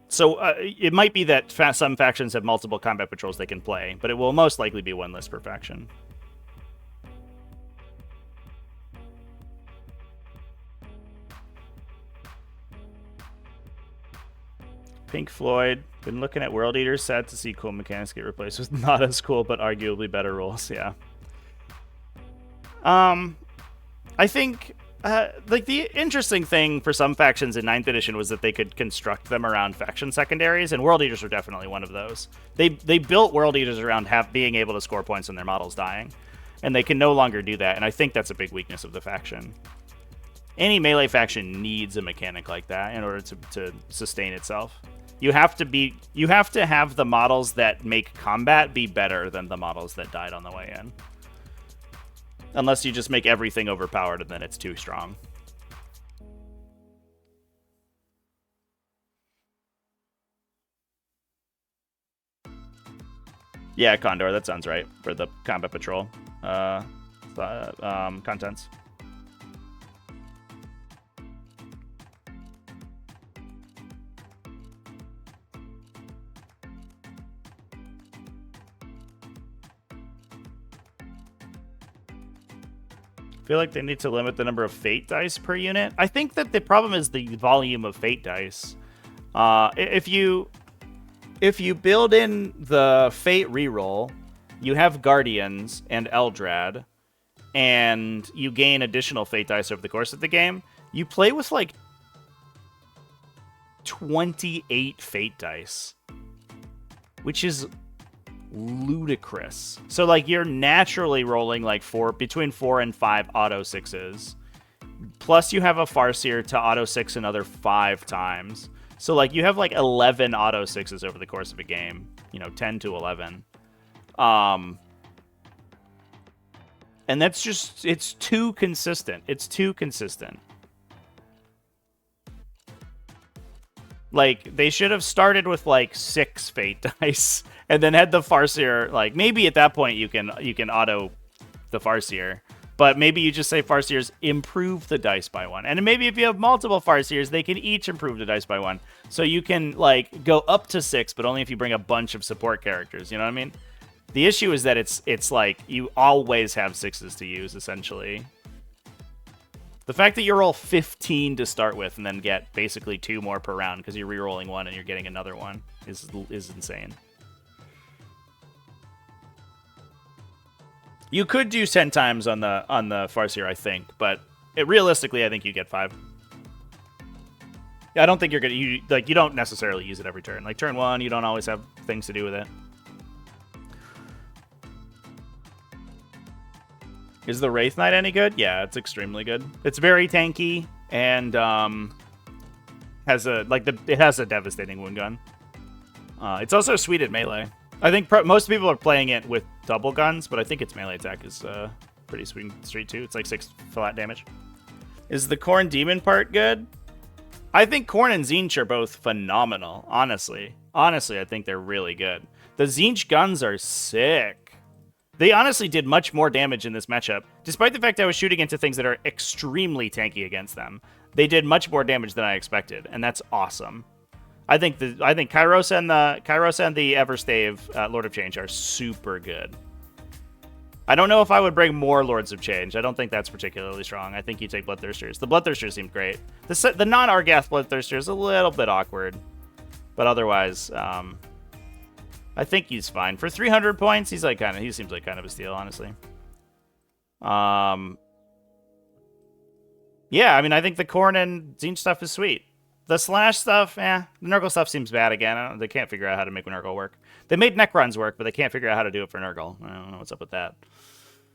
So it might be that some factions have multiple Combat Patrols they can play, but it will most likely be one list per faction. Pink Floyd, been looking at World Eaters, sad to see cool mechanics get replaced with not as cool, but arguably better rules, yeah. I think, like, the interesting thing for some factions in 9th edition was that they could construct them around faction secondaries, and World Eaters are definitely one of those. They built World Eaters around being able to score points when their models dying, and they can no longer do that, and I think that's a big weakness of the faction. Any melee faction needs a mechanic like that in order to sustain itself. You have to have the models that make combat be better than the models that died on the way in. Unless you just make everything overpowered and then it's too strong. Yeah, Condor, that sounds right for the Combat Patrol contents. I feel like they need to limit the number of fate dice per unit. I think that the problem is the volume of fate dice. If you build in the fate reroll, you have Guardians and Eldrad, and you gain additional fate dice over the course of the game, you play with like 28 fate dice, which is ludicrous. So like you're naturally rolling like between 4 and 5 auto 6s, plus you have a Farseer to auto 6 another 5 times. So like you have like 11 auto 6s over the course of a game, 10 to 11. And that's just, it's too consistent. Like, they should have started with, like, 6 Fate dice, and then had the Farseer, like, maybe at that point you can auto the Farseer, but maybe you just say Farseers improve the dice by 1. And maybe if you have multiple Farseers, they can each improve the dice by 1. So you can, like, go up to 6, but only if you bring a bunch of support characters, you know what I mean? The issue is that it's like, you always have 6s to use, essentially. The fact that you roll 15 to start with and then get basically 2 more per round because you're re-rolling 1 and you're getting another one is insane. You could do 10 times on the Farseer, I think, but realistically, I think you get 5. Yeah, I don't think you're gonna you don't necessarily use it every turn. Like turn 1, you don't always have things to do with it. Is the Wraith Knight any good? Yeah, it's extremely good. It's very tanky and has a devastating wound gun. It's also sweet at melee. I think most people are playing it with double guns, but I think its melee attack is pretty sweet too. It's like 6 flat damage. Is the Khorne Demon part good? I think Khorne and Tzeentch are both phenomenal, honestly. Honestly, I think they're really good. The Tzeentch guns are sick. They honestly did much more damage in this matchup. Despite the fact I was shooting into things that are extremely tanky against them, they did much more damage than I expected, and that's awesome. I think Kairos and the Everstave Lord of Change are super good. I don't know if I would bring more Lords of Change. I don't think that's particularly strong. I think you take Bloodthirsters. The Bloodthirsters seemed great. The non-Argath Bloodthirster is a little bit awkward, but otherwise, I think he's fine. For 300 points, he seems like kind of a steal, honestly. Yeah, I mean, I think the Khorne and Tzeentch stuff is sweet. The Slash stuff, the Nurgle stuff seems bad again. They can't figure out how to make Nurgle work. They made Necrons work, but they can't figure out how to do it for Nurgle. I don't know what's up with that.